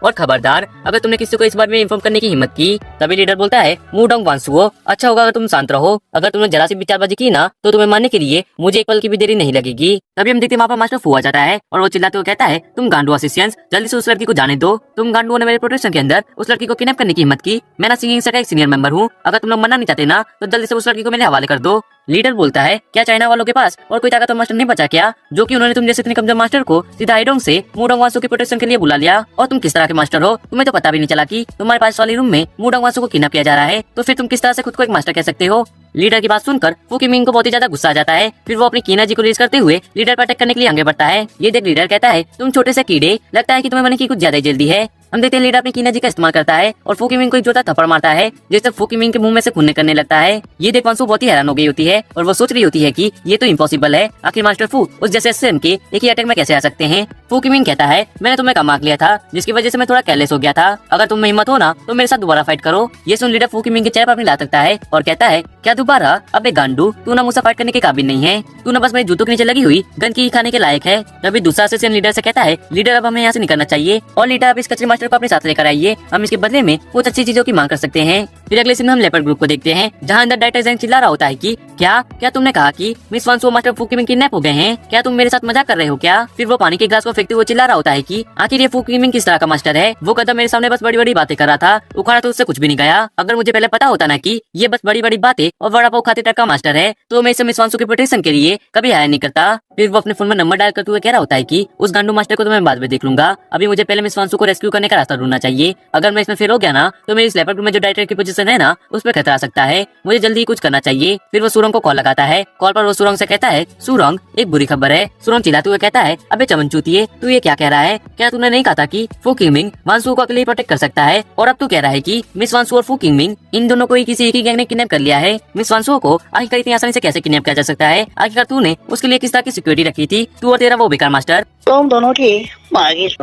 और खबरदार अगर तुमने किसी को इस बारे में इन्फॉर्म करने की हिम्मत की। तभी लीडर बोलता है मूडोंग वांसुओ, अच्छा होगा अगर तुम शांत रहो। अगर तुमने जरा सी विचारबाजी की ना तो तुम्हें मारने के लिए मुझे एक पल की भी देरी नहीं लगेगी। तभी हम देखते वहाँ पर मास्टर फू आ जाता है और वो चिल्लाते हुए कहता है तुम गांडू असिस्टेंट्स, जल्दी से उस लड़की को जाने दो। तुम गांडुओं ने मेरे प्रोटेक्शन के अंदर उस लड़की को किडनैप करने की हिम्मत की। मैं ना सिंगिंग का एक सीनियर मेंबर हूँ। अगर तुम लोग मना नहीं चाहते ना तो जल्दी से उस लड़की को मेरे हवाले कर दो। लीडर बोलता है क्या चाइना वालों के पास और कोई ताकतवर मास्टर नहीं बचा क्या, जो कि उन्होंने तुम जैसे इतने कमजोर मास्टर को सीधा आइडोंग से मूडोंग वांसु की प्रोटेक्शन के लिए बुला लिया। और तुम किस तरह के मास्टर हो, तुम्हें तो पता भी नहीं चला कि तुम्हारे पास वाली रूम में मूडोंग वांसु को किडनैप किया जा रहा है। तो फिर तुम किस तरह से खुद को एक मास्टर कह सकते हो। लीडर की बात सुनकर फू किमिंग को बहुत ही ज्यादा गुस्सा आ जाता है। फिर वो अपनी कीना जी को रिलीज करते हुए लीडर पर अटैक करने के लिए आगे बढ़ता है। ये देख लीडर कहता है तुम छोटे से कीड़े, लगता है कि तुम्हें मरने की कुछ ज्यादा ही जल्दी है। हम देखते हैं लीडर अपनी कीना जी का इस्तेमाल करता है और फू किमिंग को एक जोरदार थप्पड़ मारता है, जिससे फू किमिंग के मुंह में से खून निकलने लगता है। ये देख वांसु बहुत ही हैरान हो गई होती है और वो सोच रही होती है कि ये तो इम्पॉसिबल है, आखिर मास्टर फू उस जैसे एसएम के एक ही अटैक में कैसे आ सकते हैं। फू किमिंग कहता है मैंने तुम्हें कम आंक लिया था, जिसकी वजह से मैं थोड़ा केयरलेस हो गया था। अगर तुम में हिम्मत हो ना तो मेरे साथ दोबारा फाइट करो। ये सुन लीडर फू किमिंग के चेहरे पर अपनी ला सकता है और कहता है क्या दोबारा, अबे गांडू तू ना मुझसे फाइट करने के काबिल नहीं है, तू ना बस मेरे जूतों के नीचे लगी हुई गन की खाने के लायक है। तभी दूसरा असिस्टेंट लीडर से कहता है लीडर अब हमें यहाँ से निकलना चाहिए और लीडर अब इस कचरे मास्टर को अपने साथ लेकर आइए, हम इसके बदले में कुछ अच्छी चीजों की मांग कर सकते हैं। फिर अगले सीन में हम लेपर्ड ग्रुप को देखते हैं, जहाँ अंदर डाइटर ज़ैंग चिल्ला रहा होता है कि क्या क्या तुमने कहा कि मिस वांसुओ मास्टर फू किमिंग किडनैप हो गए हैं, क्या तुम मेरे साथ मजाक कर रहे हो क्या। फिर वो पानी के ग्लास को फेंकते हुए चिल्ला रहा होता है कि आखिर ये फू किमिंग किस तरह का मास्टर है। वो कदम मेरे सामने बस बड़ी बड़ी बातें कर रहा था, उखाड़ा तो उससे कुछ भी नहीं गया। अगर मुझे पहले पता होता ना कि ये बस बड़ी बड़ी बातें और वड़ा पाव खाते तक का मास्टर है तो मैं इसे मिस वांसु की प्रोटेक्शन के लिए कभी हायर नहीं करता। फिर वो अपने फोन में नंबर डायल करते हुए कह रहा होता है कि उस गांडू मास्टर को तो मैं बाद में देख लूंगा, अभी मुझे पहले मिस वांसु को रेस्क्यू करने का रास्ता ढूंढना चाहिए। अगर मैं इसमें फेल हो गया ना तो मेरी इस लेपर्ड ग्रुप में जो डायरेक्टर की पोजीशन है ना उस पर खतरा आ सकता है, मुझे जल्दी ही कुछ करना चाहिए। फिर वो सुरंग को कॉल लगाता है। कॉल पर वो सुरंग से कहता है सुरंग एक बुरी खबर है। सुरंग चिल्लाते हुए कहता है अबे चमनचूतिए तू ये क्या कह रहा है, क्या तूने नहीं कहा था कि फू किमिंग वांसु को अकेले प्रोटेक्ट कर सकता है, और अब तू कह रहा है कि मिस वांसु और फू किमिंग इन दोनों को ही किसी एक ही गैंग ने किडनैप कर लिया है। मिस वांसु को आखिर इतनी आसानी से कैसे किडनैप किया जा सकता है, आखिर तूने उसके लिए किस तरह की सिक्योरिटी रखी थी, तू और तेरा वो बेकार मास्टर। तुम दोनों की मांगी।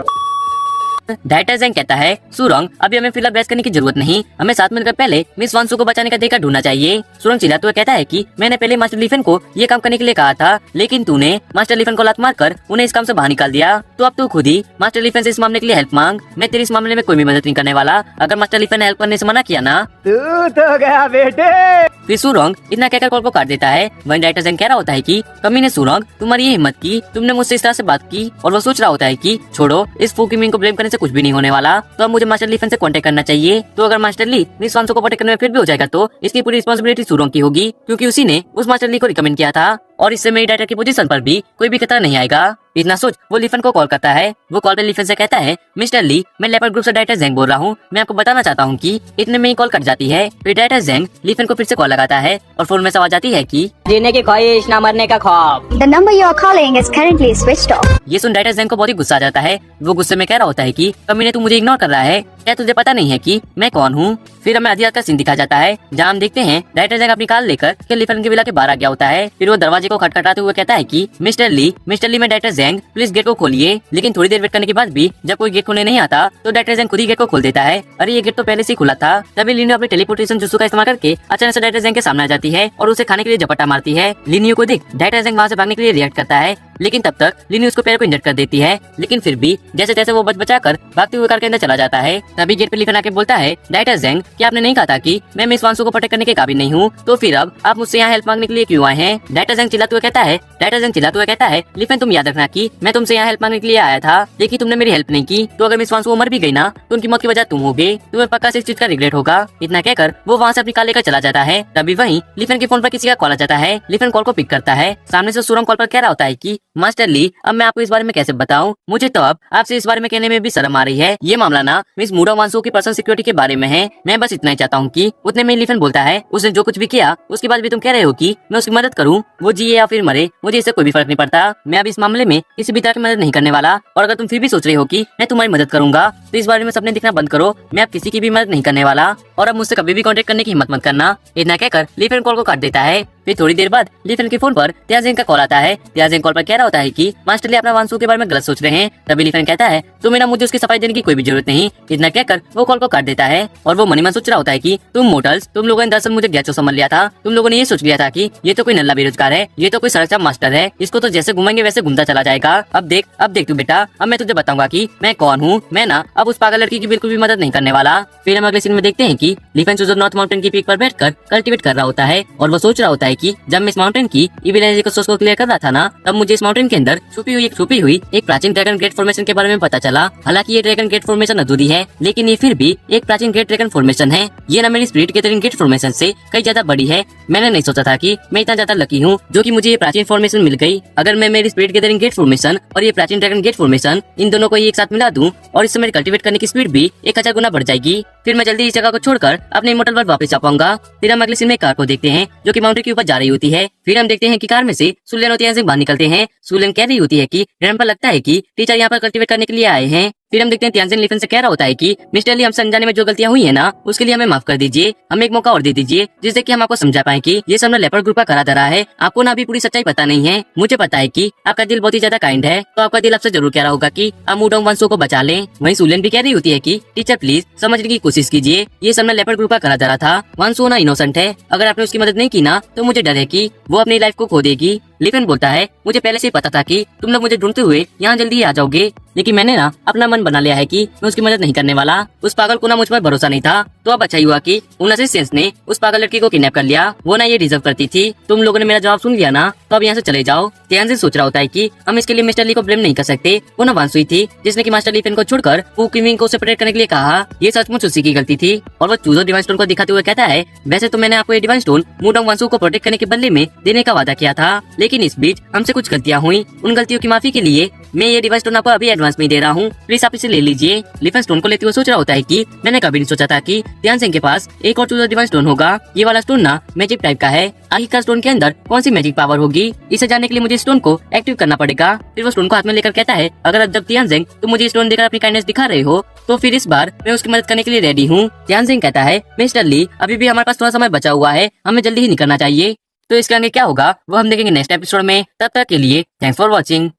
डाइटर ज़ैंग कहता है सुरंग अभी हमें फिलहाल बहस करने की जरूरत नहीं, हमें साथ मिलकर पहले मिस वांसु को बचाने का तरीका ढूंढना चाहिए। सुरंग चिल्लाते हुए कहता है कि मैंने पहले मास्टर लिफन को ये काम करने के लिए कहा था, लेकिन तूने मास्टर लिफन को लात मारकर उन्हें इस काम से बाहर निकाल दिया। तो अब तू खुद ही मास्टर लिफन से इस मामले के लिए हेल्प मांग, मैं तेरी इस मामले में कोई भी मदद नहीं करने वाला। अगर मास्टर लिफन ने हेल्प करने से मना किया ना तू तो गया बेटे। फिर सुरंग इतना कहकर कॉल को काट देता है। वहीं डाइटर ज़ैंग कह रहा होता है कि कमीने सुरंग तुम्हारी ये हिम्मत की, तुमने मुझसे इस तरह से बात की। और वो सोच रहा होता है कि छोड़ो इस फू किमिंग को ब्लेम करने से कुछ भी नहीं होने वाला, तो अब मुझे मास्टर लिफन से कांटेक्ट करना चाहिए। तो अगर मास्टर ली मिस वांसु को प्रोटेक्ट करने में फिर भी हो जाएगा तो इसकी पूरी रिस्पांसिबिलिटी सुरंग की होगी, क्योंकि उसी ने उस मास्टर ली को रिकमेंड किया था और इससे मेरी डायरेक्टर की पोजीशन पर भी कोई भी खतरा नहीं आएगा। इतना सोच वो लिफन को कॉल करता है। वो कॉल पे लिफन से कहता है मिस्टर ली मैं लेपर्ड ग्रुप से डाइटर ज़ैंग बोल रहा हूँ, मैं आपको बताना चाहता हूँ कि इतने में ही कॉल कट जाती है। फिर डाइटर ज़ैंग लिफन को फिर से कॉल लगाता है और फोन में से आवाज आती है कि जीने की ख्वाहिश ना मरने का ख्वाब। The number you are calling is currently switched off. ये सुन डाइटर ज़ैंग को बहुत ही गुस्सा आ जाता है। वो गुस्से में कह रहा होता है कि कमीने तू मुझे इग्नोर कर रहा है, क्या तुझे पता नहीं है कि मैं कौन हूँ। फिर हमें आधी रात का सीन दिखा जाता है, जहाँ हम देखते हैं डाइटर ज़ैंग अपनी कार लेकर के लिफन के विला के बाहर आ गया होता है। फिर वो दरवाजे को खटखटाते हुए कहता है कि मिस्टर ली मैं डाइटर ज़ैंग प्लीज गेट को खोलिए। लेकिन थोड़ी देर वेट करने के बाद भी जब कोई गेट खोलने नहीं आता तो डाइटर ज़ैंग खुद ही गेट को खोल देता है। अरे ये गेट तो पहले से ही खुला था। तभी लिनियो अपने टेलीपोर्टेशन जुत्सु का इस्तेमाल करके अचानक से डाइटर ज़ैंग के सामने आ जाती है और उसे खाने के लिए झपट्टा मारती है। लिनियो को देख डाइटर ज़ैंग वहाँ से भागने के लिए रिएक्ट करता है, लेकिन तब तक लिनियो उसको पैर को इंजर्ड कर देती है। लेकिन फिर भी जैसे तैसे वो बचाकर भागते हुए कार के अंदर चला जाता है। तभी गेट पे लिफन आके बोलता है डाइटर ज़ैंग क्या आपने नहीं कहा था कि मैं मिस वांसु को प्रोटेक्ट करने के काबिल नहीं हूँ, तो फिर अब आप मुझसे यहाँ हेल्प मांगने के लिए क्यों आए हैं। डाइटर ज़ैंग चिल्लाते हुए कहता है लिफन तुम याद रखना कि मैं तुमसे यहाँ हेल्प मांगने के लिए आया था, लेकिन तुमने मेरी हेल्प नहीं की, तो अगर मिस वांसु मर भी गई ना तो उनकी मौत की वजह तुम होगे, तुम्हें पक्का से इस चीज का रिग्रेट होगा। इतना कहकर वो वहाँ से अपनी कार लेकर चला जाता है। तभी वहीं लिफन के फोन पर किसी का कॉल आ जाता है। लिफन कॉल को पिक करता है। सामने से सुरंग कॉल पर कह रहा होता है कि मास्टर ली अब मैं आपको इस बारे में कैसे बताऊं, मुझे तो अब आपसे इस बारे में कहने में भी शर्म आ रही है। ये मामला ना मिस मूडोंग वांसु की पर्सनल सिक्योरिटी के बारे में है, मैं बस इतना ही चाहता हूँ कि उतने में लिफन बोलता है उसने जो कुछ भी किया उसके बाद भी तुम कह रहे हो कि मैं उसकी मदद करूँ, वो जिए या फिर मरे मुझे इससे कोई भी फर्क नहीं पड़ता। मैं अब इस मामले में किसी भी तरह की मदद नहीं करने वाला, और अगर तुम फिर भी सोच रहे हो कि मैं तुम्हारी मदद करूंगा तो इस बारे में सपने दिखना बंद करो। मैं अब किसी की भी मदद नहीं करने वाला और अब मुझसे कभी भी कांटेक्ट करने की हिम्मत मत करना। इतना कहकर लिफन कॉल को काट देता है। फिर थोड़ी देर बाद लीफेन के फोन पर त्याजिंग का कॉल आता है। त्याजिंग कॉल पर कह रहा होता है कि मास्टर ली अपना वांसू के बारे में गलत सोच रहे हैं। तभी लीफेन कहता है तुम्हें ना मुझे उसकी सफाई देने की कोई भी जरूरत नहीं। इतना कहकर वो कॉल को काट देता है और वो मन में सोच रहा होता है कि तुम मोटल्स, तुम लोगों ने दरअसल मुझे गैचो समझ लिया था। तुम लोगों ने ये सोच लिया था कि ये तो कोई नल्ला बेरोजगार है, ये तो कोई सड़क चाप मास्टर है, इसको तो जैसे घुमाएंगे वैसे घूमता चला जाएगा। अब देख तू बेटा, अब मैं तुझे बताऊंगा कि मैं कौन हूँ। मैं ना अब उस पागल लड़की की बिल्कुल भी मदद नहीं करने वाला। फिर हम अगले सीन में देखते हैं कि लीफेन चूजर नॉर्थ माउंटेन की पीक पर बैठकर कल्टीवेट कर रहा होता है और वो सोच रहा होता है कि जब मैं इस माउंटेन की इविल एनर्जी को सोर्स को क्लियर कर रहा था ना, तब मुझे इस माउंटेन के अंदर छुपी हुई एक प्राचीन ड्रैगन गेट फॉर्मेशन के बारे में पता चला। हालांकि ये ड्रैगन गेट फॉर्मेशन अधूरी है, लेकिन ये फिर भी एक प्राचीन गेट ड्रैगन फॉर्मेशन है। ये ना मेरी स्पिरिट गैदरिंग गेट फॉर्मेशन से कई ज्यादा बड़ी है। मैंने नहीं सोचा था कि मैं इतना ज्यादा लकी हूँ जो कि मुझे ये प्राचीन फॉर्मेशन मिल गई। अगर मैं मेरी स्पिरिट गैदरिंग गेट फॉर्मेशन और ये प्राचीन ड्रैगन गेट फॉर्मेशन इन दोनों को एक साथ मिला दूं और इससे मेरी कल्टीवेट करने की स्पीड भी 1000 गुना बढ़ जाएगी। फिर मैं जल्दी इस जगह को छोड़कर अपने इमोर्टल वर्ल्ड वापस आ पाऊंगा। फिर हम अगले सीन में कार को देखते हैं जो कि माउंटेन के ऊपर जा रही होती है। फिर हम देखते हैं कि कार में से सुलेन और त्याजिंग बाहर निकलते हैं। सुलेन कह रही होती है कि रैम पर लगता है कि टीचर यहाँ पर कल्टीवेट करने के लिए आए हैं। फिर हम देखते हैं त्याजिंग लीफेन से कह रहा होता है कि मिस्टर ली, हमसे अनजाने में जो गलतियां हुई है ना, उसके लिए हमें माफ कर दीजिए, हमें एक मौका और दे दीजिए जिससे कि हम आपको समझा पाए कि ये सब ना लेपर्ड ग्रुप का करा धरा है। आपको ना अभी पूरी सच्चाई पता नहीं है। मुझे पता है कि आपका दिल बहुत ही ज्यादा काइंड है, तो आपका दिल आपसे जरूर कह रहा होगा कि आप मूडोंग वांसू को बचा लें। वहीं सुलेन भी कह रही होती है कि टीचर प्लीज समझने की कोशिश कीजिए, ये सब ना लेपर्ड ग्रुप का करा धरा था। वांसू ना इनोसेंट है, अगर आपने उसकी मदद नहीं की ना तो मुझे डर है कि वो अपनी लाइफ को खो देगी। लीफेन बोलता है मुझे पहले से ही पता था कि तुम लोग मुझे ढूंढते हुए यहाँ जल्दी ही आ जाओगे, लेकिन मैंने ना अपना मन बना लिया है कि मैं उसकी मदद नहीं करने वाला। उस पागल को ना मुझ पर भरोसा नहीं था, तो अब अच्छा ही हुआ कि उन असिस्टेंट्स ने उस पागल लड़की को किडनैप कर लिया। वो ना ये डिजर्व करती थी। तुम लोगों ने मेरा जवाब सुन लिया ना, तो अब यहाँ से चले जाओ। त्याजिंग सोच रहा होता है कि हम इसके लिए मिस्टर ली को ब्लेम नहीं कर सकते। वो ना वांसू ही थी जिसने की मास्टर लीफेन को छोड़कर फू किमिंग को सेपरेट करने के लिए कहा। ये सचमुच उसी की गलती थी। और वो चूजो डिवाइन स्टोन को दिखाते हुए कहता है वैसे तो मैंने आपको ये डिवाइन स्टोन मूडोंग वांसू को प्रोटेक्ट करने के बदले में देने का वादा किया था, लेकिन इस बीच हमसे कुछ गलतियां हुई। उन गलतियों की माफी के लिए मैं ये डिवाइन स्टोन आपको अभी एडवांस में दे रहा हूँ, प्लीज आप इसे ले लीजिए। लीफेन स्टोन को लेते हुए सोच रहा होता है कि मैंने कभी नहीं सोचा था कि त्याजिंग के पास एक और चूजो डिवाइन स्टोन होगा। ये वाला स्टोन ना मैजिक टाइप का है। आखिरकार स्टोन के अंदर कौन सी मैजिक पावर होगी, इसे जानने के लिए मुझे स्टोन को एक्टिव करना पड़ेगा। फिर वो स्टोन को हाथ में लेकर कहता है अगर जब त्याजिंग तुम मुझे स्टोन देकर अपनी काइंडनेस दिखा रहे हो तो फिर इस बार मैं उसकी मदद करने के लिए रेडी हूँ। त्याजिंग कहता है मिस्टर ली, अभी भी हमारे पास थोड़ा समय बचा हुआ है, हमें जल्दी ही निकलना चाहिए। तो इसके आगे क्या होगा वो हम देखेंगे नेक्स्ट एपिसोड में। तब तक के लिए थैंक्स फॉर वॉचिंग।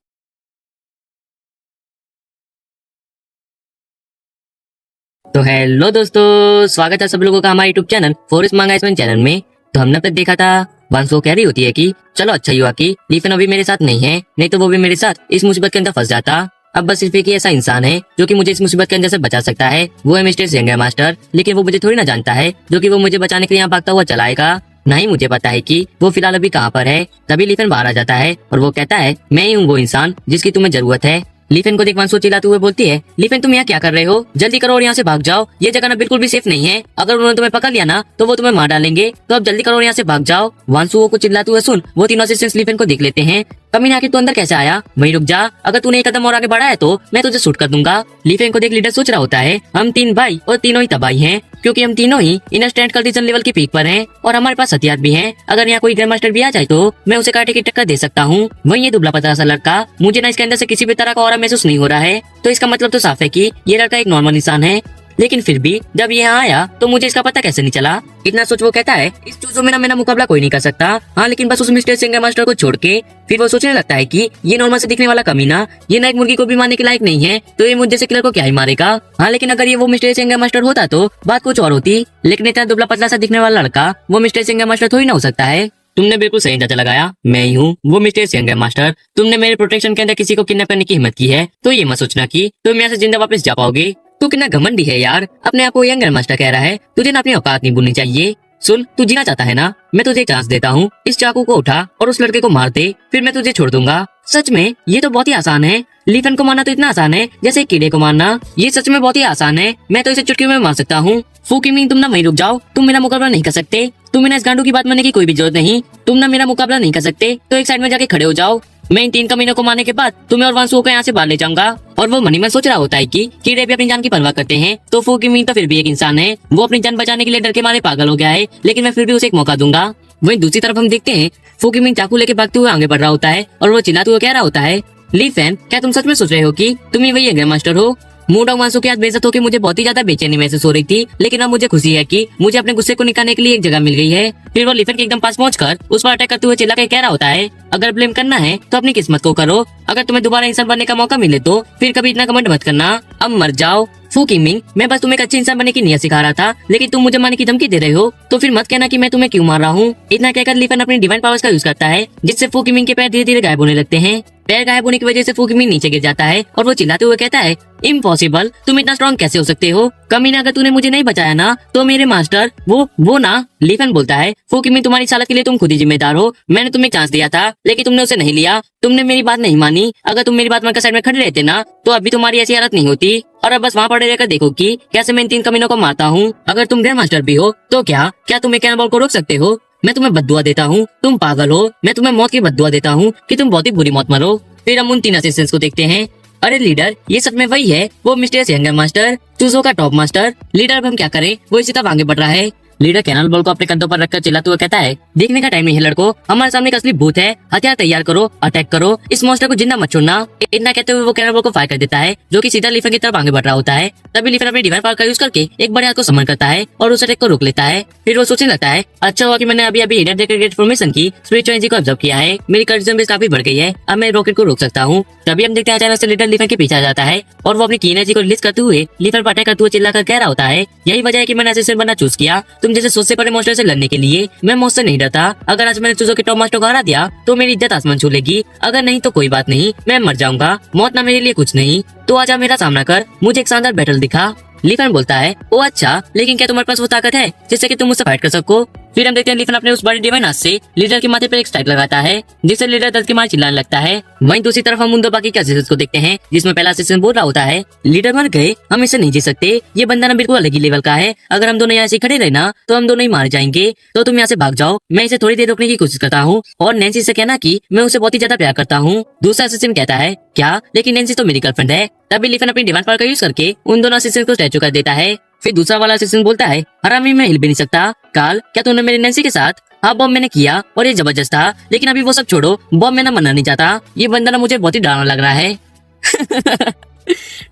तो हेलो दोस्तों, स्वागत है सब लोगों का हमारे यूट्यूब चैनल फॉरेस्ट मांगा इसमें चैनल में। तो हमने अब तक देखा था वांसू कह रही होती है कि चलो अच्छा ही हुआ कि लीफेन अभी मेरे साथ नहीं है, नहीं तो वो भी मेरे साथ इस मुसीबत के अंदर फंस जाता। अब बस सिर्फ एक ही ऐसा इंसान है जो कि मुझे इस मुसीबत के अंदर से बचा सकता है, वो है मिस्टर सेंगर मास्टर। लेकिन वो मुझे थोड़ी ना जानता है जो कि वो मुझे बचाने के लिए यहाँ भागता हुआ चलाएगा। ना ही मुझे पता है कि वो फिलहाल अभी कहाँ पर है। तभी लीफेन बाहर आ जाता है और वो कहता है मैं ही हूँ वो इंसान जिसकी तुम्हें जरूरत है। लीफेन को देख वांसू चिल्लाते हुए बोलती है लीफेन तुम यहाँ क्या कर रहे हो, जल्दी करो और यहाँ से भाग जाओ, ये जगह ना बिल्कुल भी सेफ नहीं है। अगर उन्होंने तुम्हें पकड़ लिया ना तो वो तुम्हें मार डालेंगे, तो अब जल्दी करो और यहाँ से भाग जाओ। वांसू को चिल्लाते हुए सुन वो तीनों असिस्टेंट्स लीफेन को देख लेते हैं। कमीना आखिर तू अंदर कैसे आया, वहीं रुक जा, अगर तूने एक कदम और आगे बढ़ा है तो मैं तुझे शूट कर दूंगा। लीफेन को देख लीडर सोच रहा होता है हम 3 भाई और तीनों ही तबाही हैं, क्योंकि हम तीनों ही इन स्टैंड कंडीशन लेवल की पीक पर हैं और हमारे पास हथियार भी हैं। अगर यहाँ कोई ग्रैंड मास्टर भी आ जाए तो मैं उसे काटे की टक्कर दे सकता हूँ। वहीं ये दुबला पतला सा लड़का, मुझे ना इसके अंदर से किसी भी तरह का ऑरा महसूस नहीं हो रहा है, तो इसका मतलब तो साफ है कि ये लड़का एक नॉर्मल इंसान है। लेकिन फिर भी जब ये यहाँ आया तो मुझे इसका पता कैसे नहीं चला। इतना सोच वो कहता है इस चूजों में ना मेरा मुकाबला कोई नहीं कर सकता। हाँ लेकिन बस उस मिस्टर सिंगर मास्टर को छोड़ के। फिर वो सोचने लगता है कि ये नॉर्मल से दिखने वाला कमीना ये ना एक मुर्गी को भी मारने के लायक नहीं है, तो ये मुझ जैसे किलर को क्या ही मारेगा। हाँ लेकिन अगर ये वो मिस्टर सिंगर मास्टर होता तो बात कुछ और होती, लेकिन इतना दुबला पतला सा दिखने वाला लड़का वो मिस्टर सिंगर मास्टर थोड़ी ना हो सकता है। तुमने बिल्कुल सही अंदाजा लगाया, मैं ही हूँ वो मिस्टर सिंगर मास्टर। तुमने मेरे प्रोटेक्शन के अंदर किसी को किडनैप करने की हिम्मत की है, तो ये मत सोचना कि तुम यहाँ से जिंदा वापस जा पाओगे। तू कितना घमंडी है यार, अपने आप को यंगर मास्टर कह रहा है, तुझे ना अपनी औकात नहीं भूलनी चाहिए। सुन तू जीना चाहता है ना, मैं तुझे एक चांस देता हूँ, इस चाकू को उठा और उस लड़के को मार दे, फिर मैं तुझे छोड़ दूंगा। सच में ये तो बहुत ही आसान है, लीफेन को मारना तो इतना आसान है जैसे कीड़े को मारना। ये सच में बहुत ही आसान है, मैं तो इसे चुटकी में मार सकता हूँ। फूकिमिंग तुम ना वहीं रुक जाओ, तुम मेरा मुकाबला नहीं कर सकते। तुम्हें ना इस गांडू की बात मानने की कोई भी जरूरत नहीं, तुम ना मेरा मुकाबला नहीं कर सकते तो एक साइड में जाके खड़े हो जाओ। मैं इन 3 कमीनों को मारने के बाद तुम्हें और वांसू को यहाँ से बाहर ले जाऊंगा। और वो मनी में सोच रहा होता है कि कीड़े भी अपनी जान की परवाह करते हैं, तो फूकिमिंग तो फिर भी एक इंसान है, वो अपनी जान बचाने के लिए डर के मारे पागल हो गया है, लेकिन मैं फिर भी उसे एक मौका दूंगा। वहीं दूसरी तरफ हम देखते हैं फूकिमिंग चाकू लेके भागते हुए आगे बढ़ रहा होता है और वो चिल्लाते हुए कह रहा होता है लीफेन क्या तुम सच में सोच रहे हो कि तुम ही वही ग्रैंड मास्टर हो? मूड ऑफ वांसू की आज बेइज्जत होकर मुझे बहुत ही ज्यादा बेचैनी महसूस हो रही थी, लेकिन अब मुझे खुशी है कि मुझे अपने गुस्से को निकालने के लिए एक जगह मिल गई है। फिर वो लिफन के एकदम पास पहुंचकर उस पर अटैक करते हुए चिल्ला के कह रहा होता है, अगर ब्लेम करना है तो अपनी किस्मत को करो, अगर तुम्हें दोबारा इंसान बनने का मौका मिले तो फिर कभी इतना कमेंट मत करना, अब मर जाओ। फू किमिंग, मैं बस तुम्हें एक अच्छे इंसान बनने की नीयत सिखा रहा था, लेकिन तुम मुझे मारने की धमकी दे रहे हो, तो फिर मत कहना कि मैं तुम्हें क्यों मार रहा हूँ। इतना कहकर लिफन अपनी डिवाइन पावर्स का यूज करता है, जिससे फू किमिंग के पैर धीरे धीरे गायब होने लगते हैं। पैर गायब होने की वजह से फू किमिंग नीचे गिर जाता है और वो चिल्लाते हुए कहता है, इम्पॉसिबल, तुम इतना स्ट्रॉन्ग कैसे हो सकते हो? कमीना, अगर तूने मुझे नहीं बचाया ना तो मेरे मास्टर वो ना। लिफन बोलता है, फू किमिंग, तुम्हारी हालत के लिए तुम खुद ही जिम्मेदार हो। मैंने तुम्हें चांस दिया था, लेकिन तुमने उसे नहीं लिया, तुमने मेरी बात नहीं मानी। अगर तुम मेरी बात मानकर साइड में खड़े रहते ना तो अभी तुम्हारी ऐसी हालत नहीं होती। और अब बस वहाँ पड़े रहकर देखो कि कैसे मैं इन 3 कमीनों को मारता हूँ। अगर तुम ग्रैंड मास्टर भी हो तो क्या तुम एक कैनबॉल को रोक सकते हो? मैं तुम्हें बद्दुआ देता हूँ, तुम पागल हो। मैं तुम्हें मौत की बद्दुआ देता हूँ कि तुम बहुत ही बुरी मौत मरो। फिर हम उन 3 असिस्टेंट्स को देखते हैं। अरे लीडर, ये सच में वही है, वो मिस्टर यंगर मास्टर, चूजो का टॉप मास्टर। लीडर, अब हम क्या करें? वो इसी तरह आगे बढ़ रहा है। लीडर कैनल बॉल को अपने कंधों पर रखकर चिल्लाते हुए कहता है, देखने का टाइम नहीं है लड़को, हमारे सामने एक असली भूत है, हथियार तैयार करो, अटैक करो, इस मॉन्स्टर को जिंदा मत छोड़ना। इतना कहते हुए वो कैनल बॉल को फायर कर देता है, जो कि सीधा लिफन की तरफ आगे बढ़ रहा होता है। तभी लिफन अपनी डिवाइन पावर का यूज करके एक बड़े हाथ को समन करता है और उस अटैक को रोक लेता है। फिर वो सोचने लगता है, अच्छा हुआ कि मैंने अभी अभी हिडन डेकोरेटेड फॉर्मेशन की स्पिरिचुअल एनर्जी को ऑब्जर्व किया है, मेरी कंडीशन बेस काफी बढ़ गई है, अब मैं रॉकेट को रोक सकता हूँ। तभी हम देखते हैं अचानक से लीडर लिफन के पीछे आ जाता है और वो अपनी की एनर्जी को रिलीज करते हुए लिफन पर अटैक करते हुए चिल्लाकर कह रहा होता है, यही वजह है कि मैंने असिस्टेंट बनना चूज किया, तुम जैसे सोच से पड़े मॉन्स्टर से लड़ने के लिए। मैं मौत से नहीं डरता, अगर आज मैंने चूजो के टॉप मास्टर को हरा दिया तो मेरी इज्जत आसमान छू लेगी, अगर नहीं तो कोई बात नहीं, मैं मर जाऊंगा, मौत ना मेरे लिए कुछ नहीं, तो आजा मेरा सामना कर, मुझे एक शानदार बैटल दिखा। लिफन बोलता है, ओ अच्छा, लेकिन क्या तुम्हारे पास वो ताकत है जिससे कि तुम मुझसे फाइट कर सको? फिर हम देखते हैं लिफन अपने उस बड़े डिवाइन हाथ से लीडर के माथे पर एक स्ट्राइक लगाता है, जिससे लीडर दर्द के मार चिल्लाने लगता है। वहीं दूसरी तरफ हम उन 2 बाकी के असिस्टेंट्स को देखते हैं, जिसमें पहला असिस्टेंट बोल रहा होता है, लीडर मर गए, हम इसे नहीं जी सकते, ये बंदा ना बिल्कुल अलग ही लेवल का है, अगर हम दोनों यहाँ से खड़े रहे ना तो हम दोनों ही मार जाएंगे, तो तुम यहाँ से भाग जाओ, मैं इसे थोड़ी देर रोकने की कोशिश करता हूँ और नैन्सी से कहना कि मैं उसे बहुत ही ज्यादा प्यार करता हूँ। दूसरा असिस्टेंट कहता है, क्या? लेकिन नैन्सी तो मेरी गर्लफ्रेंड है। तभी लिफन अपनी डिवाइन पावर का यूज करके उन दोनों असिस्टेंट को स्टैचू कर देता है। फिर दूसरा वाला असिस्टेंट बोलता है, हरामी, मैं हिल भी नहीं सकता। काल, क्या तूने मेरी नैन्सी के साथ? हाँ बॉब, मैंने किया और ये जबरदस्त था, लेकिन अभी वो सब छोड़ो, बॉब मैं ना मरना नहीं चाहता, ये बंदा ना मुझे बहुत ही डरावना लग रहा है।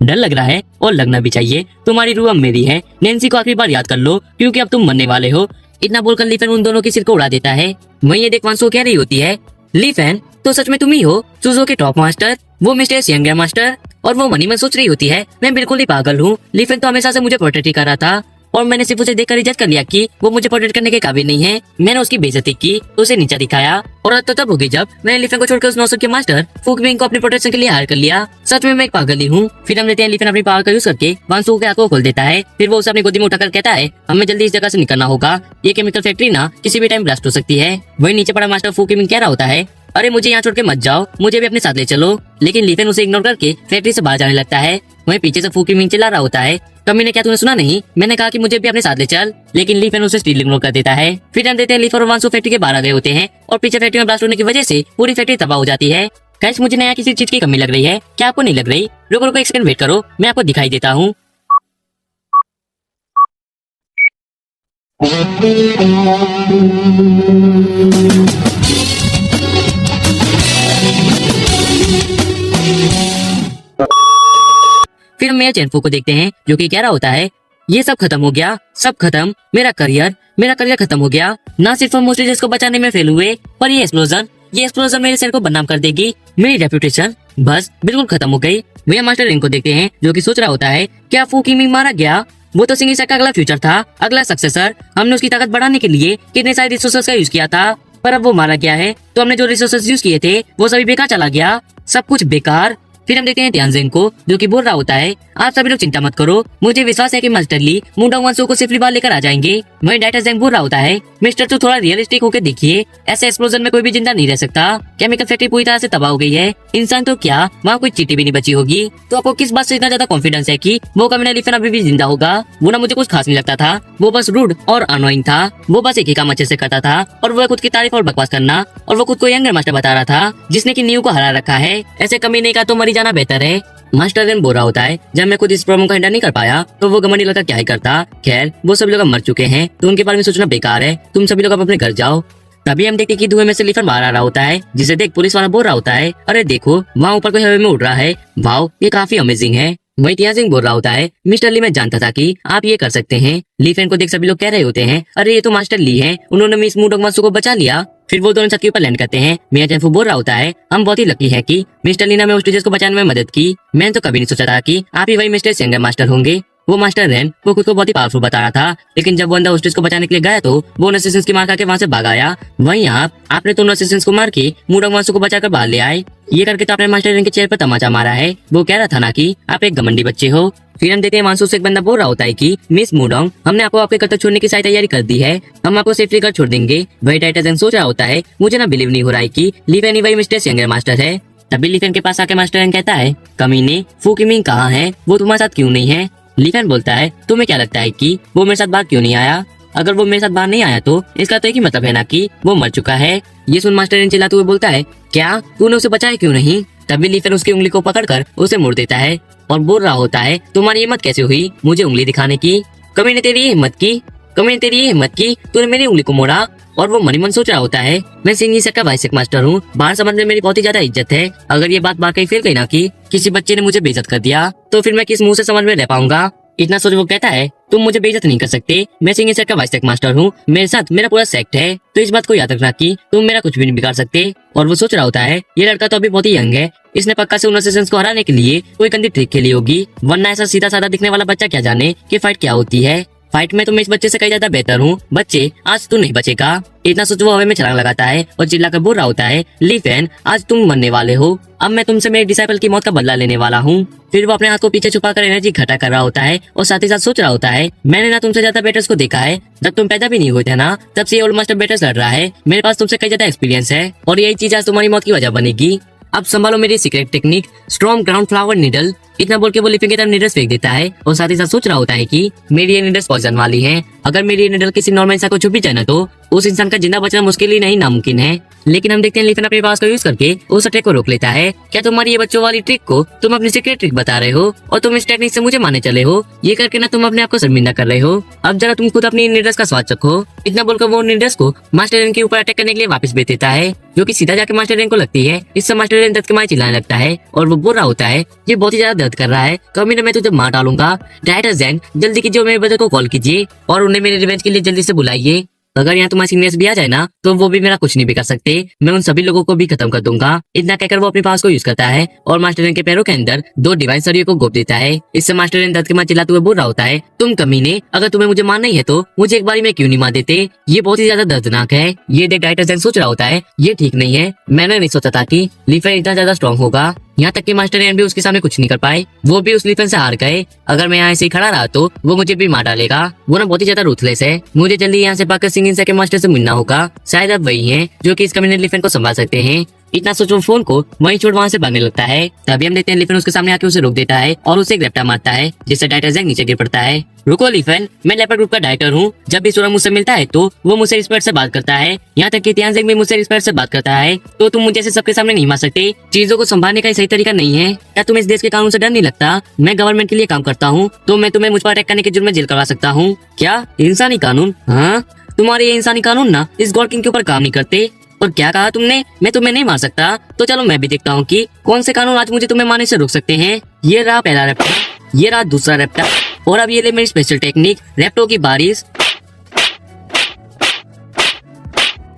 डर लग रहा है और लगना भी चाहिए, तुम्हारी रूह अब मेरी है, नैन्सी को आखिरी बार याद कर लो क्योंकि अब तुम मरने वाले हो। इतना बोलकर लिफन उन दोनों के सिर को उड़ा देता है। वहीं ये देख वांसू कह रही होती है, लिफन, तो सच में तुम ही हो चूजो के टॉप मास्टर, वो मिस्टर यंगर मास्टर? और वो मनी में सोच रही होती है, मैं बिल्कुल ही पागल हूँ, लिफन तो हमेशा से मुझे प्रोटेक्ट ही कर रहा था और मैंने सिर्फ उसे देखकर रिजेक्ट कर लिया कि वो मुझे प्रोटेक्ट करने के काबिल नहीं है। मैंने उसकी बेइज्जती की, उसे नीचा दिखाया और तो तब होगी जब मैंने लिफन को छोड़कर उस 900 के मास्टर फू किमिंग को अपनी प्रोटेक्शन के लिए हायर कर लिया। सच में मैं एक पागल ही हूँ। फिर हम लेते हैं लिफन अपनी पावर का यूज करके वांसू के आंखों को खोल देता है। फिर वो उसे अपनी गोदी में उठाकर कहता है, हमें जल्दी इस जगह से निकलना होगा, ये केमिकल फैक्ट्री ना किसी भी टाइम ब्लास्ट हो सकती है। वही नीचे पड़ा मास्टर फू किमिंग कह रहा होता है, अरे मुझे यहाँ छोड़ के मत जाओ, मुझे भी अपने साथ ले चलो। लेकिन लिफन उसे इग्नोर करके फैक्ट्री से बाहर जाने लगता है। वहीं पीछे से फू किमिंग चिल्ला रहा होता है, कमी ने क्या तूने सुना नहीं? मैंने कहा कि मुझे भी अपने साथ ले चल। लेकिन लिफन उसे स्टील इग्नोर कर देता है। फिर हम देते हैं लिफन और वांसू फैक्ट्री के बाहर आ गए होते हैं और पीछे फैक्ट्री में ब्लास्ट होने की वजह से पूरी फैक्ट्री तबाह हो जाती है। गाइस, मुझे नया किसी चीज की कमी लग रही है, क्या आपको नहीं लग रही? रुको रुको, एक सेकंड वेट करो, मैं आपको दिखाई देता हूँ। फिर हम मेयर चैनफू को देखते हैं, जो कि कह रहा होता है, ये सब खत्म हो गया, सब खत्म, मेरा करियर खत्म हो गया। ना सिर्फ हम मोस्टली को बचाने में फेल हुए, पर ये एक्सप्लोजन मेरे शहर को बदनाम कर देगी, मेरी रेपुटेशन बस बिल्कुल खत्म हो गई। भैया मास्टर रिंग को देखते हैं, जो कि सोच रहा होता है, क्या फू किमिंग मारा गया? वो तो सिंगी का अगला फ्यूचर था, अगला सक्सेसर। हमने उसकी ताकत बढ़ाने के लिए कितने सारे रिसोर्सेज का यूज किया था, पर अब वो मारा गया है, तो हमने जो रिसोर्सेज यूज किए थे वो सभी बेकार चला गया, सब कुछ बेकार। फिर हम देखते हैं ध्यानजेन को, जो कि बोल रहा होता है, आप सभी लोग चिंता मत करो, मुझे विश्वास है कि मास्टर ली मूडोंग वांसू को सेफली बाहर लेकर आ जाएंगे। वहीं डाटा जेंग बोल रहा होता है, मिस्टर तो थोड़ा रियलिस्टिक होकर देखिए, ऐसे एक्सप्लोजन में कोई भी जिंदा नहीं रह सकता, केमिकल फैक्ट्री पूरी तरह से तबाह हो गई है, इंसान तो क्या वहाँ कोई चीटी भी नहीं बची होगी। तो आपको किस बात से इतना ज्यादा कॉन्फिडेंस है कि वो कमीना लिफन अभी भी जिंदा होगा? वो ना मुझे कुछ खास नहीं लगता था, वो बस रूड और अनोइंग था, वो बस एक ही काम अच्छे से करता था और वो खुद की तारीफ और बकवास करना, और वो खुद को यंगर मास्टर बता रहा था जिसने की नींव को हरा रखा है। ऐसे कमीने का तो मरी जाना बेहतर है। मास्टर रेन बोल रहा होता है, जब मैं खुद इस प्रॉब्लम को हैंडल नहीं कर पाया तो वो घमंडी लड़का क्या ही करता। खैर, वो सभी लोग मर चुके हैं, तो उनके बारे में सोचना बेकार है, तुम सभी लोग अब अपने घर जाओ। तभी हम देखते कि धुएं में से लिफन बाहर आ रहा होता है, जिसे देख पुलिस वाला बोल रहा होता है, अरे देखो वहाँ ऊपर कोई हवा में उड़ रहा है, वाओ ये काफी अमेजिंग है। वही तिया सिंह बोल रहा होता है, मिस्टर ली मैं जानता था कि आप ये कर सकते हैं। ली फैन को देख सभी लोग कह रहे होते हैं, अरे ये तो मास्टर ली है, उन्होंने मिस मूडोंग वांसू को बचा लिया। फिर वो दोनों छत के ऊपर लैंड करते हैं। मियां जैनफू बोल रहा होता है, हम बहुत ही लकी है कि मिस्टर ली ने हमें उस टीचर्स को बचाने में मदद की। मैंने तो कभी नहीं सोचा था कि आप ही वही मिस्टर सेंगर मास्टर होंगे। वो मास्टर रैन वो खुद को बहुत ही पावरफुल बता रहा था, लेकिन जब वो अंदर होस्टेस को बचाने के लिए गया तो वो असिस्टेंट्स की मार खा के वहाँ से भाग आया। वहीं आपने तो असिस्टेंट्स को मार के मूडोंग वांसू को बचाकर बाहर ले आए। ये करके तो आपने मास्टर रैन के चेहरे पर तमाचा मारा है। वो कह रहा था ना कि आप एक घमंडी बच्चे हो। फिर हम देखते हैं वांसू से एक बंदा बोल रहा होता है कि मिस मूडोंग, हमने आपको आपके घर तक छोड़ने की सारी तैयारी कर दी है, हम आपको सेफली घर छोड़ देंगे। वही टाइटन सोच रहा होता है, मुझे ना बिलीव नहीं हो रहा है कि ली फैन ही वही मिस्टर सेंगर मास्टर है। तभी ली फैन के पास आके मास्टर रैन कहता है, कमीने फू किमिंग कहाँ है, वो तुम्हारे साथ क्यों नहीं है। ली फैन बोलता है, तुम्हें क्या लगता है कि वो मेरे साथ बाहर क्यों नहीं आया। अगर वो मेरे साथ बाहर नहीं आया तो इसका तो एक ही मतलब है ना कि वो मर चुका है। ये सुन मास्टर रैन चिल्लाते हुए बोलता है, क्या तूने उसे बचाया क्यों नहीं। तभी ली फैन उसकी उंगली को पकड़कर उसे मोड़ देता है और बोल रहा होता है, तुम्हारी हिम्मत कैसे हुई मुझे उंगली दिखाने की। कमीने तेरी हिम्मत की, कमीने तेरी हिम्मत की, तूने मेरी उंगली को मोड़ा। और वो मनी मन सोच रहा होता है, मैं सिंगी सर का वाइस मास्टर हूँ, बाहर समाज में मेरी बहुत ही ज्यादा इज्जत है। अगर ये बात बाहर कहीं फैल गई ना कि किसी बच्चे ने मुझे बेइज्जत कर दिया तो फिर मैं किस मुंह से समाज में रह पाऊंगा। इतना सोच वो कहता है, तुम मुझे बेइज्जत नहीं कर सकते, मैं सिंगी सर का वाइस मास्टर हूँ, मेरे साथ मेरा पूरा सेक्ट है, तो इस बात को याद रखना कि तुम मेरा कुछ भी नहीं बिगाड़ सकते। और वो सोच रहा होता है, ये लड़का तो अभी बहुत ही यंग है, इसने पक्का से उन असिस्टेंट्स को हराने के लिए कोई गंदी ट्रिक खेली होगी, वरना ऐसा सीधा साधा दिखने वाला बच्चा क्या जाने कि फाइट क्या होती है। फाइट में तो मैं इस बच्चे से कहीं ज्यादा बेहतर हूँ, बच्चे आज तू नहीं बचेगा। इतना सोच वो हवा में छलांग लगाता है और चिल्लाकर बोल रहा होता है, ली फैन आज तुम मरने वाले हो, अब मैं तुमसे मेरे डिसाइपल की मौत का बदला लेने वाला हूँ। फिर वो अपने हाथ को पीछे छुपाकर एनर्जी इकट्ठा कर रहा होता है और साथ ही साथ सोच रहा होता है, मैंने ना तुमसे ज्यादा बेटर्स को देखा है, जब तुम पैदा भी नहीं हुए थे ना तब से ओल्ड मास्टर बेटर्स लड़ रहा है, मेरे पास तुमसे कई ज्यादा एक्सपीरियंस है और यही चीज आज तुम्हारी मौत की वजह बनेगी। अब संभालो मेरी secret technique, strong ground flower needle. इतना बोल के वो लिफिंग की तरफ नीडल्स फेंक देता है और साथ ही साथ सोच रहा होता है कि मेरी ये नीडल्स पॉइजन वाली हैं। अगर मेरी ये नीडल किसी नॉर्मल इंसान को छुप भी जाए ना तो उस इंसान का जिंदा बचना मुश्किल ही नहीं नामुमकिन है। लेकिन हम देखते हैं लिफिन अपने पास को यूज करके उस अटैक को रोक लेता है। क्या तुम्हारी ये बच्चों वाली ट्रिक को तुम अपनी सीक्रेट ट्रिक बता रहे हो और तुम इस टेक्निक से मुझे मारने चले हो, ये करके ना तुम अपने आप को शर्मिंदा कर रहे हो। अब जरा तुम खुद अपनी नीडल्स का स्वाद चखो। इतना बोलकर वो नीडल्स को मास्टर रैन के ऊपर अटैक करने के लिए वापस भेज देता है, जो कि सीधा जाके मास्टर रैन को लगती है। इससे मास्टर रैन दर्द के मारे चिल्लाने लगता है और वो बोल रहा होता है, ये बहुत ही ज्यादा दर्द कर रहा है, कमीने मैं तुझे मार डालूंगा। डायरेक्टर जैन जल्दी कीजिए, मेरे ब्रदर को कॉल कीजिए और उन्हें मेरे रिवेंज के लिए जल्दी से बुलाइए। अगर यहाँ तुम्हारे सीनियर्स भी आ जाए ना तो वो भी मेरा कुछ नहीं बिगाड़ सकते, मैं उन सभी लोगों को भी खत्म कर दूंगा। इतना कहकर वो अपने पास को यूज करता है और मास्टर रैन के पैरों के अंदर 2 डिवाइन सरियों को गोप देता है। इससे मास्टर रैन दर्द के मारे चिल्लाते हुए बोल रहा होता है, तुम कमीने, अगर तुम्हें मुझे मारना ही है तो मुझे एक बारी में क्यों नहीं मार देते, ये बहुत ही ज्यादा दर्दनाक है। ये देख डायरेक्टर जैन सोच रहा होता है, ये ठीक नहीं है, मैंने नहीं सोचा था कि ली फैन इतना ज्यादा स्ट्रॉन्ग होगा। यहाँ तक कि मास्टर रैन भी उसके सामने कुछ नहीं कर पाए, वो भी उस ली फैन से हार गए। अगर मैं यहाँ ऐसे ही खड़ा रहा तो वो मुझे भी मार डालेगा, वो ना बहुत ही ज्यादा रूथलेस है। मुझे जल्दी यहाँ से भागकर सिंगिंग के मास्टर से मिलना होगा, शायद अब वही हैं जो कि इस कमीने ली फैन को संभाल सकते हैं। इतना सोच वो फोन को वहीं छोड़ वहाँ से भागने लगता है। तभी हम देखते हैं लिफिन उसके सामने आके उसे रोक देता है और उसे एक रैप्टा मारता है, जिससे डायरेक्टर जैक नीचे गिर पड़ता है। रुको लिफिन, मैं लेपर्ड ग्रुप का डायरेक्टर हूँ। जब भी सूरज मुझसे मिलता है तो वो मुझसे रिस्पेक्ट से बात करता है, यहाँ तक कि तियान जैक भी मुझसे रिस्पेक्ट से बात करता है। तो तुम मुझे सबके सामने नहीं मार सकते, चीजों को संभालने का सही तरीका नहीं है। क्या तुम्हें इस देश के कानून से डर नहीं लगता? मैं गवर्नमेंट के लिए काम करता हूँ, तो मैं तुम्हें मुझ पर अटैक करने के जुर्म में जेल करवा सकता हूँ। क्या इंसानी कानून? हाँ, तुम्हारे ये इंसानी कानून ना इस गॉड किंग के ऊपर काम नहीं करते। और क्या कहा तुमने? मैं तुम्हें नहीं मार सकता? तो चलो मैं भी देखता हूँ कि कौन से कानून आज मुझे तुम्हें मारने से रोक सकते हैं। ये रहा पहला रैप्टा, ये रहा दूसरा रैप्टा, और अब ये ले मेरी स्पेशल टेक्निक, रैप्टो की बारिश।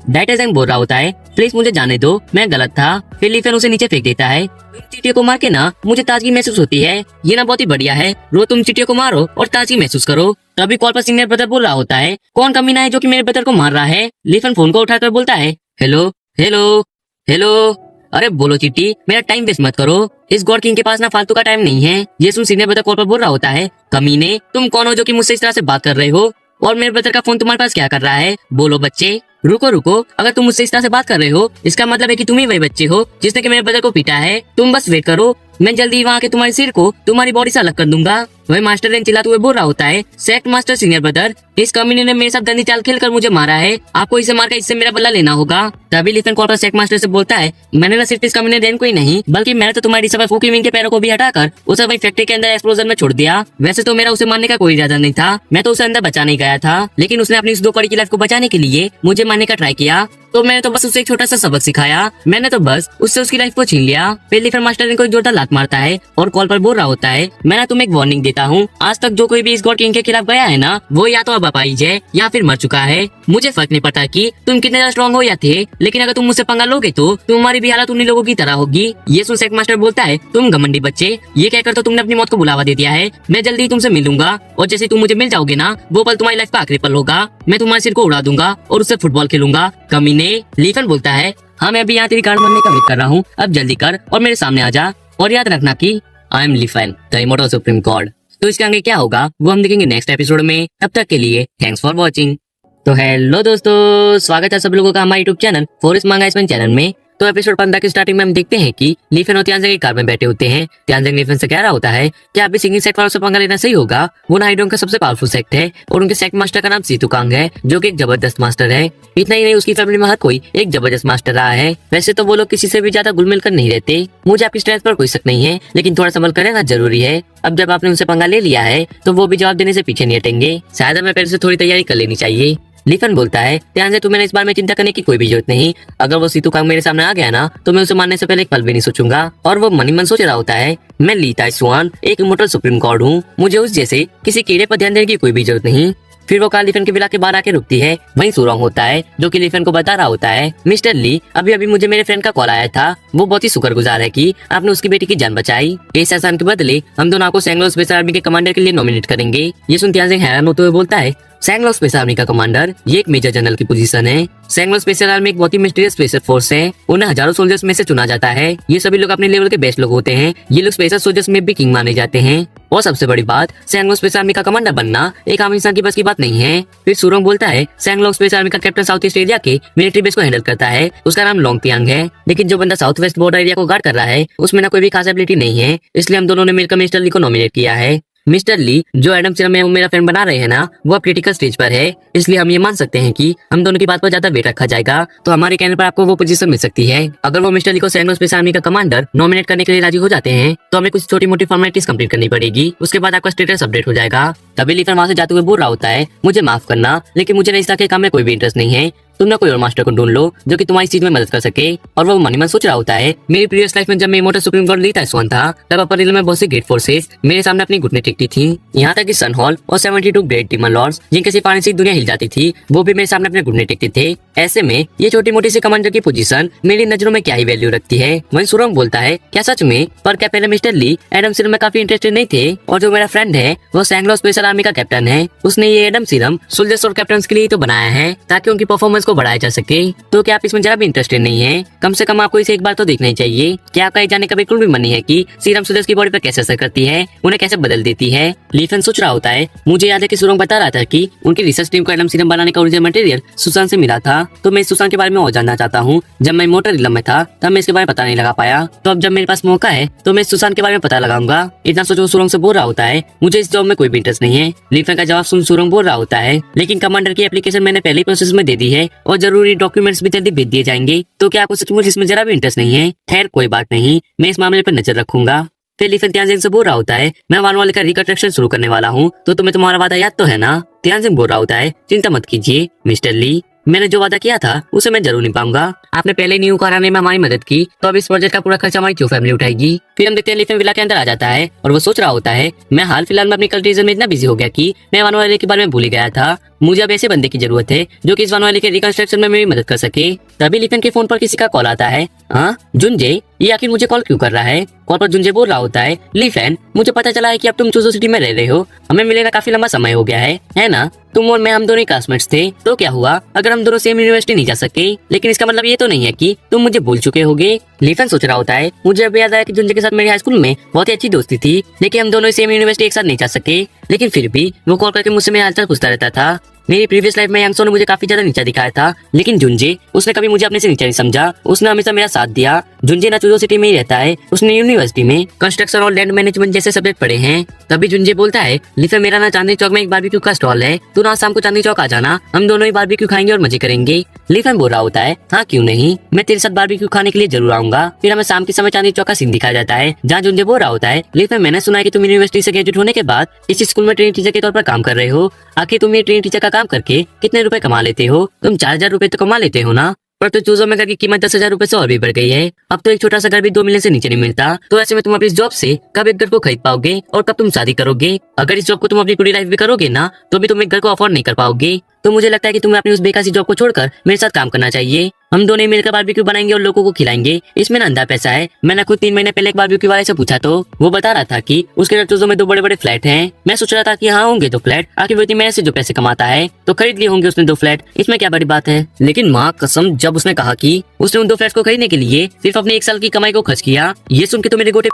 डायरेक्टर जैक बोल रहा होता है, प्लीज मुझे जाने दो, मैं गलत था। फिर लिफिन उसे नीचे फेंक देता है। चीटियों को मार के ना मुझे ताजगी महसूस होती है, ये ना बहुत ही बढ़िया है। रो तुम चीटियों को मारो और ताजगी महसूस करो। तभी कॉल पर सीनियर ब्रदर बोल रहा होता है, कौन कमीना है जो कि मेरे ब्रदर को मार रहा है? लिफिन फोन को उठाकर बोलता है, हेलो हेलो हेलो, अरे बोलो चिट्टी, मेरा टाइम वेस्ट मत करो, इस गॉड किंग के पास ना फालतू का टाइम नहीं है। ये सुन सीनियर ब्रदर कॉल पर बोल रहा होता है, कमीने तुम कौन हो जो कि मुझसे इस तरह से बात कर रहे हो, और मेरे ब्रदर का फोन तुम्हारे पास क्या कर रहा है? बोलो बच्चे। रुको रुको, अगर तुम मुझसे इस तरह से बात कर रहे हो इसका मतलब है कि तुम ही वही बच्चे हो जिसने कि मेरे ब्रदर को पीटा है। तुम बस वेट करो, मैं जल्दी वहाँ के तुम्हारे सिर को तुम्हारी बॉडी से अलग कर दूंगा। वही मास्टर रैन चिल्लाते हुए बोल रहा होता है, सेक्ट मास्टर सीनियर ब्रदर, इस कमीने ने मेरे साथ गंदी चाल खेलकर मुझे मारा है, आपको इसे मारकर इससे मेरा बदला लेना होगा। तभी लिफिन कॉल पर सेक्ट मास्टर से बोलता है, मैंने न सिर्फ इस कमीने रैन को ही नहीं बल्कि मैंने तो तुम्हारी डिसाइपल फूकी विंग के पैरों को भी हटाकर उसे वही फैक्ट्री के अंदर एक्सप्लोजन में छोड़ दिया। वैसे तो मेरा उसे मारने का कोई इरादा नहीं था, मैं तो उसे अंदर बचाने गया था, लेकिन उसने अपनी इस 2 कड़ी की लाइफ को बचाने के लिए मुझे मारने का ट्राई किया। तो मैंने तो बस उसे एक छोटा सा सबक सिखाया। मैंने तो बस उससे उसकी लाइफ को छीन लिया। फिर लीफन मास्टर ने कोई जोरदार लात मारता है और कॉल पर बोल रहा होता है, मैं तुम्हें एक वार्निंग देता हूँ, आज तक जो कोई भी इस गॉड किंग के खिलाफ गया है ना, वो या तो अब अपाहिज है या फिर मर चुका है। मुझे फर्क नहीं पड़ता कि तुम कितने ज्यादा स्ट्रॉन्ग हो या थे, लेकिन अगर तुम मुझसे पंगा लोगे तो तुम्हारी भी हालत उन्हीं लोगों की तरह होगी। ये सुन सेक मास्टर बोलता है, तुम घमंडी बच्चे, ये कहकर तो तुमने अपनी मौत को बुलावा दे दिया है। मैं जल्दी ही तुमसे मिलूंगा और जैसे तुम मुझे मिल जाओगे ना, वो पल तुम्हारी लाइफ का आखिरी पल होगा। मैं तुम्हारे सिर को उड़ा दूंगा और उससे फुटबॉल खेलूंगा, कमीने। लीफन बोलता है, हाँ मैं अभी यहाँ तेरी गांड बनने का वेट कर रहा हूँ, अब जल्दी कर और मेरे सामने आ जा। और याद रखना कि I am Lifan the immortal supreme god. तो इसके आगे क्या होगा वो हम देखेंगे नेक्स्ट एपिसोड में। तब तक के लिए थैंक्स फॉर वॉचिंग। तो हेलो दोस्तों, स्वागत है सब लोगों का हमारे यूट्यूब चैनल फॉरेस्ट मांगा इसमें चैनल में। तो एपिसोड 15 की स्टार्टिंग में हम देखते हैं कि लीफन और त्यानजिंग एक कार में बैठे होते हैं। त्यानजिंग लीफन से कह रहा होता है कि आप भी सिंगिंग सेक्ट वालों से पंगा लेना सही होगा। वो नाइडोंग का सबसे पावरफुल सेक्ट है और उनके सेक्ट मास्टर का नाम सीतुकांग है, जो कि एक जबरदस्त मास्टर है। इतना ही नहीं, उसकी फैमिली में हर कोई एक जबरदस्त मास्टर रहा है। वैसे तो वो लोग किसी से भी ज्यादा घुल मिल कर नहीं रहते। मुझे आपकी स्ट्रेंथ पर कोई शक नहीं है, लेकिन थोड़ा संभल कर रहना जरूरी है। अब जब आपने उनसे पंगा ले लिया है तो वो भी जवाब देने से पीछे नहीं हटेंगे। शायद हमें पहले से थोड़ी तैयारी कर लेनी चाहिए। लीफन बोलता है, ध्यान से तुम्हें इस बारे में चिंता करने की कोई भी जरूरत नहीं। अगर वो सीतुकांग मेरे सामने आ गया ना, तो मैं उसे मारने से पहले एक पल भी नहीं सोचूंगा। और वो मनी मन सोच रहा होता है, मैं ली ताइसुआन एक इमॉर्टल सुप्रीम गॉड हूँ, मुझे उस जैसे किसी कीड़े पर ध्यान देने की कोई भी जरूरत नहीं। फिर वो कार लीफन के विला के बाहर आके रुकती है। वहीं सुरोंग होता है जो कि लीफन को बता रहा होता है, मिस्टर ली, अभी अभी मुझे मेरे फ्रेंड का कॉल आया था। वो बहुत ही शुक्रगुजार है कि आपने उसकी बेटी की जान बचाई। इस एहसान के बदले हम दोनों आपको सैंगलो स्पेशल आर्मी के कमांडर के लिए नॉमिनेट करेंगे। ये सुन त्यानजिंग हैरान होते हुए बोलता है, सैंगलो स्पेशल आर्मी का कमांडर, ये एक मेजर जनरल की पोजीशन है। सैंगलो स्पेशल आर्मी एक बहुत ही मिस्टीरियस स्पेशल फोर्स है। उन्हें हजारों सोल्जर्स में से चुना जाता है। ये सभी लोग अपने लेवल के बेस्ट लोग होते हैं। ये लोग स्पेशल सोल्जर्स में भी किंग माने जाते हैं। और सबसे बड़ी बात, सैंगलो स्पेशल आर्मी का कमांडर बनना एक आम इंसान की बस की बात नहीं है। फिर सुरोंग बोलता है, सैंगलो स्पेशल आर्मी का कैप्टन साउथ ईस्ट एरिया के मिलिट्री बेस को हैंडल करता है, उसका नाम लोंगपियांग है। लेकिन जो बंदा साउथ वेस्ट बॉर्डर एरिया को गार्ड कर रहा है, उसमें ना कोई भी खास एबिलिटी नहीं है। इसलिए हम दोनों ने मिलकर मिस्टर ली को नॉमिनेट किया है। मिस्टर ली जो एडम सीरम में मेरा फ्रेंड बना रहे हैं ना, वो अब क्रिटिकल स्टेज पर है। इसलिए हम ये मान सकते हैं कि हम दोनों की बात पर ज्यादा वेट रखा जाएगा, तो हमारे कहने पर आपको वो पोजीशन मिल सकती है। अगर वो मिस्टर ली को सैंगलो स्पेशल आर्मी का कमांडर नॉमिनेट करने के लिए राजी हो जाते हैं, तो हमें कुछ छोटी मोटी फॉर्मेलिटीज कंप्लीट करनी पड़ेगी। उसके बाद आपका स्टेटस अपडेट हो जाएगा। तभी लीफन वहां से जाते हुए बोल रहा होता है, मुझे माफ करना, लेकिन मुझे इस तरह के काम में कोई भी इंटरेस्ट नहीं है। तुम ना कोई और मास्टर को ढूंढ लो जो कि तुम्हारी इस चीज में मदद कर सके। और वो मनी मन सोच रहा होता है, मेरी प्रीवियस लाइफ में जब मैं इमॉर्टल सुप्रीम गॉड ली ताइसुआन था, तब अपर रियल में बहुत सी ग्रेट फोर्सेस मेरे सामने अपनी घुटने टेकती थी। यहाँ तक कि सन हॉल और 72 ग्रेट डीमन लॉर्ड्स, जिनके सिर्फ आने से दुनिया हिल जाती थी, वो भी मेरे सामने अपने घुटने टेकते थे। ऐसे में ये छोटी मोटी सी कमांडर की पोजीशन मेरी नजरों में क्या ही वैल्यू रखती है। वहीं सुरोंग बोलता है, क्या सच में? पर क्या पहले मिस्टर ली एडम सीरम में काफी इंटरेस्टेड नहीं थे? और जो मेरा फ्रेंड है वो सैंगलो स्पेशल आर्मी का कैप्टन है। उसने ये एडम सीरम सोल्जर्स और कैप्टन के लिए तो बनाया है ताकि उनकी परफॉर्मेंस को बढ़ाया जा सके। तो क्या आप इसमें जरा भी इंटरेस्टेड नहीं है? कम से कम आपको इसे एक बार तो देखना ही चाहिए। क्या आपका ये जानने का बिल्कुल भी मन नहीं है कि सीरम सोल्जर्स की बॉडी पर कैसे असर करती है, उन्हें कैसे बदल देती है? लीफन सोच रहा होता है, मुझे याद है कि सुरोंग बता रहा था कि उनकी रिसर्च टीम को एडम सीरम बनाने का ओरिजिनल मटेरियल सुसान से मिला था। तो मैं इस सुसान के बारे में और जानना चाहता हूँ। जब मैं इमॉर्टल रिलम में था तब मैं इसके बारे में पता नहीं लगा पाया, तो अब जब मेरे पास मौका है तो मैं इस सुसान के बारे में पता लगाऊंगा। इतना सोच वो सुरोंग से बोल रहा होता है, मुझे इस जॉब में कोई भी इंटरेस्ट नहीं है। लीफन का जवाब सुन सुरोंग बोल रहा होता है, लेकिन कमांडर की एप्लीकेशन मैंने पहले प्रोसेस में दे दी है और जरूरी डॉक्यूमेंट्स भी जल्दी भेज दिए जाएंगे। तो क्या आपको सचमुच इसमें जरा भी इंटरेस्ट नहीं है? खैर कोई बात नहीं, मैं इस मामले पर नजर रखूंगा। फिर लीफन त्यानजिंग से बोल रहा होता है, मैं वानवाले का रिकंस्ट्रक्शन शुरू करने वाला हूँ, तो तुम्हें तुम्हारा वादा याद तो है ना? त्यानजिंग बोल रहा होता है, चिंता मत कीजिए मिस्टर ली, मैंने जो वादा किया था उसे मैं जरूर निभाऊंगा। आपने पहले न्यू कराने में हमारी मदद की, तो अब इस प्रोजेक्ट का पूरा खर्चा हमारी क्यों फैमिली उठाएगी? फिर हम देखते हैं लीफन विला के अंदर आ जाता है और वो सोच रहा होता है, मैं हाल फिलहाल में अपनी कल्टीवेशन में इतना बिजी हो गया कि मैं वानवाले के बारे में भूल ही गया था। मुझे अब ऐसे बंदे की जरूरत है जो कि इस वानवाले के रिकंस्ट्रक्शन में मेरी मदद कर सके। तभी लीफन के फोन पर किसी का कॉल आता है। हाँ जुंजे, ये आखिर मुझे कॉल क्यों कर रहा है? कॉल पर जुंजे बोल रहा होता है, लीफन, मुझे पता चला है कि अब तुम चूजो सिटी में रह रहे हो। हमें मिले ना काफी लंबा समय हो गया है ना? तुम और मैं, हम दोनों क्लासमेट्स थे, तो क्या हुआ अगर हम दोनों सेम यूनिवर्सिटी नहीं जा सके? लेकिन इसका मतलब ये तो नहीं है कि तुम मुझे भूल चुके होगे। लीफन सोच रहा होता है, मुझे अब याद आया कि जुंजे के साथ मेरी हाई स्कूल में बहुत ही अच्छी दोस्ती थी, लेकिन हम दोनों सेम यूनिवर्सिटी एक साथ नहीं जा सके। लेकिन फिर भी वो कॉल करके मुझसे मेरा हालचाल पूछता रहता था। मेरी प्रीवियस लाइफ में यांगसो ने मुझे काफी ज्यादा नीचा दिखाया था, लेकिन जुंजे, उसने कभी मुझे अपने से नीचा नहीं समझा। उसने हमेशा मेरा साथ दिया। जुंजे ना चूजो सिटी में ही रहता है, उसने यूनिवर्सिटी में कंस्ट्रक्शन और लैंड मैनेजमेंट जैसे सब्जेक्ट पढ़े हैं। तभी जुंजे बोलता है, लीफन, मेरा ना चांदनी चौक में एक बारबेक्यू का स्टॉल है, तू ना शाम को चांदनी चौक आ जाना, हम दोनों ही बारबेक्यू खाएंगे और मजे करेंगे। लीफन बोल रहा होता है, हाँ क्यों नहीं, मैं तेरे साथ बारबेक्यू खाने के लिए जरूर आऊंगा। फिर हमें शाम के समय चांदनी चौक का सीन दिखाया जाता है, जहाँ जुंजे बोल रहा होता है, लीफन, मैंने सुना है कि तुम यूनिवर्सिटी से ग्रेजुएट होने के बाद इस स्कूल में ट्रेनिंग टीचर के तौर पर काम कर रहे हो। आखिर तुम ये ट्रेनिंग टीचर का काम करके कितने रुपए कमा लेते हो? तुम 4000 रुपए तो कमा लेते हो ना? पर तो चूजों में घर की कीमत 10,000 रुपए से और भी बढ़ गई है। अब तो एक छोटा सा घर भी 2 मिलियन से नीचे नहीं मिलता। तो ऐसे में तुम अपनी जॉब से कब एक घर को खरीद पाओगे और कब तुम शादी करोगे? अगर इस जॉब को तुम अपनी पूरी लाइफ भी करोगे ना, तो भी तुम एक घर को अफोर्ड नहीं कर पाओगे। तो मुझे लगता है कि तुम्हें अपनी उस बेकार जॉब को छोड़कर मेरे साथ काम करना चाहिए। हम दोनों मिलकर बारबेक्यू बनाएंगे और लोगों को खिलाएंगे। इसमें ना अंधा पैसा है। मैंने खुद 3 महीने पहले एक बारबेक्यू वाले से पूछा तो वो बता रहा था कि उसके चूजों में 2 बड़े-बड़े फ्लैट हैं। मैं सोच रहा था कि हाँ होंगे 2 फ्लैट, आखिर वो इतनी मेहनत से जो पैसे कमाता है तो खरीद लिए होंगे उसने 2 फ्लैट, इसमें क्या बड़ी बात है। लेकिन माँ कसम, जब उसने कहा कि उसने उन 2 फ्लैट को खरीदने के लिए सिर्फ अपने 1 साल की कमाई को खर्च किया, ये सुन के तो मेरे गोटे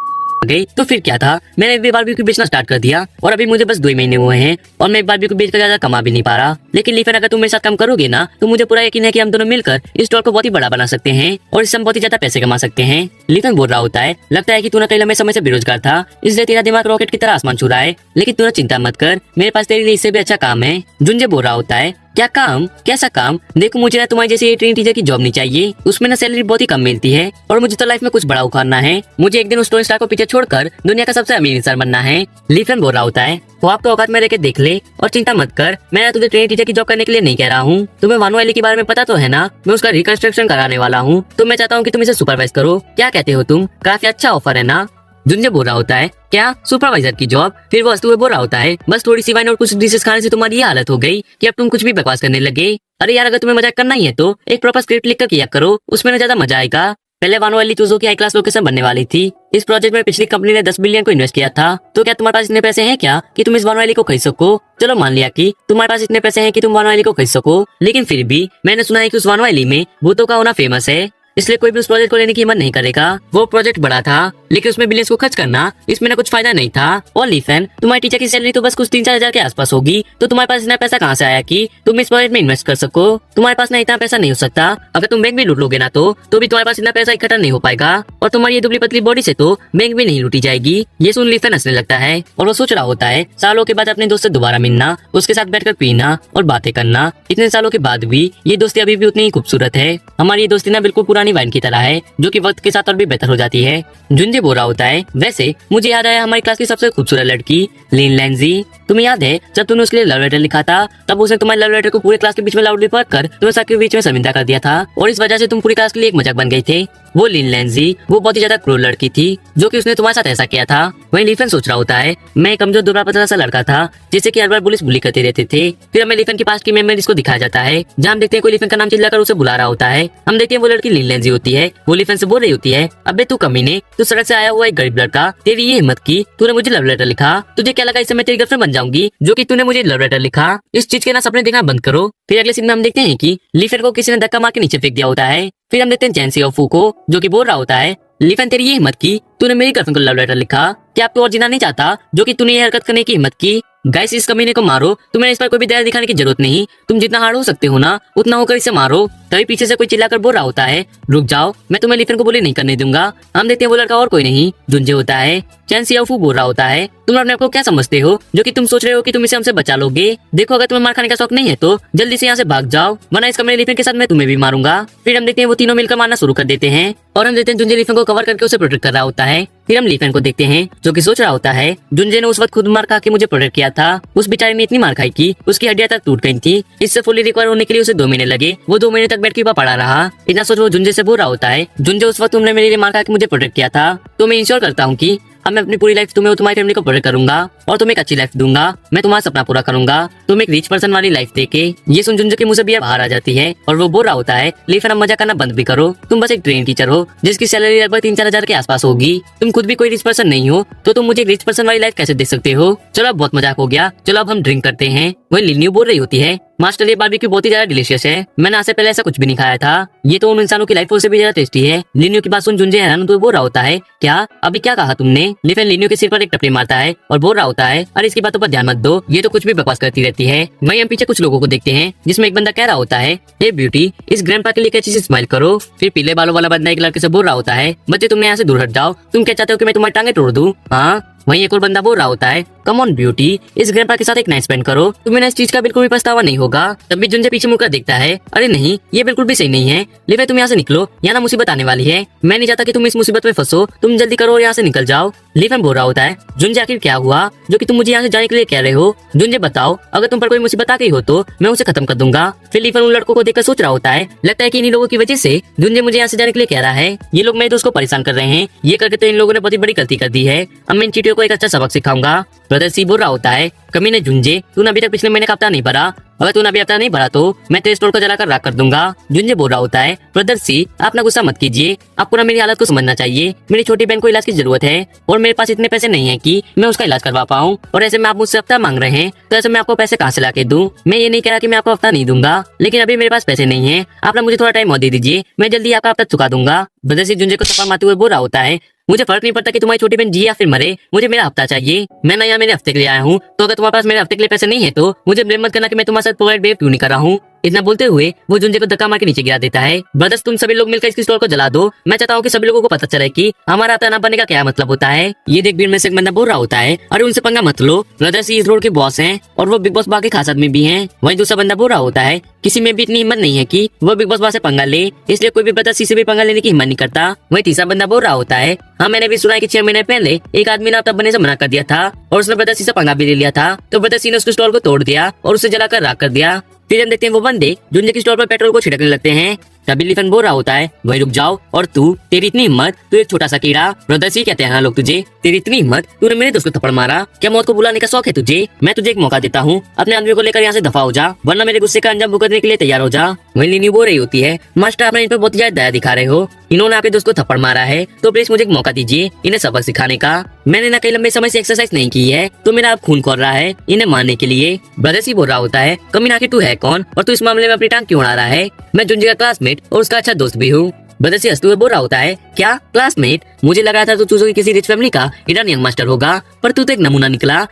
गई। तो फिर क्या था, मैंने एक बारबेक्यू बेचना स्टार्ट कर दिया और अभी मुझे बस 2 महीने हुए हैं और मैं एक बारबेक्यू बेचकर ज्यादा कमा भी नहीं पा रहा। लेकिन लीफन, अगर तुम मेरे साथ काम करोगे ना, तो मुझे पूरा यकीन है कि हम दोनों मिलकर इस स्टोर को बहुत ही बड़ा बना सकते हैं और इससे हम बहुत ही ज्यादा पैसे कमा सकते हैं। लीफन बोल रहा होता है, लगता है कि तू ना कई लंबे समय से बेरोजगार था, इसलिए तेरा दिमाग रॉकेट की तरह आसमान छू रहा है। लेकिन तू ना चिंता मत कर, मेरे पास तेरे लिए इससे भी अच्छा काम है। जुंजे बोल रहा होता है, क्या काम? कैसा काम? देखो, मुझे ना तुम्हारी जैसी ट्रेनिंग टीचर की जॉब नहीं चाहिए, उसमें ना सैलरी बहुत ही कम मिलती है और मुझे तो लाइफ में कुछ बड़ा उखाड़ना है। मुझे एक दिन उस टोनी स्टार को पीछे छोड़कर दुनिया का सबसे अमीर इंसान बनना है। लीफन बोल रहा होता है, वो आप तो औकात में रहकर देख ले और चिंता मत कर, मैं तुझे ट्रेनिंग टीचर की जॉब करने के लिए नहीं कह रहा हूँ। तुम्हें वानू वैली के बारे में पता तो है ना, मैं उसका रिकंस्ट्रक्शन कराने वाला हूँ, तो मैं चाहता हूँ कि तुम इसे सुपरवाइज करो। क्या कहते हो तुम? काफी अच्छा ऑफर है ना? जुंजे बोल रहा होता है, क्या सुपरवाइजर की जॉब? फिर वो हंसते हुए बोल रहा होता है, बस थोड़ी सी वाइन और कुछ डिशेस खाने से तुम्हारी ये हालत हो गई कि अब तुम कुछ भी बकवास करने लगे। अरे यार, अगर तुम्हें मजाक करना ही है तो एक प्रॉपर स्क्रिप्ट लिख कर किया करो, उसमें ना ज्यादा मजा आएगा। पहले वानू वैली चूजों की हाई क्लास लोकेशन बनने वाली थी। इस प्रोजेक्ट में पिछली कंपनी ने 10 बिलियन को इन्वेस्ट किया था। तो क्या तुम्हारे पास इतने पैसे हैं क्या कि तुम इस वानू वैली को खरीद सको? चलो मान लिया कि तुम्हारे पास इतने पैसे हैं कि तुम वानू वैली को खरीद सको, लेकिन फिर भी मैंने सुना है कि उस वानू वैली में भूतों का होना फेमस है, इसलिए कोई भी उस प्रोजेक्ट को लेने की हिम्मत नहीं करेगा। वो प्रोजेक्ट बड़ा था, लेकिन उसमें बिलियंस को खर्च करना, इसमें ना कुछ फायदा नहीं था। और लीफन, तुम्हारी टीचर की सैलरी तो बस कुछ 3-4 हजार के आसपास होगी, तो तुम्हारे पास इतना पैसा कहाँ से आया कि तुम इस प्रोजेक्ट में इन्वेस्ट कर सको? तुम्हारे पास ना इतना पैसा नहीं हो सकता। अगर तुम बैंक भी लूट लोगे ना, तो भी तुम्हारे पास इतना पैसा इकट्ठा नहीं हो पाएगा और तुम्हारी ये दुबली पतली बॉडी से तो बैंक भी नहीं लूटी जाएगी। ये सुन लीफन हंसने लगता है और वो सोच रहा होता है, सालों के बाद अपने दोस्त से दोबारा मिलना, उसके साथ बैठकर पीना और बातें करना, इतने सालों के बाद भी ये दोस्ती अभी भी उतनी ही खूबसूरत है। हमारी ये दोस्ती ना बिल्कुल पुरानी वाइन की तरह है, जो कि वक्त के साथ और भी बेहतर हो जाती है। जुंजे बोल रहा होता है, वैसे मुझे याद आया हमारी क्लास की सबसे खूबसूरत लड़की लिन लैंजी। तुम्हें याद है जब तुमने उसके लिए लव लेटर लिखा था, तब उसने तुम्हारे लव लेटर को पूरे क्लास के बीच में लाउडली पढ़कर तुम्हें सबके बीच में शर्मिंदा कर दिया था और इस वजह से तुम पूरी क्लास के लिए एक मजाक बन गए थे। वो लिन लैंजी वो बहुत ही ज्यादा क्रूर लड़की थी, जो कि उसने तुम्हारे साथ ऐसा किया था। वहीं लीफन सोच रहा होता है, मैं एक कमजोर दुबला पतला सा लड़का था जिसे कि हर बार पुलिस बुली करते रहते थे। फिर हमें लीफन के पास की मेमोरीज को दिखाया जाता है, जहाँ हम देखते हैं कोई लीफन का नाम चिल्लाकर उसे बुला रहा होता है। हम देखते हैं वो लड़की लिन लैंजी होती है। वो लीफन से बोल रही होती है, अबे तू कमीने, तू सड़क से आया हुआ एक गरीब लड़का, तेरी ये हिम्मत की तूने मुझे लव लेटर लिखा। तुझे क्या लगा इससे मैं तेरी गर्लफ्रेंड बन जाऊंगी, जो कि तूने मुझे लव लेटर लिखा? इस चीज के ना सपने देखना बंद करो। फिर अगले सीन में हम देखते हैं कि लीफन को किसी ने धक्का मार के नीचे फेंक दिया होता है। फिर हम देखते हैं चैन सियोफू को, जो कि बोल रहा होता है, लीफन तेरी ये हिम्मत की तूने मेरी गर्लफ्रेंड को लव लेटर लिखा। क्या अब तू और जीना नहीं चाहता, जो कि तूने ये हरकत करने की हिम्मत की? गाइस, इस कमीने को मारो, तुम्हें इस पर कोई भी दया दिखाने की जरूरत नहीं। तुम जितना हार्ड हो सकते हो ना, उतना होकर इसे मारो। तभी पीछे से कोई चिल्लाकर बोल रहा होता है, रुक जाओ, मैं तुम्हें लीफन को बुली नहीं करने दूंगा। हम देखते हैं वो लड़का और कोई नहीं जुंजे होता है। चैन सियोफू बोल रहा होता है, तुम अपने आप को क्या समझते हो, जो कि तुम सोच रहे हो कि तुम इसे हमसे बचा लोगे? देखो, अगर तुम्हें मार खाने का शौक नहीं है तो जल्दी से यहाँ से भाग जाओ, वरना इस कमीने लीफन के साथ मैं तुम्हें भी मारूंगा। फिर हम देखते हैं वो तीनों मिलकर मारना शुरू कर देते हैं और हम देखते हैं जुंजे लीफन को कवर करके उसे प्रोटेक्ट कर रहा होता है। फिर हम लीफन को देखते हैं, जो कि सोच रहा होता है, जुंजे ने उस वक्त खुद मार खा के मुझे प्रोटेक्ट किया था। उस बेचारे ने इतनी मार खाई कि उसकी हड्डियां तक टूट गई थी। इससे फुली रिकवर होने के लिए उसे 2 महीने लगे। वो 2 महीने तक बेड के ऊपर पड़ा रहा। इतना सोच वो जुंजे से बोल रहा होता है, जुंजे उस वक्त तुमने मेरे लिए मार खा के मुझे प्रोटेक्ट किया था, तो मैं इंश्योर करता हूँ कि अब मैं अपनी पूरी लाइफ तुम्हें और तुम्हारी फैमिली को प्रोटेक्ट करूंगा और तुम्हें एक अच्छी लाइफ दूंगा। मैं तुम्हारा सपना पूरा करूंगा, तुम एक रिच पर्सन वाली लाइफ देके। ये सुन जुंजे के मुंह से भी बाहर आ जाती है और वो बोल रहा होता है, लीफन अब मजा करना बंद भी करो। तुम बस एक ट्रेनिंग टीचर हो जिसकी सैलरी लगभग 3-4 हजार के आसपास होगी। तुम खुद भी कोई रिच पर्सन नहीं हो, तो तुम मुझे एक रिच पर्सन वाली लाइफ कैसे दे सकते हो? चलो अब बहुत मजाक हो गया, चलो अब हम ड्रिंक करते हैं। वही लिन्यू बोल रही होती है, मास्टर ये बारबेक्यू बहुत ही ज्यादा डिलीशियस है, मैंने आज से पहले ऐसा कुछ भी नहीं खाया था। ये तो उन इंसानों की लाइफ से भी ज्यादा टेस्टी है। लिन्यू की बात सुन जुंजे हैरान तो बोल रहा होता है, क्या अभी क्या कहा तुमने? लीफन लिन्यू के सिर पर एक टपली मारता है और बोल रहा होता है, अरे इसकी बातों पर ध्यान मत दो, ये तो कुछ भी बकवास करती रहती है। वहीं हम पीछे कुछ लोगों को देखते हैं, जिसमें एक बंदा कह रहा होता है, हे ब्यूटी, इस ग्रैंडपा के लिए अच्छी से स्माइल करो। फिर पीले बालों वाला बंदा एक लड़के से बोल रहा होता है, बच्चे तुमने यहाँ से दूर हट जाओ, तुम क्या चाहते हो कि मैं तुम्हारी टांगे तोड़ दूं? हाँ। वहीं एक और बंदा बोल रहा होता है, कम ऑन ब्यूटी, इस ग्रैंडपा के साथ एक नाइट स्पेंड करो, तुम्हें ना इस चीज का बिल्कुल भी पछतावा नहीं होगा। तब भी जुंजे पीछे मुड़कर देखता है, अरे नहीं, ये बिल्कुल भी सही नहीं है। लीफन तुम यहाँ से निकलो, यहाँ ना मुसीबत आने वाली है। मैं नहीं चाहता कि तुम इस मुसीबत में फंसो, तुम जल्दी करो और यहाँ से निकल जाओ। लीफन बोल रहा होता है, जुंजे आखिर क्या हुआ जो कि तुम मुझे यहाँ से जाने के लिए कह रहे हो? जुंजे बताओ, अगर तुम पर कोई मुसीबत आ गई हो तो मैं उसे खत्म कर दूंगा। फिर लीफन उन लड़कों को देखकर सोच रहा होता है, लगता है कि इन्हीं लोगों की वजह से जुंजे मुझे यहाँ से जाने के लिए कह रहा है। ये लोग मेरे दोस्त को परेशान कर रहे हैं, ये करके तो इन लोगों ने बहुत ही बड़ी गलती कर दी है। अब मैं इन चीटियों को एक अच्छा सबक सिखाऊंगा। ब्रदर सी बोल रहा होता है, कमीने जुंजे, तूने अभी तक पिछले महीने का हफ्ता नहीं भरा। अगर तूने अभी हफ्ता नहीं भरा तो मैं तेरे स्टोर को जलाकर राख कर दूंगा। जुंजे बोल रहा होता है, ब्रदर सी आप ना गुस्सा मत कीजिए, आपको ना मेरी हालत को समझना चाहिए। मेरी छोटी बहन को इलाज की जरूरत है और मेरे पास इतने पैसे नहीं है कि मैं उसका इलाज करवा पाऊँ। और ऐसे में आप मुझसे हफ्ता मांग रहे हैं, तो ऐसे मैं आपको पैसे कहाँ से ला के दूं? मैं ये नहीं कह रहा कि मैं आपको हफ्ता नहीं दूंगा, लेकिन अभी मेरे पास पैसे नहीं है। आप ना मुझे थोड़ा टाइम और दे दीजिए, मैं जल्दी आपका हफ्ता चुका दूंगा। ब्रदर सी जुंजे को थप्पड़ मारते हुए बोल रहा होता है, मुझे फर्क नहीं पड़ता कि तुम्हारी छोटी बहन जी या फिर मरे, मुझे मेरा हफ्ता चाहिए। मैं ना यहाँ मेरे हफ्ते के लिए आया हूँ, तो अगर तुम्हारे पास मेरे हफ्ते के लिए पैसे नहीं है तो मुझे ब्लेम मत करना कि मैं तुम्हारे साथ प्रोवाइड क्यों नहीं कर रहा हूँ। इतना बोलते हुए वो जुंजे को धक्का मार के नीचे गिरा देता है। ब्रदर्स तुम सभी लोग मिलकर इसकी स्टोर को जला दो। मैं चाहता हूँ कि सभी लोगों को पता चले कि हमारा हफ्ता ना बनने का क्या मतलब होता है। ये देख भीड़ में से एक बंदा बोल रहा होता है, अरे उनसे पंगा मत लो, ब्रदर्स इस रोड के बॉस हैं और वो बिग बॉस बाकी खास आदमी भी हैं। वहीं दूसरा बंदा बोल रहा होता है, किसी में भी इतनी हिम्मत नहीं है कि वो बिग बॉस से पंगा ले, इसलिए कोई भी ब्रदर्स से भी पंगा लेने की हिम्मत नहीं करता। वहीं तीसरा बंदा बोल रहा होता है, हाँ मैंने भी सुना है कि 6 महीने पहले एक आदमी ने तब बनने से मना कर दिया था और उसने ब्रदर्स से पंगा भी ले लिया था, तो ब्रदर्स ने उसके स्टोर को तोड़ दिया और उसे जलाकर राख कर दिया। फिर हम देखते हैं वो बंदे जुंजे की स्टोर पर पेट्रोल को छिड़कने लगते हैं। तभी लीफन बोल रहा होता है, वही रुक जाओ, और तू, तेरी इतनी हिम्मत, तू एक छोटा सा कीड़ा, ब्रदर्स ही कहते हैं ना लोग तुझे, तेरी इतनी हिम्मत, तूने मेरे दोस्त को थप्पड़ मारा, क्या मौत को बुलाने का शौक है तुझे? मैं तुझे एक मौका देता हूँ, अपने आदमी को लेकर यहाँ से दफा हो जा, वरना मेरे गुस्से का अंजाम भुगतने के लिए तैयार हो जा। वही लीनी बोल रही होती है, मास्टर आपने इन पर बहुत ज्यादा दया दिखा रहे हो, इन्होंने आपके दोस्त को थप्पड़ मारा है, तो प्लीज मुझे एक मौका दीजिए इन्हें सबक सिखाने का। मैंने ना कई लंबे समय से एक्सरसाइज नहीं की है, तो मेरा अब खून खोल रहा है इन्हें मारने के लिए। ब्रदर्स ही बोल रहा होता है, कमीना आखिर तू है कौन और तू इस मामले में अपनी टांग क्यों अड़ा रहा है? मैं जुंजे का क्लासमेट और उसका अच्छा दोस्त भी हूँ। ब्रदर्स ही हंसते हुए बोल रहा होता है, क्या क्लासमेट? मुझे लगा था तू किसी रिच फैमिली का हिडन यंग मास्टर होगा, पर तू तो एक नमूना निकला।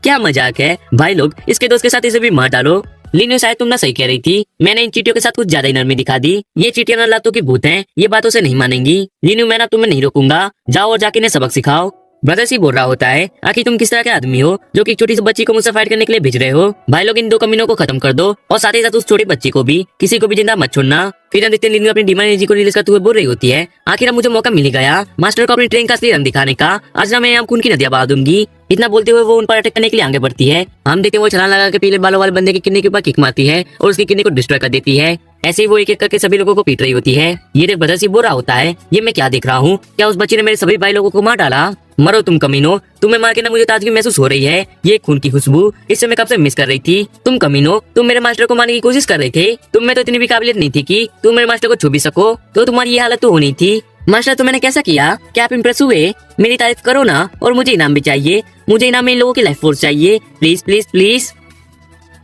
क्या मजाक है भाई लोग, इसके दोस्त के साथ इसे भी मार डालो। लीनो शायद तुम ना सही कह रही थी, मैंने इन चीटियों के साथ कुछ ज्यादा ही नरमी दिखा दी। ये चीटियां ना लातों की भूत हैं, ये बातों से नहीं मानेंगी। लीनो मैं ना तुम्हें नहीं रोकूंगा, जाओ और जाके इन्हें सबक सिखाओ। ब्रदर्स ही बोल रहा होता है, आखिर तुम किस तरह के आदमी हो जो कि छोटी सी बच्ची को मुझसे फाइट करने के लिए भेज रहे हो? भाई लोग इन 2 कमीनों को खत्म कर दो और साथ ही साथ उस छोटी बच्ची को भी, किसी को भी जिंदा मत छोड़ना। फिर हम देखते हैं लीनो अपनी डिमांड एनर्जी को रिलीज करते हुए बोल रही होती है, आखिर मुझे मौका मिल गया मास्टर को अपनी ट्रेन का असली रंग दिखाने का, आज ना मैं यहाँ खून की नदियां बहा दूंगी। इतना बोलते हुए वो उन पर अटैक करने के लिए आगे बढ़ती है। हम देखते हैं वो छलांग लगा के पीले बालों वाले बंदे की किडनी के ऊपर किक मारती है और उसकी किडनी को डिस्ट्रॉय कर देती है। ऐसे ही वो एक एक करके सभी लोगों को पीट रही होती है। ये देख ब्रदर्स ही बोल रहा होता है, ये मैं क्या देख रहा हूँ, क्या उस बच्ची ने मेरे सभी भाई लोगों को मार डाला? मरो तुम कमीनो, तुम्हें मार के ना मुझे ताजगी महसूस हो रही है, ये खून की खुशबू इससे मैं कब से मिस कर रही थी। तुम कमीनो, तुम मेरे मास्टर को मारने की कोशिश कर रहे थे, तुम में तो इतनी भी काबिलियत नहीं थी कि तुम मेरे मास्टर को छू भी सको, तो तुम्हारी ये हालत तो होनी थी। मास्टर तो मैंने कैसा किया, क्या आप इम्प्रेस हुए? मेरी तारीफ करो ना, और मुझे इनाम भी चाहिए, मुझे इनाम में इन लोगों की लाइफ फोर्स चाहिए, प्लीज प्लीज प्लीज।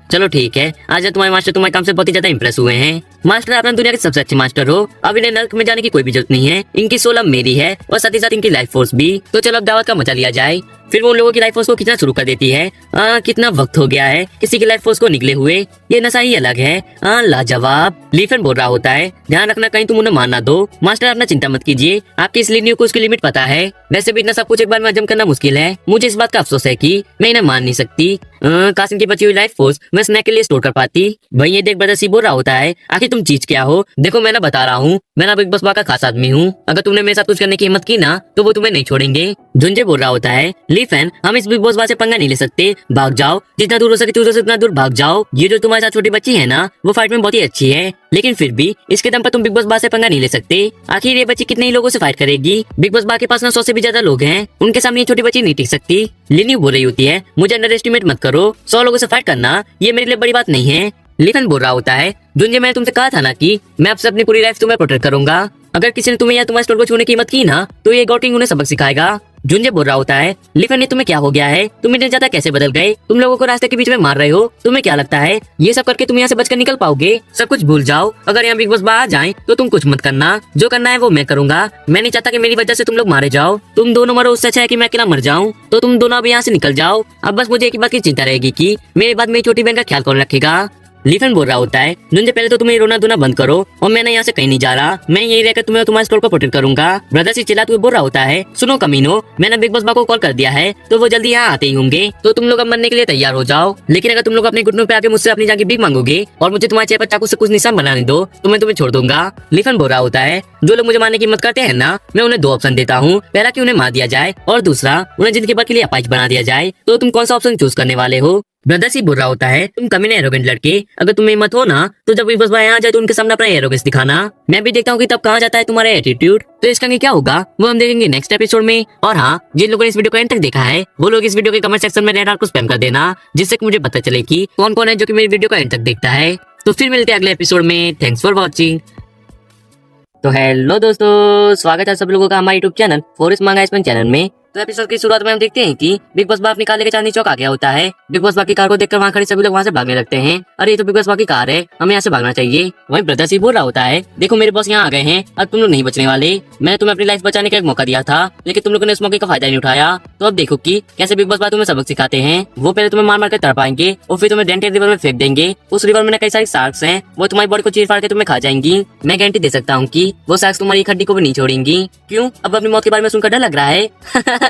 चलो ठीक है, आज तुम्हारे मास्टर तुम्हारे काम से बहुत ही ज्यादा इंप्रेस हुए हैं। मास्टर आप दुनिया के सबसे अच्छे मास्टर हो, अब इन्हें नर्क में जाने की कोई भी जरूरत नहीं है, इनकी सोल अब मेरी है और साथ ही साथ इनकी लाइफ फोर्स भी। तो चलो अब दावत का मजा लिया जाए। फिर वो लोगों की लाइफ फोर्स को खींचना शुरू कर देती है। कितना वक्त हो गया है किसी की लाइफ फोर्स को निकले हुए, ये नशा ही अलग है। लाजवाब। लीफन बोल रहा होता है, ध्यान रखना कहीं तुम उन्हें मार ना दो। मास्टर अपना चिंता मत कीजिए, आपकी इस लीनियो को उसकी लिमिट पता है। वैसे भी इतना सब कुछ एक बार में हजम करना मुश्किल है, मुझे इस बात का अफसोस है कि मैं इन्हें मार नहीं सकती। कासिम की बची हुई लाइफ फोर्स मैं स्नैक के लिए स्टोर कर पाती। भाई ये देख ब्रदर्स ही बोल रहा होता है, आखिर तुम चीज क्या हो? देखो मैं ना बता रहा हूँ, मैं ना बिग बॉस का खास आदमी हूँ, अगर तुमने मेरे साथ कुछ करने की हिम्मत की ना तो वो तुम्हें नहीं छोड़ेंगे। झुंझे बोल रहा होता है, लीफन हम इस बिग बॉस से पंगा नहीं ले सकते, भाग जाओ, जितना दूर हो सके तुझे उतना दूर भाग जाओ। ये जो तुम्हारे साथ छोटी बच्ची है ना, वो फाइट में बहुत ही अच्छी है, लेकिन फिर भी इसके दम पर तुम बिग बॉस से पंगा नहीं ले सकते। आखिर ये बच्ची कितने ही लोगों से फाइट करेगी? बिग बॉस के पास ना 100 से भी ज्यादा लोग हैं, उनके सामने ये छोटी बच्ची नहीं टिक सकती। लिनी बोल रही होती है, मुझे अंडर एस्टिमेट मत करो, 100 लोगों से फाइट करना ये मेरे लिए बड़ी बात नहीं है। लिफन बोल रहा होता है, जुंजे मैंने तुमसे कहा था ना कि मैं आपसे अपनी पूरी लाइफ तुम्हें प्रोटेक्ट करूंगा, अगर किसी ने तुम्हें या तुम्हारे स्टोर को छूने की हिम्मत की ना तो ये गॉटिंग उन्हें सबक सिखाएगा। जुंजे बोल रहा होता है, लिफन ये तुम्हें क्या हो गया है? तुम इतने ज्यादा कैसे बदल गए? तुम लोगों को रास्ते के बीच में मार रहे हो, तुम्हें क्या लगता है ये सब करके तुम यहाँ से बचकर निकल पाओगे? सब कुछ भूल जाओ, अगर यहाँ बिग बॉस आ जाए तो तुम कुछ मत करना, जो करना है वो मैं करूंगा। मैं नहीं चाहता कि मेरी वजह से तुम लोग मारे जाओ, तुम दोनों मरो उससे अच्छा है कि मैं अकेला मर जाऊँ। तो तुम दोनों अब यहाँ से निकल जाओ, अब बस मुझे एक बात की चिंता रहेगी कि मेरे बाद मेरी छोटी बहन का ख्याल कौन रखेगा। लीफन बोल रहा होता है, जुंजे पहले तो तुम्हें रोना धोना बंद करो और मैं यहाँ से कहीं नहीं जा रहा। मैं यही रहकर तुम्हें और तुम्हारे स्टोर को प्रोटेक्ट करूंगा। ब्रदर से चिल्लाते हुए बोल रहा होता है, सुनो कमीनो, मैंने बिग बॉस बा को कॉल कर दिया है तो वो जल्दी यहाँ आते ही होंगे, तो तुम लोग अब मरने के लिए तैयार हो जाओ। लेकिन अगर तुम लोग अपने घुटनों पे आके मुझसे अपनी जान की भीख मांगोगे और मुझे तुम्हारे चेहरे पर चाकू से कुछ निशान बनाने दो तो मैं तुम्हें छोड़ दूंगा। लीफन बोल रहा होता है, जो लोग मुझे मारने की हिम्मत करते हैं ना, मैं उन्हें दो ऑप्शन देता हूँ, पहला कि उन्हें मार दिया जाए और दूसरा उन्हें जिंदगी भर के लिए अपाहिज बना दिया जाए। तो तुम कौन सा ऑप्शन चूज करने वाले हो? ब्रदर सी बोल रहा होता है, तुम कमीने एरोगेंट लड़के, अगर तुम्हें हिम्मत हो ना तो जब बिग बॉस भाई यहाँ जाए तो उनके सामने अपना एरोगेंस दिखाना। मैं भी देखता हूँ कि तब कहाँ जाता है तुम्हारा एटीट्यूड। तो इसका क्या होगा वो हम देखेंगे नेक्स्ट एपिसोड में। और हाँ, जिन लोगों ने इस वीडियो को एंड तक देखा है वो लोग इस वीडियो के कमेंट सेक्शन में रेड हार्ट को स्पैम कर देना, जिससे कि मुझे पता चले कि कौन कौन है जो कि मेरी वीडियो को एंड तक देखता है। तो फिर मिलते हैं अगले एपिसोड में। Thanks for watching. तो हेलो दोस्तों, स्वागत है सब लोगों का हमारे यूट्यूब चैनल फॉरेस्ट मंगा चैनल में। तो एपिसोड की शुरुआत में हम देखते हैं कि बिग बॉस बा अपनी कार लेकर चांदनी चौक आ गया होता है। बिग बॉस बा की कार को देखकर वहाँ खड़े सभी लोग वहाँ से भागने लगते हैं। अरे ये तो बिग बॉस बा की कार है, हमें यहाँ से भागना चाहिए। वहीं ब्रदर सी बोल रहा होता है, देखो मेरे बॉस यहाँ आ गए हैं, अब तुम लोग नहीं बचने वाले। मैंने तुम्हें अपनी लाइफ बचाने का एक मौका दिया था, लेकिन तुम लोगों ने इस मौके का फायदा नहीं उठाया। तो अब देखो कि कैसे बिग बॉस बा तुम्हें सबक सिखाते हैं। वो पहले तुम्हें मार मार कर तड़पाएंगे और फिर तुम्हें डेंटेड रिवर में फेंक देंगे। उस रिवर में कई सारी शार्क्स हैं, वो तुम्हारी बॉडी को चीर फाड़ के तुम्हें खा जाएंगी। मैं गारंटी दे सकता हूँ कि वो शार्क्स तुम्हारी एक हड्डी को भी नहीं छोड़ेंगी। क्यों, अब अपनी मौत के बारे में सुनकर डर लग रहा है?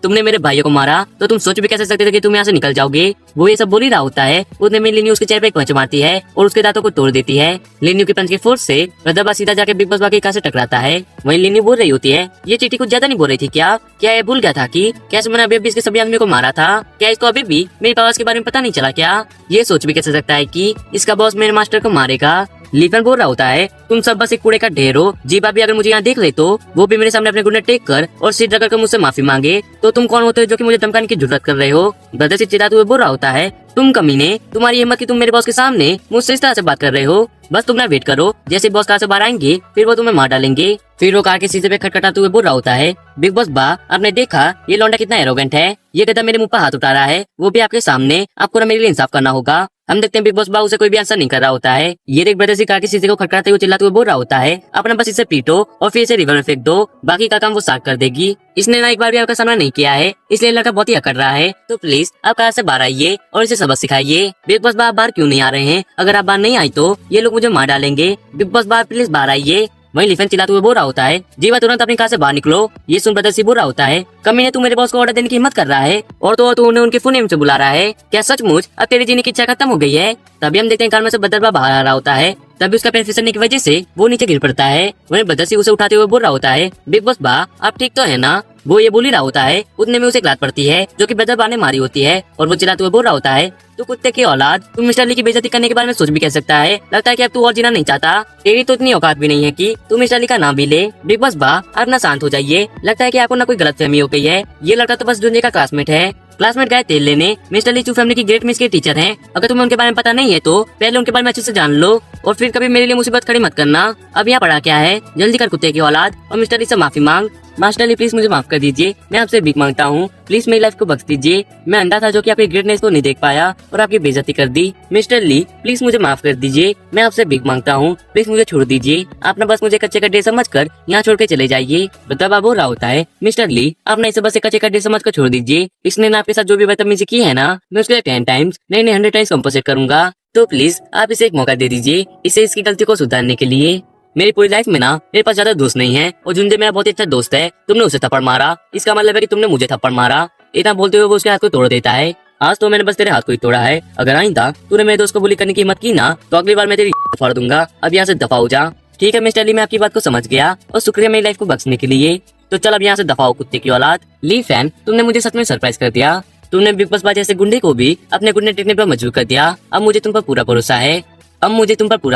तुमने मेरे भाइयों को मारा तो तुम सोच भी कैसे सकते थे कि तुम यहाँ से निकल जाओगे। वो ये सब बोल ही रहा होता है, उतने में लिन्यू उसके चेहरे पे एक पंच मारती है और उसके दांतों को तोड़ देती है। लिन्यू के पंच के फोर्स से रदबा सीधा जाके बिग बॉस बा की कार से टकराता है। वहीं लिन्यू बोल रही होती है, ये चीटी कुछ ज्यादा नहीं बोल रही थी क्या? क्या ये भूल गया था कि कैसे मैंने अभी इसके सभी आदमियों को मारा था? क्या इसको अभी भी मेरी पावर्स के बारे में पता नहीं चला क्या? ये सोच भी कैसे सकता है कि इसका बॉस मेरे मास्टर को मारेगा? लीफन बोल रहा होता है, तुम सब बस एक कूड़े का ढेर हो। जी भाभी अगर मुझे यहाँ देख ले तो वो भी मेरे सामने अपने घुटने टेक कर और सीट रगड़ कर मुझसे माफी मांगे, तो तुम कौन होते हो जो कि मुझे धमकाने की जरूरत कर रहे हो? ब्रदर से चिल्लाते हुए बोल रहा होता है, तुम कमीने, तुम्हारी हिम्मत कि तुम मेरे बॉस के सामने मुझसे इस तरह से बात कर रहे हो? बस तुम ना वेट करो, जैसे बॉस कार से बाहर आएंगे फिर वो तुम्हें मार डालेंगे। फिर वो कार के शीशे पे खटखटाते हुए बोल रहा होता है, बिग बॉस बा आपने देखा ये लौंडा कितना एरोगेंट है, ये गधा मेरे मुंह पर हाथ उठा रहा है, वो भी आपके सामने। आपको ना मेरे लिए इंसाफ करना होगा। हम देखते हैं बिग बॉस बा उसे कोई भी आंसर नहीं कर रहा होता है। ये देख ब्रदर सी कार के शीशे को खटखटाते हुए चिल्लाते हुए बोल रहा होता है, अपना बस इसे पीटो और फिर इसे रिवर में फेंक दो, बाकी का काम वो साफ कर देगी। इसने ना एक बार भी आपका सामना नहीं किया है, इसलिए लड़का बहुत ही अकड़ रहा है। तो प्लीज आप कार से बाहर आइए और इसे सबक सिखाइए। बिग बॉस बा बाहर क्यों नहीं आ रहे हैं? अगर आप बाहर नहीं आई तो ये लोग मुझे मार डालेंगे। बिग बॉस बा प्लीज बाहर आइए। वहीं लिफन चिल्लाते हुए बोल रहा होता है, जीवा तुरंत अपनी कार से बाहर निकलो। ये सुन ब्रदर सी बोल रहा होता है, कमीने तू मेरे बॉस को ऑर्डर देने की हिम्मत कर रहा है और तो उन्हें उनके फुल नेम से बुला रहा है। क्या सचमुच अब तेरी जीने की इच्छा खत्म हो गई है? तभी हम देखते हैं कार में से बदरबा बाहर आ रहा होता है। तभी उसका पैर फिसलने की वजह से वो नीचे गिर पड़ता है। वहीं ब्रदर सी उसे उठाते हुए बोल रहा होता है, बिग बॉस बा आप ठीक तो है ना? वो ये बोल ही रहा होता है, उतने में उसे एक लात पड़ती है जो कि बदरबा ने मारी होती है और वो चिल्लाते हुए बोल रहा होता है, तू कुत्ते की औलाद, तू मिस्टर ली की बेइज्जती करने के बारे में सोच भी कह सकता है? लगता है कि अब तू और जीना नहीं चाहता। तेरी तो इतनी औकात भी नहीं है कि तू मिस्टर ली का नाम भी ले। बिग बॉस बा आप ना शांत हो जाइए, लगता है कि आपको ना कोई गलतफहमी हो गई है। ये लड़का तो बस जुंजे का क्लासमेट है। क्लासमेट गए तेल लेने, मिस्टर ली चू फैमिली की ग्रेट मिस के टीचर हैं। अगर तुम्हें उनके बारे में पता नहीं है तो पहले उनके बारे में अच्छे से जान लो और फिर कभी मेरे लिए मुसीबत खड़ी मत करना। अब यहाँ पढ़ा क्या है? जल्दी कर कुत्ते की औलाद और मिस्टर ली से माफी मांग। मास्टर ली प्लीज मुझे माफ कर दीजिए, मैं आपसे भीख मांगता हूँ, प्लीज मेरी लाइफ को बख्श दीजिए। मैं अंधा था जो कि आपकी ग्रेटनेस को नहीं देख पाया और आपकी बेइज्जती कर दी। मिस्टर ली प्लीज मुझे माफ कर दीजिए, मैं आपसे भीख मांगता हूँ, प्लीज मुझे छोड़ दीजिए। आप ना बस मुझे कच्चे का ढेर समझकर यहाँ छोड़ के चले जाइए। बदरबा बोल रहा होता है, मिस्टर ली आप ना इसे बस एक कच्चे का ढेर समझकर छोड़ दीजिए। इसने ना आपके साथ जो भी बदतमीजी की है ना, मैं उसके 10 टाइम्स नहीं 100 टाइम्स कंपोजिट करूंगा। तो प्लीज आप इसे एक मौका दे दीजिए, इसे इसकी गलती को सुधारने के लिए। मेरी पूरी लाइफ में ना मेरे पास ज्यादा दोस्त नहीं है और जुंजे मेरा बहुत ही अच्छा दोस्त है। तुमने उसे थप्पड़ मारा, इसका मतलब है कि तुमने मुझे थप्पड़ मारा। इतना बोलते हुए वो उसके हाथ को तोड़ देता है। आज तो मैंने बस तेरे हाथ को ही तोड़ा है, अगर आइंदा तूने मेरे दोस्त को बुली करने की हिम्मत की ना तो अगली बार मैं तेरी फाड़ दूंगा। अब यहाँ से दफा हो जा। ठीक है मिस्टर ली, मैं आपकी बात को समझ गया और शुक्रिया मेरी लाइफ को बख्शने के लिए। तो चल अब यहाँ से दफा हो कुत्ते की औलाद। ली फैन तुमने मुझे सच में सरप्राइज कर दिया। तुमने बिग बॉस बा जैसे गुंडे को भी अपने घुटने टेकने पर मजबूर कर दिया। अब मुझे तुम पर पूरा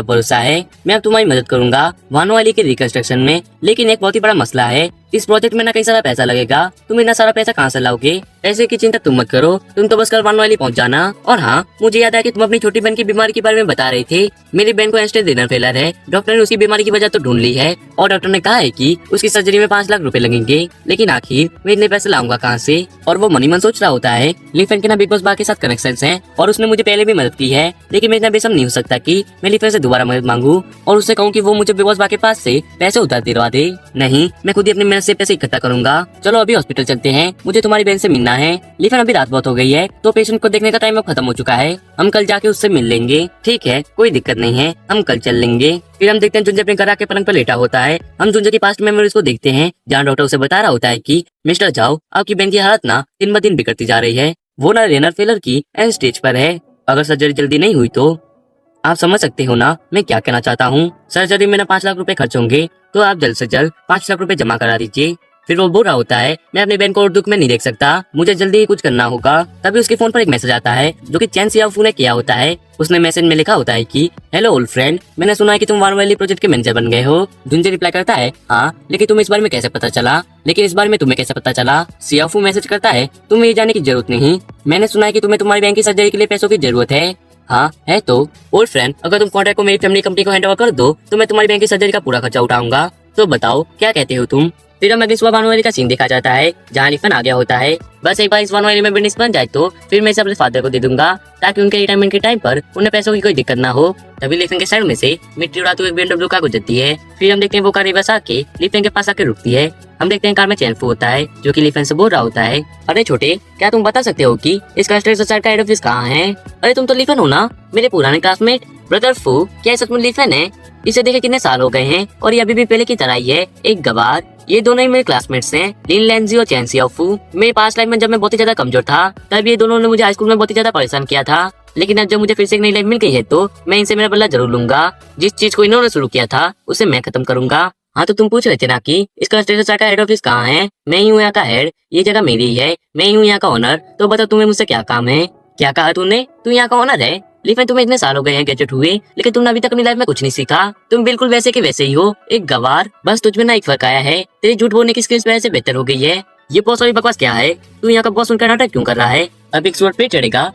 भरोसा है। मैं अब तुम्हारी मदद करूंगा वानोवाली के रिकंस्ट्रक्शन में। लेकिन एक बहुत ही बड़ा मसला है, इस प्रोजेक्ट में ना कई सारा पैसा लगेगा। तुम इतना सारा पैसा कहाँ से लाओगे? ऐसे की चिंता तुम मत करो, तुम तो बस कल वानोवाली पहुँच जाना। और हाँ, मुझे याद है कि तुम अपनी छोटी बहन की बीमारी के बारे में बता रहे थे। मेरी बहन को एंस्टेज रेनल फेलर है। डॉक्टर ने उसकी बीमारी की वजह तो ढूंढ ली है और डॉक्टर ने कहा है कि उसकी सर्जरी में 5 लाख रुपए लगेंगे। लेकिन आखिर मैं इतने पैसे लाऊंगा कहाँ से? और वो मनी मन सोच रहा होता है, लीफेन के ना बिग बॉस बा के साथ कनेक्शन है और उसने मुझे पहले भी मदद की है। लेकिन मैं इतना बेशर्म नहीं हो सकता कि मैं लीफेन से दोबारा मदद मांगू और उससे कहूँ कि वो मुझे बिग बॉस बा के पास से पैसे उधार दिलवा दे। नहीं, मैं खुद ही अपनी मैं उससे पैसे इकट्ठा करूंगा। चलो अभी हॉस्पिटल चलते हैं, मुझे तुम्हारी बहन से मिलना है। लेकिन अभी रात बहुत हो गई है, तो पेशेंट को देखने का टाइम अब खत्म हो चुका है। हम कल जाके उससे मिल लेंगे। ठीक है, कोई दिक्कत नहीं है, हम कल चल लेंगे। फिर हम देखते हैं जुंजे अपने घर आके पलंग पर लेटा होता है। हम जुंजे की पास्ट मेमोरीज को देखते हैं, जहाँ डॉक्टर उसे बता रहा होता है कि मिस्टर जाओ, आपकी बहन की हालत ना दिन ब दिन बिगड़ती जा रही है। वो ना रेनर फेलर की एंड स्टेज पर है। अगर सर्जरी जल्दी नहीं हुई तो आप समझ सकते हो ना मैं क्या कहना चाहता हूँ। सर्जरी में ना 5 लाख रुपए खर्च होंगे, तो आप जल्द से जल्द 5 लाख रुपए जमा करा दीजिए। फिर वो बोल रहा होता है मैं अपनी बहन को और दुख में नहीं देख सकता, मुझे जल्दी ही कुछ करना होगा। तभी उसके फोन पर एक मैसेज आता है जो कि चैन सियाफू ने किया होता है। उसने मैसेज में लिखा होता है कि हेलो ओल्ड फ्रेंड, मैंने सुना है कि तुम वानवैली प्रोजेक्ट के मैनेजर बन गए हो। जुंजे रिप्लाई करता है हाँ, लेकिन तुम्हें इस बारे में कैसे पता चला? लेकिन इस बारे में तुम्हें कैसे पता चला? सियाफू मैसेज करता है तुम्हें ये जानने की जरूरत नहीं, मैंने सुना है कि तुम्हें तुम्हारी बहन की सर्जरी के लिए पैसों की जरूरत है। हाँ है तो ओल्ड फ्रेंड, अगर तुम कॉन्ट्रैक्ट को मेरी फैमिली कंपनी को हैंड ओवर कर दो तो मैं तुम्हारी बहन की सर्जरी का पूरा खर्चा उठाऊंगा। तो बताओ क्या कहते हो तुम? फिर हम अगली सुबह वानवैली का सीन देखा जाता है, जहाँ लिफन आ गया होता है। बस एक बार इस वानवैली में बिजनेस बन जाए तो फिर मैं इसे अपने फादर को दे दूंगा, ताकि उनके रिटायरमेंट के टाइम पर उन्हें पैसों की कोई दिक्कत ना हो। तभी लिफन के साइड में से मिट्टी उड़ाते हुए BMW कार गुजरती है। फिर हम देखते हैं वो कार रिवर्स आके लिफन के पास आके रुकती है। हम देखते हैं कार में चैनफू होता है, जो कि लिफन से बोल रहा होता है अरे छोटे, क्या तुम बता सकते हो कि इस कंस्ट्रक्शन साइट का हेड ऑफिस कहाँ है? अरे तुम तो लिफन हो ना, मेरे पुराने क्लासमेट। ब्रदर फू, क्या सचमुच लिफन है? इसे देखे कितने साल हो गए हैं और ये अभी भी पहले की तरह ही है, एक गवार। ये दोनों ही मेरे क्लासमेट्स हैं, लिन लेंजी और चैन सियाफू। मेरे पास्ट लाइफ में जब मैं बहुत ही ज्यादा कमजोर था, तब ये दोनों ने मुझे हाई स्कूल में बहुत ही ज्यादा परेशान किया था। लेकिन अब जब मुझे फिर से एक नई लाइफ मिल गई है तो मैं इनसे मेरा बदला जरूर लूंगा। जिस चीज को इन्होंने शुरू किया था उसे मैं खत्म करूंगा। हाँ तो तुम पूछ रहे थे ना कि इस कंस्ट्रक्शन का हेड ऑफिस कहाँ है? मैं ही हूँ यहाँ का हेड, ये जगह मेरी ही है, मैं ही हूँ यहाँ का ओनर। तो बताओ तुम्हें मुझसे क्या काम है? क्या कहा तूने? तू यहाँ का ओनर है? लेकिन तुम्हें इतने साल हो गए हैं गैजेट हुए, लेकिन तुमने अभी तक अपनी लाइफ में कुछ नहीं सीखा। तुम बिल्कुल वैसे के वैसे ही हो, एक गवार। बस तुझ में ना एक फर्क आया है, तेरी झूठ बोलने की स्किल्स वजह से बेहतर हो गई है। ये बहुत सारी बकवास क्या है? तू यहाँ का बॉस उनका नाटक क्यों कर रहा है? अब एक स्वर्ड पे चढ़ेगा।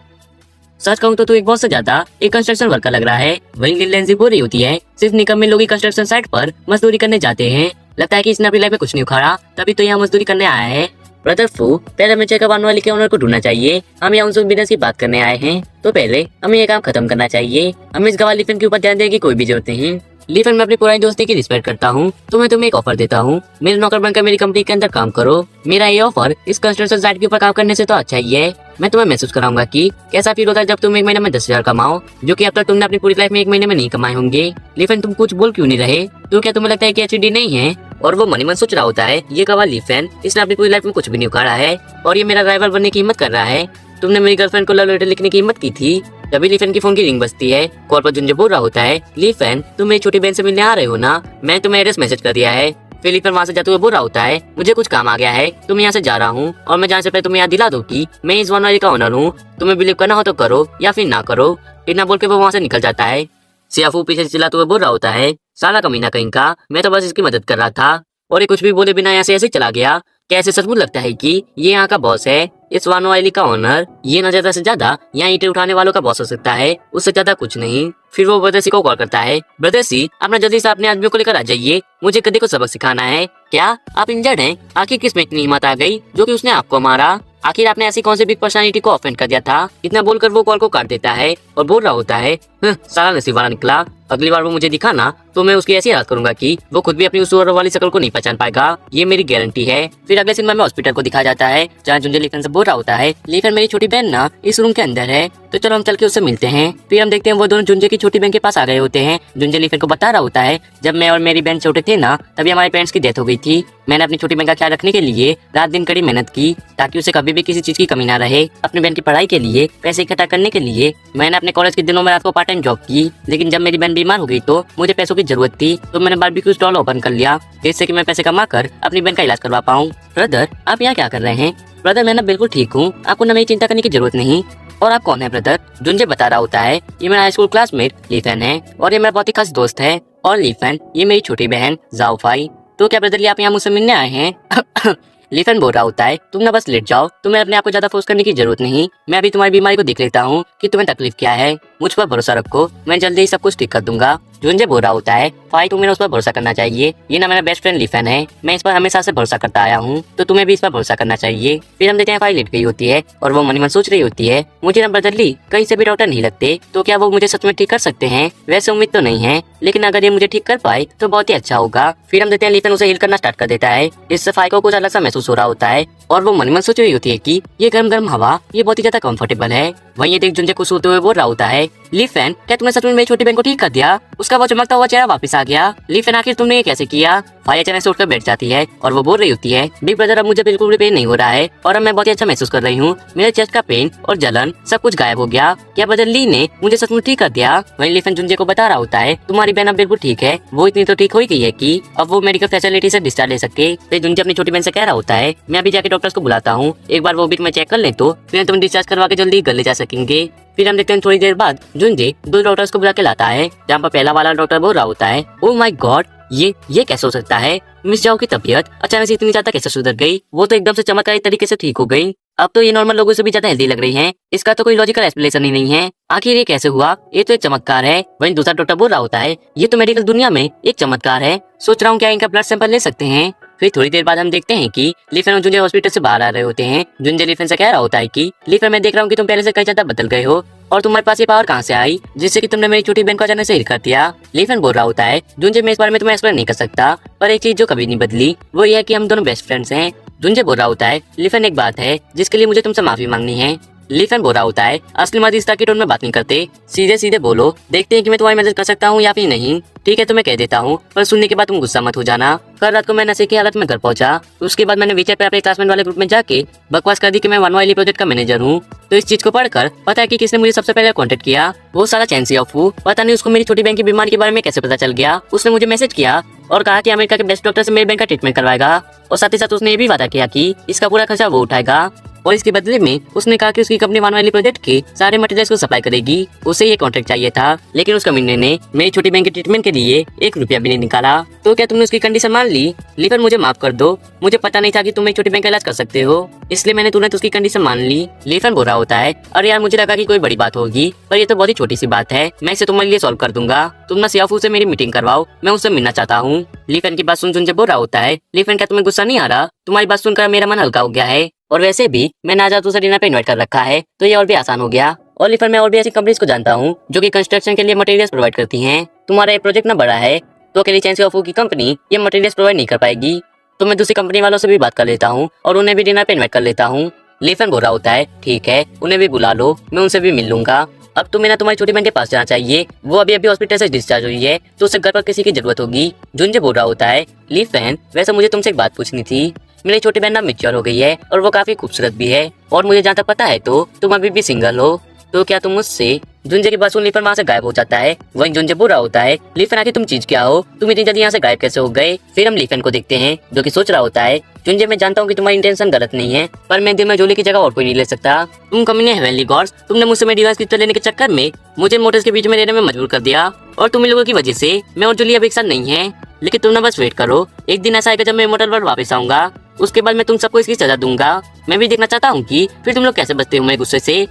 सच कहूँ तो तू एक बॉस से ज्यादा एक कंस्ट्रक्शन वर्कर लग रहा है। वही लिन लेंजी बोल रही होती है सिर्फ निकम्मे लोग कंस्ट्रक्शन साइट पर मजदूरी करने जाते हैं। लगता है कि इसने अपनी लाइफ में कुछ नहीं उखाड़ा, तभी तो यहाँ मजदूरी करने आया है। ब्रदर फू, पहले हमें चेकअप वानवैली के ओनर को ढूंढना चाहिए। हम यहाँ उनसे बिजनेस की बात करने आए हैं, तो पहले हमें ये काम खत्म करना चाहिए। हमें इस गवाह लिफन के ऊपर ध्यान देने की कोई भी जरूरत नहीं। लिफन, मैं अपनी पुरानी दोस्ती की रिस्पेक्ट करता हूँ, तो मैं तुम्हें एक ऑफर देता हूँ, मेरे नौकर बनकर मेरी कंपनी के अंदर काम करो। मेरा ये ऑफर इस कंस्ट्रक्शन साइट के ऊपर काम करने से तो अच्छा ही है। मैं तुम्हें महसूस कराऊंगा कि कैसा फील होता है जब तुम एक महीने में 10,000 कमाओ, जो कि अब तक तुमने अपनी पूरी लाइफ में एक महीने में नहीं कमाए होंगे। लिफन, तुम कुछ बोल क्यों नहीं रहे? तो क्या तुम्हें लगता है कि HD नहीं है? और वो मनी मन सोच रहा होता है ये गवाह लिफन, इसने अपनी पूरी लाइफ में कुछ भी नहीं उखाड़ा है और ये मेरा राइवल बनने की हिम्मत कर रहा है। तुमने मेरी गर्लफ्रेंड को लव लेटर लिखने की हिम्मत की थी। तभी लिफन की फोन की रिंग बजती है। कॉल पर जुंजे बोल रहा होता है लिफन, तुम मेरी छोटी बहन से मिलने आ रहे हो ना? मैं तुम्हें एड्रेस मैसेज कर दिया है। फिर लिफन वहाँ से जाते हुए बोल रहा होता है मुझे कुछ काम आ गया है, तुम यहाँ से जा रहा हूँ और मैं जाने से पहले तुम्हें याद दिला दूं कि मैं इस वानवैली का ओनर हूँ। तुम्हें बिलीव करना हो तो करो या फिर ना करो। इतना बोल के वो वहाँ से निकल जाता है। सियाफू पीछे से चिल्लाते हुए बोल रहा होता है साला कमीना कहीं का, मैं तो बस इसकी मदद कर रहा था। और ये कुछ भी बोले बिना यहाँ से ऐसे चला गया। कैसे सचमुच लगता है कि ये यहाँ का बॉस है, इस वानवैली का ओनर। ये न ज्यादा से ज्यादा यहाँ ईंटें उठाने वालों का बॉस हो सकता है, उससे ज्यादा कुछ नहीं। फिर वो ब्रदर्सी को कॉल करता है, ब्रदर्सी अपना जल्दी से अपने आदमियों को लेकर आ जाइए, मुझे गधे को सबक सिखाना है। क्या आप इंजर्ड हैं? आखिर किस में इतनी हिम्मत आ गई जो कि उसने आपको मारा? आखिर आपने ऐसी कौन सी बिग पर्सनालिटी को ऑफेंड कर दिया था? इतना बोलकर वो कॉल को काट देता है और बोल रहा होता है साला नसीब वाला निकला। अगली बार वो मुझे दिखा ना तो मैं उसकी ऐसी हालत करूंगा कि वो खुद भी अपनी उस वाली शक्ल को नहीं पहचान पाएगा, ये मेरी गारंटी है। फिर अगले सिनेमा में हॉस्पिटल को दिखाया जाता है, जहाँ जुंजे लिफन से बोल रहा होता है लिफन, मेरी छोटी बहन ना इस रूम के अंदर है, तो चलो हम चल के उससे मिलते हैं। फिर हम देखते हैं वो दोनों जुंजे की छोटी बहन के पास आ गए होते हैं। जुंजे लिफन को बता रहा होता है जब मैं और मेरी बहन छोटे थे ना, तभी हमारे पेरेंट्स की डेथ हो गई थी। मैंने अपनी छोटी बहन का ख्याल रखने के लिए रात दिन कड़ी मेहनत की, ताकि उसे कभी भी किसी चीज की कमी ना रहे। अपनी बहन की पढ़ाई के लिए पैसे इकट्ठा करने के लिए मैंने अपने कॉलेज के दिनों में रात को पार्ट टाइम जॉब की। लेकिन जब मेरी बहन बीमार हो गई तो मुझे पैसों की जरूरत थी, तो मैंने बारबेक्यू स्टॉल ओपन कर लिया, जिससे कि मैं पैसे कमा कर अपनी बहन का इलाज करवा पाऊँ। ब्रदर, आप यहाँ क्या कर रहे हैं? ब्रदर, मैं ना बिल्कुल ठीक हूँ, आपको ना मेरी चिंता करने की जरूरत नहीं। और आप कौन है ब्रदर? जुंजे बता रहा होता है ये मेरा हाई स्कूल क्लासमेट लिफन है और ये मेरा बहुत ही खास दोस्त है। और लिफन, ये मेरी छोटी बहन जाओफाई। तो क्या ब्रदर, आप यहाँ मुझसे मिलने आए हैं? लिफन बोल रहा होता है तुम ना बस लेट जाओ, तुम्हें अपने आप को ज्यादा फोर्स करने की जरूरत नहीं। मैं अभी तुम्हारी बीमारी को देख लेता हूँ कि तुम्हें तकलीफ क्या है। मुझ पर भरोसा रखो, मैं जल्दी ही सब कुछ ठीक कर दूंगा। जुंजे बोल रहा होता है भाई तुम्हें उस पर भरोसा करना चाहिए, ये ना मेरा बेस्ट फ्रेंड लिफन है, मैं इस पर हमेशा से भरोसा करता आया हूँ, तो तुम्हें भी इस पर भरोसा करना चाहिए। फिर हम देखते हैं फाइल लेट गई होती है और वो मन ही मन सोच रही होती है मुझे ना ब्रदरली कहीं से भी डॉक्टर नहीं लगते, तो क्या वो मुझे सच में ठीक कर सकते हैं? वैसे उम्मीद तो नहीं है, लेकिन अगर ये मुझे ठीक कर पाए तो बहुत ही अच्छा होगा। फिर हम देखते हैं लीफन उसे हील करना स्टार्ट कर देता है। इससे फाई को कुछ अलग सा महसूस हो रहा होता है और वो मन में सोच रही होती है कि ये गर्म गर्म हवा ये बहुत ही ज्यादा कंफर्टेबल है। वहीं ये देख जुंजे खुश होते हुए बोल रहा होता है, लीफन क्या तुमने सच में मेरी छोटी बहन को ठीक कर दिया? उसका वो चमकता हुआ चेहरा वापस आ गया। लीफन आखिर तुमने ये कैसे किया? फाई अचानक से उठकर बैठ जाती है और वो बोल रही होती है, बिग ब्रदर अब मुझे बिल्कुल भी पेन नहीं हो रहा है और अब मैं बहुत ही अच्छा महसूस कर रही हूँ। मेरे चेस्ट का पेन और जलन सब कुछ गायब हो गया। क्या ब्रदर ली ने मुझे सचमुच ठीक कर दिया? वहीं लीफन जुंजे को बता रहा होता है, तुम्हारी बहन अब बिल्कुल ठीक है, वो इतनी तो ठीक हो ही गई है कि अब वो मेडिकल फैसिलिटी से डिस्चार्ज ले सके। फिर जुंजे अपनी छोटी बहन से कह रहा होता है, मैं अभी जाके डॉक्टर्स को बुलाता हूँ, एक बार वो भी मैं चेक कर ले तो फिर तुम डिस्चार्ज करवा के जल्दी घर ले जा सकेंगे। फिर हम देखते हैं थोड़ी देर बाद जुंजे दो डॉक्टर्स को बुला के लाता है, जहाँ पर पहला वाला डॉक्टर बोल रहा होता है, ओह माय गॉड, ये कैसे हो सकता है? मिस जाओ की तबीयत अचानक से इतनी ज्यादा कैसे सुधर गई? वो तो एकदम से चमत्कारी तरीके से ठीक हो गई। अब तो ये नॉर्मल लोगों से भी ज्यादा हेल्दी लग रही हैं। इसका तो कोई लॉजिकल एक्सप्लेनेशन ही नहीं है। आखिर ये कैसे हुआ? ये तो एक चमत्कार है। वहीं दूसरा डॉक्टर बोल रहा होता है, ये तो मेडिकल दुनिया में एक चमत्कार है, सोच रहा हूँ क्या इनका ब्लड सैंपल ले सकते हैं। फिर थोड़ी देर बाद हम देखते हैं कि लीफन और जुंजे हॉस्पिटल से बाहर आ रहे होते हैं। जुंजे लीफन से कह रहा होता है कि लीफन मैं देख रहा हूँ कि तुम पहले से कई ज्यादा बदल गए हो और तुम्हारे पास ये पावर कहाँ से आई जिससे कि तुमने मेरी छोटी बहन को अचानक से हिल कर दिया? लीफन बोल रहा होता है, जुंजे मैं इस बारे में तुम्हें एक्सप्लेन नहीं कर सकता, पर एक चीज जो कभी नहीं बदली वो ये है कि हम दोनों बेस्ट फ्रेंड्स हैं। जुंजे बोल रहा होता है, लीफन एक बात है जिसके लिए मुझे तुमसे माफी मांगनी है। लीफन बोल रहा होता है, असली मदद की टोन में बात नहीं करते, सीधे सीधे बोलो, देखते हैं कि मैं तुम्हारी मदद कर सकता हूँ या फिर नहीं। ठीक है तो मैं कह देता हूँ, पर सुनने के बाद तुम गुस्सा मत हो जाना। कल रात को मैं नशे की हालत में घर पहुंचा, उसके बाद मैंने वीचैट पे अपने क्लासमेट वाले ग्रुप में जाके बकवास कर दी कि मैं वनवाइली प्रोजेक्ट का मैनेजर हूँ। तो इस चीज को पढ़कर पता है कि किसने मुझे सबसे पहले कांटेक्ट किया? वो साला चैंसी अफू। पता नहीं उसको मेरी छोटी बहन की बीमारी के बारे में कैसे पता चल गया। उसने मुझे मैसेज किया और कहा कि अमेरिका के बेस्ट डॉक्टर से मेरी बहन का ट्रीटमेंट करवाएगा और साथ ही साथ उसने ये भी वादा किया कि इसका पूरा खर्चा वो उठाएगा और इसके बदले में उसने कहा कि उसकी कंपनी वनवाइली प्रोजेक्ट के सारे मटेरियल्स को सप्लाई करेगी। उसे ये कॉन्ट्रैक्ट चाहिए था, लेकिन उस कमीने ने मेरी छोटी बहन के ट्रीटमेंट के लिए 1 रुपया भी नहीं निकाला। तो क्या तुमने उसकी कंडीशन मान ली? लीफन मुझे माफ कर दो, मुझे पता नहीं था कि तुम मेरी छोटी बहन का इलाज कर सकते हो, इसलिए मैंने तुरंत उसकी कंडीशन मान ली। लीफन बोल रहा होता है, अरे यार मुझे लगा कि कोई बड़ी बात होगी, पर ये तो बहुत ही छोटी सी बात है, मैं इसे तुम्हारे लिए सॉल्व कर दूंगा। तुम ना सियाफू से मेरी मीटिंग करवाओ, मैं उससे मिलना चाहता हूँ। लीफन की बात सुन जुंजे बोल रहा होता है, लीफन क्या तुम्हें गुस्सा नहीं आ रहा? तुम्हारी बात सुनकर मेरा मन हल्का हो गया है और वैसे भी मैंने आज उसे डिनर पे इनवाइट कर रखा है तो ये और भी आसान हो गया। और लीफन मैं और भी ऐसी कंपनीज को जानता हूँ जो कि कंस्ट्रक्शन के लिए मटेरियल्स प्रोवाइड करती हैं। तुम्हारा ये प्रोजेक्ट ना बड़ा है तो अकेली चैंसी अफू की कंपनी ये मटेरियल्स प्रोवाइड नहीं कर पाएगी, तो मैं दूसरी कंपनी वालों से भी बात कर लेता हूँ और उन्हें भी डिनर पे इन्वाइट कर लेता हूँ। लीफन बोल रहा होता है, ठीक है उन्हें भी बुला लो, मैं उनसे भी मिल लूंगा। अब तुम्हें ना तुम्हारी छोटी बहन के पास जाना चाहिए, वो अभी हॉस्पिटल से डिस्चार्ज हुई है तो उसे घर पर किसी की जरूरत होगी। जुंजे बोल रहा होता है, लीफन वैसे मुझे तुमसे एक बात पूछनी थी, मेरी छोटी बहन ना मैच्योर हो गई है और वो काफी खूबसूरत भी है और मुझे जहाँ तक पता है तो तुम अभी भी सिंगल हो, तो क्या तुम मुझसे? जुंजे की बात सुन लीफन वहाँ से गायब हो जाता है। वहीं जुंजे बुरा होता है, लीफन आखिर तुम चीज क्या हो? तुम इतनी जल्दी यहाँ से गायब कैसे हो गए? फिर हम लीफन को देखते हैं जो कि सोच रहा होता है, जुंजे मैं जानता हूँ कि तुम्हारी इंटेंशन गलत नहीं है, पर मैं दिल में जोली की जगह और कोई नहीं ले सकता। तुम कमीने हेवनली गॉड्स, तुमने मुझसे मेरी डिवाइस क्रिप्टो लेने के चक्कर में मुझे मोटर्स के बीच में रहने में मजबूर कर दिया और तुम लोगों की वजह से मैं और जोली अब एक साथ नहीं है। लेकिन तुम ना बस वेट करो, एक दिन ऐसा आएगा जब मैं इमॉर्टल वर्ल्ड वापस आऊंगा, उसके बाद मैं तुम सबको इसकी सजा दूंगा। मैं भी देखना चाहता हूँ कि फिर तुम लोग कैसे बचते हो मेरे गुस्से से।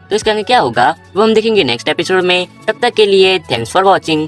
तो इसके आगे क्या होगा वो हम देखेंगे नेक्स्ट एपिसोड में। तब तक के लिए थैंक्स फॉर वॉचिंग।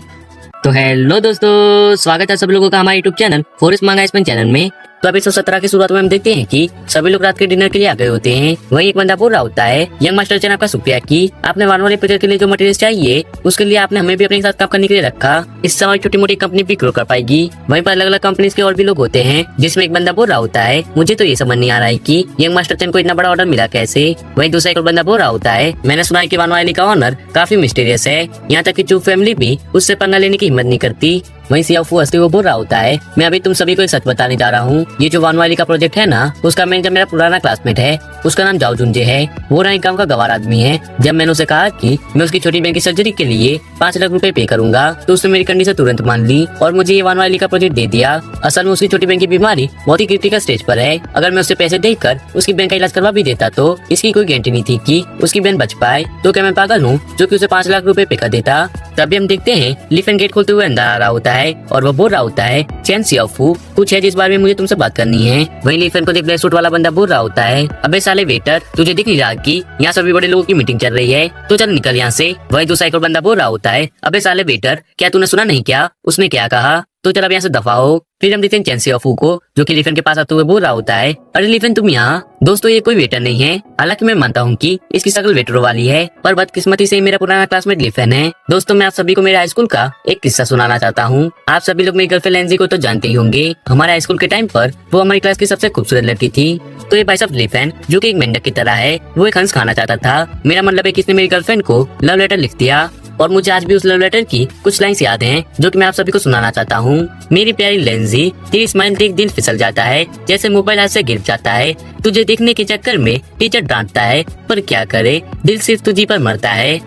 तो हेलो दोस्तों, स्वागत है सब लोगों का हमारे यूट्यूब चैनल फॉरेस्ट मांगा स्पेन चैनल में। तो एपिसोड 17 की शुरुआत में हम देखते हैं कि सभी लोग रात के डिनर के लिए आ गए होते हैं। वहीं एक बंदा बोल रहा होता है, यंग मास्टर चैन आपका शुक्रिया कि आपने वनवाइली प्रोजेक्ट के लिए जो मटेरियल चाहिए उसके लिए आपने हमें भी अपने साथ काम करने के लिए रखा, इससे हमारी छोटी मोटी कंपनी भी ग्रो कर पाएगी। वहीं पर अलग अलग कंपनीज के और भी लोग होते हैं, जिसमें एक बंदा बोल रहा होता है, मुझे तो ये समझ नहीं आ रहा है कि यंग मास्टर चैन को इतना बड़ा ऑर्डर मिला कैसे। वहीं दूसरा एक बंदा बोल रहा होता है, मैंने सुना है कि वनवाइली का ऑनर काफी मिस्टीरियस है, यहाँ तक कि चू फैमिली भी उससे पन्ना लेने की हिम्मत नहीं करती। वहीं सियाफू हंसते हुए बोल रहा होता है, मैं अभी तुम सभी को एक सच बताने जा रहा हूँ, ये जो वनवाइली का प्रोजेक्ट है ना, उसका मैनेजर मेरा पुराना क्लासमेट है, उसका नाम जाओ जुंजे है। वो ना एक गाँव का गवार आदमी है। जब मैंने उसे कहा कि मैं उसकी छोटी बहन की सर्जरी के लिए 5 लाख रुपए पे करूंगा तो उसने मेरी कंडीशन तुरंत मान ली और मुझे ये वनवाइली का प्रोजेक्ट दे दिया। असल में उसकी छोटी बहन की बीमारी बहुत ही क्रिटिकल स्टेज पर है, अगर मैं उससे पैसे देकर उसकी बहन का इलाज करवा भी देता तो इसकी कोई गारंटी नहीं थी कि उसकी बहन बच पाए। तो क्या मैं पागल हूँ जो कि उसे 5 लाख रुपए पे कर देता? तभी हम देखते हैं लीफन गेट खोलते हुए अंदर आ रहा होता है और वो बोल रहा होता है, चैन सियाफू कुछ है जिस बारे में मुझे तुमसे बात करनी है। वहीं लीफन को देख ब्लैक सूट वाला बंदा बोल रहा होता है, अबे साले वेटर, तुझे दिख नहीं रहा कि यहाँ सभी बड़े लोगों की मीटिंग चल रही है, तो चल निकल यहाँ से। वहीं दूसरा एक और बंदा बोल रहा होता है, अबे साले वेटर, क्या तूने सुना नहीं क्या? उसने क्या कहा? तो चल अब यहाँ से दफा हो। फिर हम देखते हैं चैन सियाफू को, जो कि लिफेन के पास आते हुए बोल रहा होता है, अरे लिफेन तुम यहाँ। दोस्तों ये कोई वेटर नहीं है, हालांकि मैं मानता हूँ कि इसकी शक्ल वेटरों वाली है, पर बदकिस्मती से मेरा पुराना क्लासमेट लिफेन है। दोस्तों मैं आप सभी को मेरे हाई स्कूल का एक किस्सा सुनाना चाहता हूँ। आप सभी लोग मेरी गर्लफ्रेंड लेंजी को तो जानते ही होंगे। हमारे हाई स्कूल के टाइम पर वो हमारी क्लास की सबसे खूबसूरत लड़की थी। तो ये भाई साहब लिफेन, जो कि एक मेंढक की तरह है, वो एक हंस खाना चाहता था। मेरा मतलब है कि इसने मेरी गर्लफ्रेंड को लव लेटर लिख दिया, और मुझे आज भी उस लव लेटर की कुछ लाइन्स याद हैं, जो कि मैं आप सभी को सुनाना चाहता हूँ। मेरी प्यारी लेंजी, तेरी स्माइल देख दिल फिसल जाता है, जैसे मोबाइल हाथ से गिर जाता है। तुझे देखने के चक्कर में टीचर डांटता है, पर क्या करे, दिल सिर्फ तुझी पर मरता है।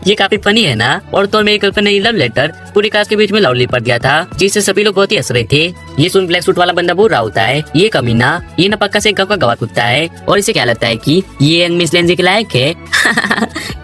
ये काफी फनी है ना। और तो मेरी गर्लफ्रेंड ने लव लेटर पूरी क्लास के बीच में लाउडली पढ़ दिया था, जिससे सभी लोग बहुत ही हंस रहे थे। ये सुन ब्लैक सूट वाला बंदा बोल रहा होता है, ये कमीना, ये ना पक्का से गाँव का गवार कुत्ता है, और इसे क्या लगता है कि ये यंग मिस लेंजी के लायक है।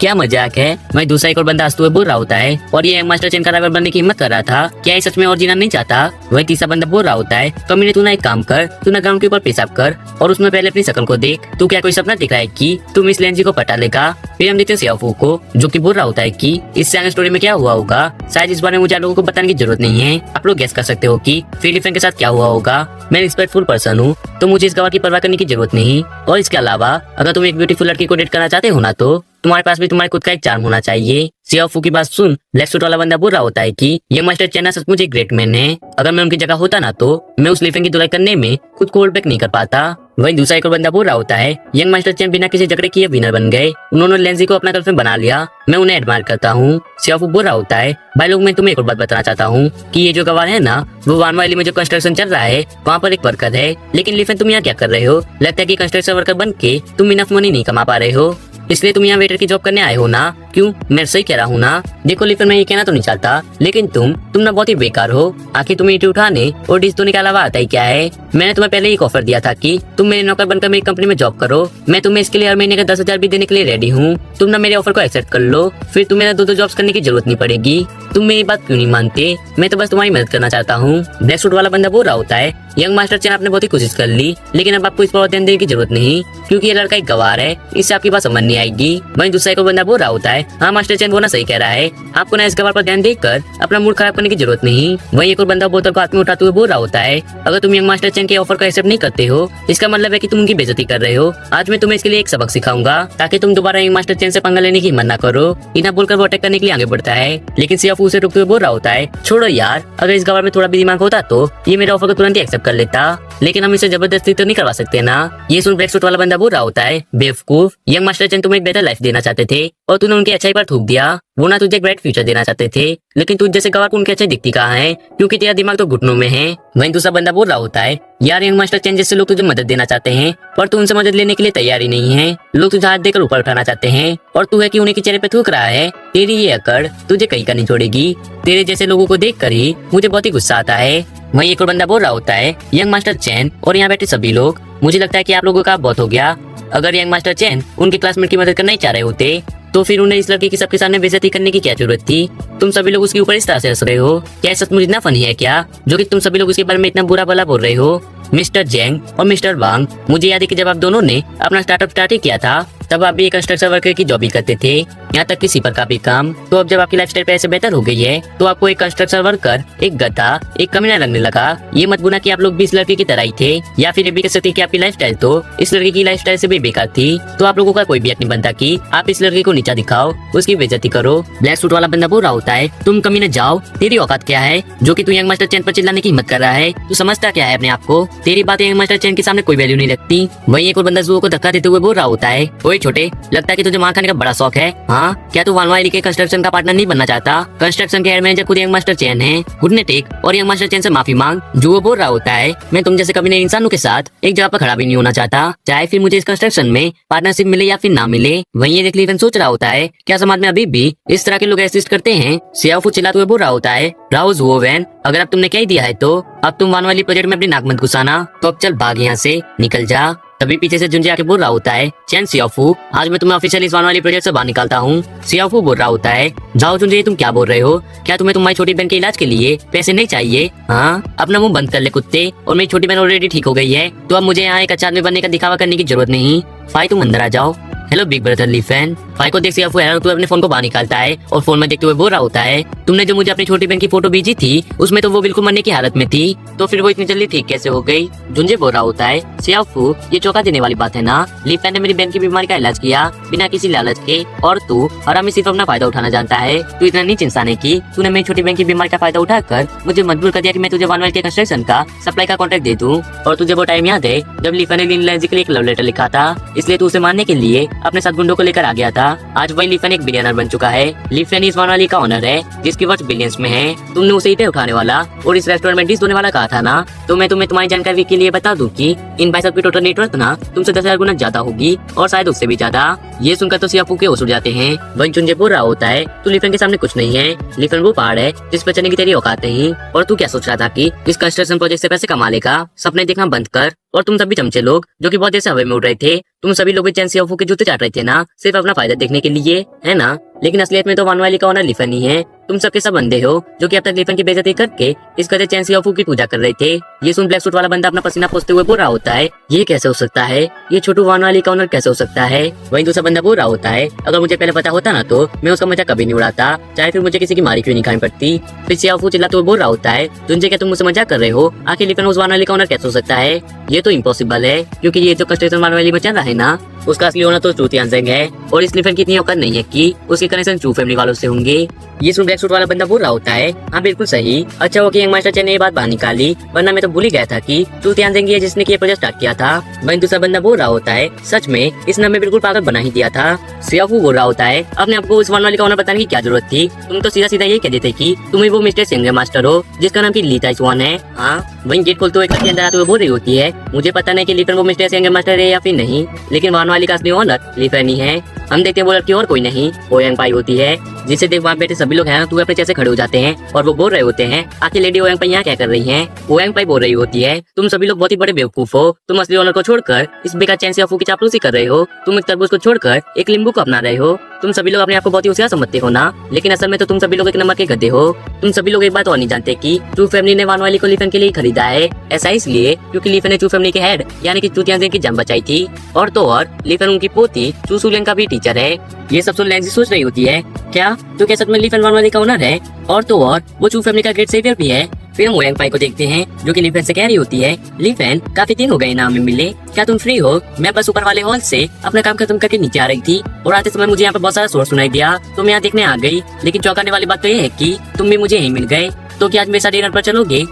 क्या मजाक है। वही दूसरा एक और बंदा हंसते हुए बोल रहा होता है, और ये यंग मास्टर चैन का ड्राइवर बनने की हिम्मत कर रहा था, क्या ये सच में और जीना नहीं चाहता। वही तीसरा बंदा बोल रहा होता है, कमीने तू ना एक काम कर, तू ना ग्राउंड के ऊपर पेशाब कर, और उसमें पहले अपनी शक्ल को देख, तू क्या कोई सपना दिख रहा है कि तू मिस लेंजी को पटा लेगा। फिर हम देखते हैं सियाफू को, जो कि बोल रहा होता है कि इससे आगे स्टोरी में क्या हुआ होगा, शायद इस बारे में मुझे आप लोगों को बताने की जरूरत नहीं है। आप लोग गेस कर सकते हो कि फिलिपिन के साथ क्या हुआ होगा। मैं रिस्पेक्टफुल पर्सन हूँ, तो मुझे इस गवाह की परवाह करने की जरूरत नहीं। और इसके अलावा अगर तुम एक ब्यूटीफुल लड़की को डेट करना चाहते हो ना, तो तुम्हारे पास भी तुम्हारे खुद का एक चार्म होना चाहिए। सियाफू की बात सुन ब्लैक सूट वाला बंदा बोल रहा होता है कि ये मास्टर चैन सचमुच एक ग्रेट मैन है। अगर मैं उनकी जगह होता ना, तो मैं उस लिफिंग की धुलाई करने में खुद को होल्ड बैक नहीं कर पाता। वही दूसरा एक और बंदा बोल रहा होता है, यंग मास्टर चैन बिना किसी झगड़े किए विनर बन गए, उन्होंने लेंजी को अपना गर्लफ्रेंड बना लिया। मैं उन्हें एडमायर करता हूँ। सियाफू बोल रहा होता है, भाई लोग मैं तुम्हें एक और बात बताना चाहता हूँ कि ये जो गवार है ना, वो वानवाली में जो कंस्ट्रक्शन चल रहा है वहाँ पर एक वर्कर है। लेकिन लिफिन तुम यहाँ क्या कर रहे हो? लगता है कि कंस्ट्रक्शन वर्कर बन के तुम इनफ मनी नहीं कमा पा रहे हो, इसलिए तुम यहाँ वेटर की जॉब करने आए हो ना। क्यों, मैं सही कह रहा हूँ ना? देखो लिफिन, मैं ये कहना तो नहीं चाहता, लेकिन तुम ना बहुत ही बेकार हो। आखिर तुम्हें ईंटें उठाने और डिश धोने के अलावा आता ही क्या है? मैंने तुम्हें पहले एक ऑफर दिया था कि तुम मेरे नौकर बनकर मेरी कंपनी में जॉब करो। मैं तुम्हें इसके लिए हर महीने का 10,000 भी देने के लिए रेडी हूँ। तुम ना मेरे ऑफर को एक्सेप्ट कर लो, फिर तुम्हें ना दो जॉब्स करने की जरूरत नहीं पड़ेगी। तुम मेरी बात क्यों नहीं मानते? मैं तो बस तुम्हारी मदद करना चाहता हूँ। ब्लैक सूट वाला बंदा बोल रहा होता है, यंग मास्टर चैन आपने बहुत ही कोशिश कर ली, लेकिन अब आपको इस पर ध्यान देने की जरूरत नहीं, क्योंकि ये लड़का एक गवार है, इससे आपकी बात समझ नहीं आएगी। वहीं दूसरा एक बंदा बोल रहा होता है, हाँ मास्टर चैन वो ना सही कह रहा है, आपको ना इस गवार पर ध्यान देकर अपना मूड खराब करने की जरूरत नहीं। वहीं एक और बंदा बोतल को हाथ में उठाते हुए बोल रहा होता है, अगर तुम यंग मास्टर चैन के ऑफर को एक्सेप्ट नहीं करते हो, इसका मतलब है कि तुम उनकी बेइज्जती कर रहे हो। आज मैं तुम्हें इसके लिए एक सबक सिखाऊंगा, ताकि तुम दोबारा यंग मास्टर चैन से पंगा लेने की हिम्मत न करो। इतना बोलकर वो अटैक करने के लिए आगे बढ़ता है, लेकिन सियाफू उसे रोकते हुए बोल रहा होता है, छोड़ो यार, अगर इस गवार में थोड़ा भी दिमाग होता तो ये मेरे ऑफर को तुरंत ही एक्सेप्ट कर लेता, लेकिन हम इसे जबरदस्ती तो नहीं करवा सकते ना। ये सुन ब्लैक सूट वाला बंदा बोल रहा होता है, बेवकूफ, यंग मास्टर चैन तुम्हें एक बेहतर लाइफ देना चाहते थे, और तूने उनकी अच्छाई पर थूक दिया। वो ना तुझे एक ब्राइट फ्यूचर देना चाहते थे, लेकिन तुझ जैसे गवार को उनकी अच्छाई दिखती कहाँ है, क्योंकि तेरा दिमाग तो घुटनों में है। वहीं दूसरा बंदा बोल रहा होता है, यार यंग मास्टर चैन जैसे लोग तुझे मदद देना चाहते हैं, पर तू उनसे मदद लेने के लिए तैयार ही नहीं है। लोग तुझे हाथ देकर ऊपर उठाना चाहते हैं, और तू है कि उन्हीं के चेहरे पे थूक रहा है। तेरी ये अकड़ तुझे कहीं का नहीं छोड़ेगी। तेरे जैसे लोगों को देख कर ही मुझे बहुत ही गुस्सा आता है। वहीं एक और बंदा बोल रहा होता है, यंग मास्टर चैन और यहाँ बैठे सभी लोग, मुझे लगता है कि आप लोगों का बहुत हो गया। अगर यंग मास्टर चैन उनके क्लासमेट की मदद करना ही चाह रहे होते, तो फिर उन्हें इस लड़की की सबके सामने बेइज्जती करने की क्या जरूरत थी? तुम सभी लोग उसके ऊपर इस तरह से हंस रहे हो, क्या सचमुच इतना फनी है क्या, जो कि तुम सभी लोग उसके बारे में इतना बुरा भला बोल रहे हो? मिस्टर जेंग और मिस्टर वांग, मुझे याद है कि जब आप दोनों ने अपना स्टार्टअप स्टार्ट ही किया था, तब आप भी कंस्ट्रक्शन वर्कर की जॉब ही करते थे, यहाँ तक कि सीपर का भी काम। तो अब जब आपकी लाइफस्टाइल पैसे बेहतर हो गई है, तो आपको एक कंस्ट्रक्शन वर्कर, एक गधा, एक कमीना लगने लगा। ये मत बुना कि आप लोग भी इस लड़की की तरह ही थे, या फिर ये भी कह सकते कि आपकी लाइफस्टाइल तो इस लड़की की लाइफस्टाइल से भी बेकार थी। तो आप लोगों का कोई भी हक नहीं बनता कि आप इस लड़की को नीचा दिखाओ, उसकी बेइज्जती करो। ब्लैक सूट वाला बंदा बोल रहा होता है, तुम कमीने जाओ, तेरी औकात क्या है जो कि तू यंग मास्टर चैन पर चिल्लाने की हिम्मत कर रहा है? तू समझता क्या है अपने आप को? तेरी बातें यंग मास्टर चैन के सामने कोई वैल्यू नहीं रखती। वहीं एक और बंदा जुओ को धक्का देते हुए बोल रहा होता है, ओए छोटे, लगता है कि तुझे मार खाने का बड़ा शौक है, हाँ? क्या तू वानवाली के कंस्ट्रक्शन का पार्टनर नहीं बनना चाहता? कंस्ट्रक्शन के हेड मैनेजर खुद यंग मास्टर चैन है, घुटने टेक और यंग मास्टर चैन से माफी मांग। जुओ बोल रहा होता है, मैं तुम जैसे कभी इंसानों के साथ एक जगह पर खड़ा भी नहीं होना चाहता, चाहे फिर मुझे इस कंस्ट्रक्शन में पार्टनरशिप मिले या फिर ना मिले। वहीं ये देख लिफन सोच रहा होता है, क्या समाज में अभी भी इस तरह के लोग एग्जिस्ट करते हैं? सियाफू चिल्लाते हुए बोल रहा होता है, राउज वो वैन, अगर अब तुमने कह दिया है तो अब तुम वानवाली प्रोजेक्ट में अपनी नाक मत घुसाना, तो अब चल भाग यहाँ से, निकल जा। तभी पीछे से जुंजे आके बोल रहा होता है, चैन सियाफू, आज मैं तुम्हें ऑफिशियली इस वानवाली प्रोजेक्ट से बाहर निकालता हूँ। सियाफू बोल रहा होता है, जाओ जुंजे, तुम क्या बोल रहे हो? क्या तुम्हें तुम्हारी छोटी बहन के इलाज के लिए पैसे नहीं चाहिए? हाँ, अपना मुंह बंद कर ले कुत्ते, और मेरी छोटी बहन ऑलरेडी ठीक हो गई है, तो अब मुझे यहाँ एक अच्छा आदमी बनने का दिखावा करने की जरूरत नहीं। फाई तुम अंदर आ जाओ। Hello big brother Lifan. फाई को देख सियाफू हैरान होते हुए अपने फोन को बाहर निकालता है और फोन में देखते हुए बोल रहा होता है, तुमने जो मुझे अपनी छोटी बहन की फोटो भेजी थी उसमें तो वो बिल्कुल मरने की हालत में थी, तो फिर वो इतनी जल्दी ठीक कैसे हो गई? जुंजे बोल रहा होता है, सियाफू ये चौंका देने वाली बात है ना। ली फैन ने मेरी बहन की बीमारी का इलाज किया बिना किसी लालच के, और तू आराम सिर्फ अपना फायदा उठाना जानता है। तू इतना नीच इंसान है कि तूने मेरी छोटी बहन की बीमारी का फायदा उठाकर मुझे मजबूर कर दिया कि मैं तुझे वानवेल के कंस्ट्रक्शन का सप्लाई का कॉन्ट्रैक्ट दे दूं। और तुझे वो टाइम याद है जब ली फैन ने लिन लैंजी के लिए एक लव लेटर लिखा था, इसलिए तू उसे मारने के लिए अपने साथ गुंडों को लेकर आ गया था। आज वही ली फैन एक बिलियनर बन चुका है। ली फैन इस वानवेल का ऑनर है जिसकी वर्थ बिलियंस में है। तुमने उसे ईंटें उठाने वाला और इस रेस्टोरेंट में डिश धोने वाला कहा था ना, तो मैं तुम्हें तुम्हारी जानकारी के लिए बता दूं कि इन भाई साहब की टोटल नेटवर्थ ना तुमसे 10,000 गुना ज्यादा होगी, और शायद उससे भी ज्यादा। ये सुनकर तो सियाफू के होश उड़ जाते हैं। वहीं चुंजे बोल रहा होता है, तू ली फैन के सामने कुछ नहीं है। ली फैन वो पहाड़ है जिस पर चढ़ने की तेरी औकात नहीं। और तू क्या सोच रहा था कि इस कंस्ट्रक्शन प्रोजेक्ट से पैसे कमा लेगा? सपने देखना बंद कर। और तुम सभी चमचे लोग जो कि बहुत देर से हवा में उड़ रहे थे, तुम सभी लोग भी चैन सियाफू के जूते चाट रहे थे ना, सिर्फ अपना फायदा देखने के लिए, है ना? लेकिन असलियत में तो वानवाली का ऑनर ली फैन ही है। तुम सबके सब बंदे हो जो कि अब तक ली फैन की बेइज्जती करके इस कदर चैन सियाफू की पूजा कर रहे थे। ये सुन ब्लैक सूट वाला बंदा अपना पसीना पोंछते हुए बोल रहा होता है, ये कैसे हो सकता है? ये छोटू वानवाली का ऑनर कैसे हो सकता है? वहीं दूसरा बंदा बोल रहा होता है, अगर मुझे पहले पता होता ना तो मैं उसका मजा कभी नहीं उड़ाता, चाहे फिर मुझे किसी की मारी क्यों नहीं खानी पड़ती। फिर सियाफू चिल्लाते हुए बोल रहा होता है, तुझे क्या तुम मुझसे मजाक कर रहे हो? आखिर ली फैन उस वानवाली का ऑनर कैसे हो सकता है? ये तो इम्पॉसिबल है, क्योंकि ये जो कंस्ट्रक्शन वानवाली में चल रहा है ना, उसका असली ओनर तो चू तियानजेंग है, और इस ली फैन की इतनी औकात नहीं है कि उसके कनेक्शन चू फैमिली वालों से होंगे। ये सुन ब्लैक सूट वाला बंदा बोल रहा होता है, हाँ बिल्कुल सही। अच्छा वो कि यंग मास्टर ने ये बात बाहर निकाली, वरना मैं तो भूल ही गया था कि चू तियानजेंग है जिसने ये प्रोजेक्ट स्टार्ट किया था। वहीं दूसरा बंदा बोल रहा होता है, सच में इसने हमें बिल्कुल पागल बना ही दिया था। सियाफू बोल रहा होता है, अपने आपको उस वानवाली का ऑनर बताने की क्या जरूरत थी? तुम तो सीधा सीधा यही कह देते कि तुम ही वो मिस्टर सिंह मास्टर हो जिसका नाम की लीता स्वान है। हाँ, वहीं गेट खोलते हुए अंदर आते हुए बोल रही होती है, मुझे पता नहीं कि ली फैन वो मिस्टर सिंह मास्टर है या फिर नहीं, लेकिन वानवाली का असली ऑनर ली फैन ही है। हम देखते हैं वो लड़की और कोई नहीं, ओयंग पाई होती है, जिसे देख वहाँ बैठे सभी लोग हैं तो अपने जैसे खड़े हो जाते हैं और वो बोल रहे होते हैं, आखिर लेडी ओयंग पाई यहाँ क्या कर रही हैं? ओयंग पाई बोल रही होती है, तुम सभी लोग बहुत ही बड़े बेवकूफ हो। तुम असली ऑनर को छोड़कर इस बेकार चैन सियाफू की चापलूसी कर रहे हो। तुम एक तरबूज को छोड़कर एक नींबू को अपना रहे हो। तुम सभी लोग अपने आप को बहुत ही होशियार समझते हो ना, लेकिन असल में तो तुम सभी लोग एक नंबर के गधे हो। तुम सभी लोग एक बात और नहीं जानते कि चू फैमिली ने वानवाली को ली फैन के लिए खरीदा है। ऐसा इसलिए क्योंकि ली फैन ने चू फैमिली के हेड यानी कि चू तियानजेंग की जान बचाई थी, और तो और ली फैन उनकी पोती चू सुलेंग का भी टीचर है। ये सब सुन लैंजी सोच रही होती है, क्या तो क्या सच में ली फैन वानवाली का ओनर है? और तो और वो चू फैमिली का ग्रेट सेवियर भी है। फिर हम ओयंग पाई को देखते हैं जो कि ली फैन से कह रही होती है, ली फैन काफी दिन हो गए ना हमें मिले, क्या तुम फ्री हो? मैं बस ऊपर वाले हॉल से अपना काम खत्म करके नीचे आ रही थी और आते समय मुझे यहाँ पर बहुत सारा शोर सुनाई दिया, तो मैं यहाँ देखने आ गई। लेकिन चौंकाने वाली बात तो ये है कि तुम भी मुझे यहीं मिल गए। तो क्या आज मेरे साथ डिनर पर चलोगे?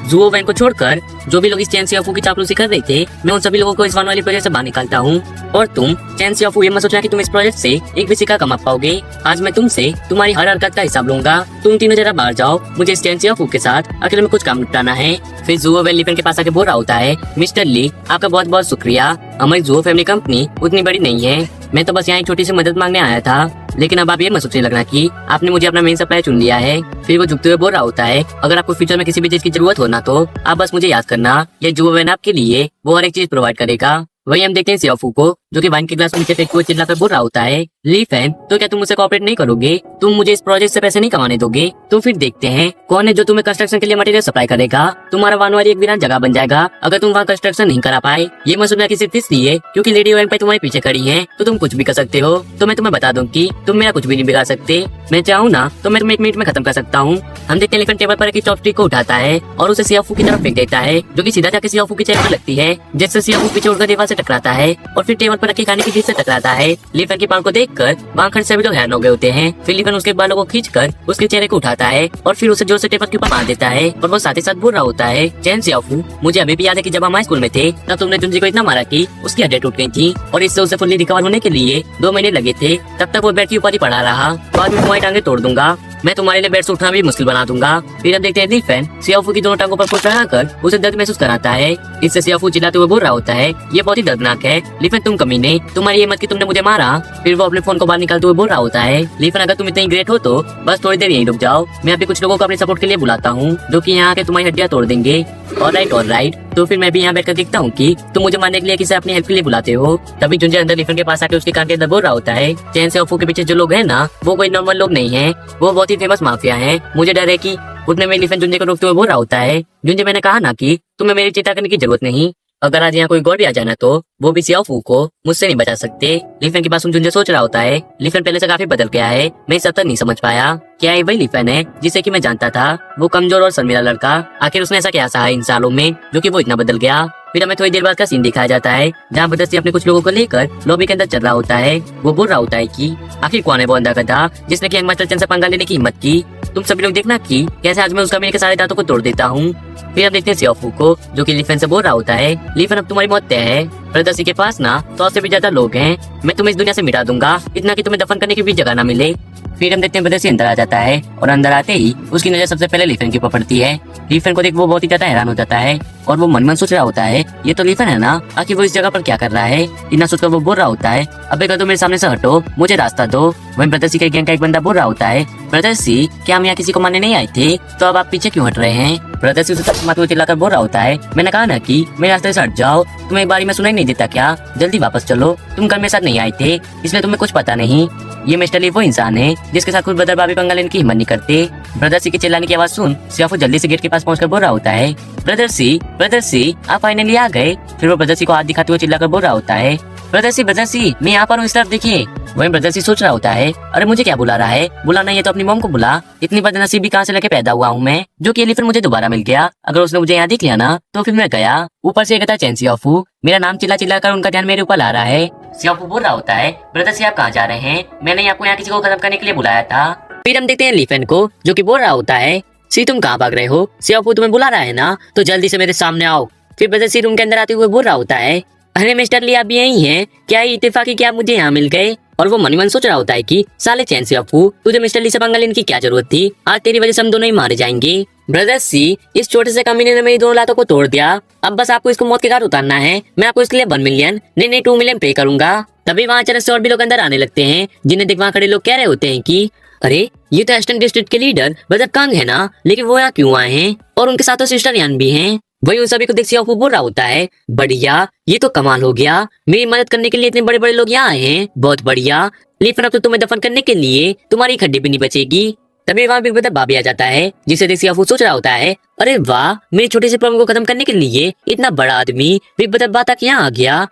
जुओ वैन को छोड़कर जो भी लोग इस चैन सियाफू की चापलूसी कर रहे थे, मैं उन सभी लोगों को इस वानवाली प्रोजेक्ट से बाहर निकालता हूँ। और तुम चैन सियाफू ये मत सोचना कि तुम इस प्रोजेक्ट से एक भी सिक्का कमा पाओगे। आज मैं तुमसे तुम्हारी हर हरकत का हिसाब लूंगा। तुम तीनों जरा बाहर जाओ, मुझे इस चैन सियाफू के साथ अकेले में कुछ काम निपटाना है। फिर जुओ वैन ली फैन के पास आके बोल रहा होता है, मिस्टर ली आपका बहुत बहुत शुक्रिया। हमारी जुओ फैमिली कंपनी उतनी बड़ी नहीं है, मैं तो बस यहाँ एक छोटी सी मदद मांगने आया था। लेकिन अब आप ये मत सोचने लगना कि आपने मुझे अपना मेन सप्लाई चुन लिया है। फिर वो झुकते हुए बोल रहा होता है, अगर आपको फ्यूचर में किसी भी चीज की जरूरत हो ना तो आप बस मुझे याद करना, ये जुओ वैन आपके लिए वो हर एक चीज प्रोवाइड करेगा। वही हम देखते हैं सियाफू को जो कि वाइन के ग्लास नीचे फेंकते हुए चिल्लाकर बोल रहा होता है, ली फैन तो क्या तुम मुझसे कोऑपरेट नहीं करोगे? तुम मुझे इस प्रोजेक्ट से पैसे नहीं कमाने दोगे? तो फिर देखते हैं कौन है जो तुम्हें कंस्ट्रक्शन के लिए मटेरियल सप्लाई करेगा। तुम्हारा वानवाली एक वीरान जगह बन जाएगा अगर तुम वहाँ कंस्ट्रक्शन नहीं करा पाए। ये मत सोचना कि सिर्फ इसलिए क्योंकि लेडी ओयंग पाई तुम्हारे पीछे खड़ी है तो तुम कुछ भी कर सकते हो। तो मैं तुम्हें बता दूं कि तुम मेरा कुछ भी नहीं बिगाड़ सकते। मैं चाहूँ ना तो मैं तुम्हें 1 मिनट में खत्म कर सकता हूँ। हम देखते हैं ली फैन टेबल पर एक चॉपस्टिक को उठाता है और उसे सियाफू की तरफ फेंक देता है, जो कि सीधा जाके सियाफू की चेहरे पर लगती है, जिससे सियाफू पीछे उड़कर दीवार से टकराता है और फिर टेबल पर रखे खाने की चीज से टकराता है। ली फैन की पांव को देखकर वहाँ खड़े सभी लोग हैरान हो गए होते हैं। फिर ली फैन उसके बालों को खींचकर उसके चेहरे को उठाता है और फिर उसे जोर से टेबल के ऊपर मार देता है। और वो साथ ही साथ बोल रहा होता है, चैन सियाफू मुझे अभी भी याद है कि जब हम हाई स्कूल में थे तब तुमने जुंजी को इतना मारा कि उसकी हड्डियां टूट गई थी और इससे उसे फुल्ली रिकवर होने के लिए 2 महीने लगे थे। तब तक वो बेड के ऊपर ही पड़ा रहा। बाद में तुम्हारी टांगे तोड़ दूंगा, मैं तुम्हारे लिए बेड से उठना भी मुश्किल बना दूंगा। फिर अब देखते हैं ली फैन सियाफू की दोनों टांगों पर फुट लगाकर उसे दर्द महसूस कराता है। इससे सियाफू चिल्लाते हुए बोल रहा होता है, ये बहुत ही दर्दनाक है। ली फैन तुम कमीने, तुम्हारी हिम्मत की तुमने मुझे मारा। फिर वो अपने फोन को बाहर निकालते हुए बोल रहा होता है, ली फैन अगर तुम इतनी ग्रेट हो तो बस थोड़ी देर यहीं रुक जाओ, मैं अभी कुछ लोगों को अपने सपोर्ट के लिए बुलाता हूँ जो कि यहाँ आके तुम्हारी हड्डियां तोड़ देंगे। ऑलराइट, तो फिर मैं भी यहाँ बैठकर देखता हूँ कि तुम मुझे मारने के लिए किसे अपनी हेल्प के लिए बुलाते हो। तभी जुंजे अंदर ली फैन के पास आके उसके कान के अंदर बोल रहा होता है, चैन सियाफू के पीछे जो लोग हैं ना वो कोई नॉर्मल लोग नहीं है, वो बहुत ही फेमस माफिया है। मुझे डर है कि उतने में ली फैन जुंजे को रोकते हुए बोल रहा होता है, जुंजे मैंने कहा ना कि तुम्हें मेरी चिंता करने की जरूरत नहीं। अगर आज यहाँ कोई गौर भी आ जाना तो वो भी सियाफू को मुझसे नहीं बचा सकते। लीफेन की बात सुन जुंजे सोच रहा होता है लीफेन पहले से काफी बदल गया है। मैं इस हद तक नहीं समझ पाया क्या ये वही लीफेन है जिसे कि मैं जानता था, वो कमजोर और शर्मीला लड़का। आखिर उसने ऐसा क्या सहा इन सालों में जो कि वो इतना बदल गया। फिर हमें थोड़ी देर बाद का सीन दिखाया जाता है जहाँ बदस्ती अपने कुछ लोगों को लेकर लॉबी के अंदर चल रहा होता है। वो बोल रहा होता है कि आखिर कौन है वो अंधा गधा जिसने कि मास्टर चंद से पंगा लेने की हिम्मत की। तुम सभी लोग देखना कि कैसे आज मैं उसका मेरे के सारे दांतों को तोड़ देता हूँ। फिर हम देखते हैं सियाफू को जो कि लीफेन से बोल रहा होता है लीफेन अब तुम्हारी मौत तय है। प्रदर्शी के पास ना 100 से भी ज्यादा लोग हैं। मैं तुम्हें इस दुनिया से मिटा दूंगा इतना कि तुम्हें दफन करने की भी जगह ना मिले। फिर हम देखते हैं प्रदर्शी अंदर आ जाता है और अंदर आते ही उसकी नजर सबसे पहले लीफेन के ऊपर पड़ती है। लीफेन को देख वो बहुत ही ज्यादा हैरान हो जाता है और वो मन मन सोच रहा होता है ये तो लीफेन है ना, आखिर वो इस जगह पर क्या कर रहा है। इतना सोचकर वो बोल रहा होता है अबे कर दो मेरे सामने से हटो, मुझे रास्ता दो। वहीं प्रदर्शी के गैंग का एक बंदा बोल रहा होता है प्रदर्शी क्या हम यहाँ किसी को मारने नहीं आए थे, तो अब आप पीछे क्यों हट रहे हैं। प्रदर्शी उसे माथे को चिल्लाकर बोल रहा होता है मैंने कहा ना कि मेरे रास्ते से हट जाओ, तुम्हें एक बारी में सुनाई नहीं देता क्या, जल्दी वापस चलो, तुम कल मेरे साथ नहीं आए थे इसलिए तुम्हें कुछ पता नहीं। ये मिस्टर ली वो इंसान है जिसके साथ कुछ ब्रदर भाभी पंगा लेने की हिम्मत नहीं करते। प्रदर्शी के चिल्लाने की आवाज सुन सियाफू जल्दी से गेट के पास पहुंचकर बोल रहा होता है प्रदर्शी आप फाइनली आ गए। फिर वो प्रदर्शी को हाथ दिखाते हुए चिल्लाकर बोल रहा होता है प्रदर्शी मैं यहाँ पर हूँ, इस तरफ देखिए। वहीं प्रदर्शी सोच रहा होता है अरे मुझे क्या बुला रहा है, बुलाना ये तो अपनी मॉम को बुला, इतनी बदनसीबी कहाँ से लेके पैदा हुआ हूँ मैं जो कि फिर मुझे दोबारा मिल गया। अगर उसने मुझे यहाँ दिख लिया ना तो फिर मैं गया। ऊपर से कहता चैन सियाफू मेरा नाम चिल्ला चिल्ला कर उनका ध्यान मेरे ऊपर ला रहा है। सियाफू बोल रहा होता है प्रदर्शी आप कहाँ जा रहे हैं, मैंने आपको यहाँ किसी को खत्म करने के लिए बुलाया था। फिर हम देखते हैं लीफेन को जो कि बोल रहा होता है सी तुम कहाँ भाग रहे हो, सियाफू तुम्हें बुला रहा है ना तो जल्दी से मेरे सामने आओ। फिर प्रदर्शी रूम के अंदर आते हुए बोल रहा होता है अरे मिस्टर ली आप यही हैं, क्या इत्तेफाकी क्या आप मुझे यहाँ मिल गए। और वो मन मन सोच रहा होता है कि साले चैन सियाफू तुझे मिस्टर ली से पंगा लेने की क्या जरूरत थी, आज तेरी वजह से हम दोनों ही मारे जाएंगे। प्रदर्शी इस छोटे से कमीने ने मेरी दोनों लातों को तोड़ दिया, अब बस आपको इसको मौत के घाट उतारना है। मैं आपको इसके लिए 1 मिलियन नहीं 2 मिलियन पे करूंगा। तभी वहाँ अचानक से और भी लोग अंदर आने लगते हैं जिन्हें देख वहाँ खड़े लोग कह रहे होते हैं कि अरे ये तो एस्टर्न डिस्ट्रिक्ट के लीडर ब्रदर कांग है ना, लेकिन वो यहाँ क्यों आए हैं और उनके साथ तो सिस्टर यान भी हैं। वही उन सभी को देख सियाफू बोल रहा होता है बढ़िया ये तो कमाल हो गया, मेरी मदद करने के लिए इतने बड़े बड़े लोग यहाँ आए हैं, बहुत बढ़िया। लेकिन अब तो तुम्हें दफन करने के लिए तुम्हारी खड्डी भी नहीं बचेगी। तभी वहाँ बिग ब्रदर भाभी आ जाता है जिसे देख सियाफू सोच रहा होता है अरे वाह मेरे छोटे से प्रॉब्लम को खत्म करने के लिए इतना बड़ा आदमी बिग ब्रदर बा तक यहाँ आ गया।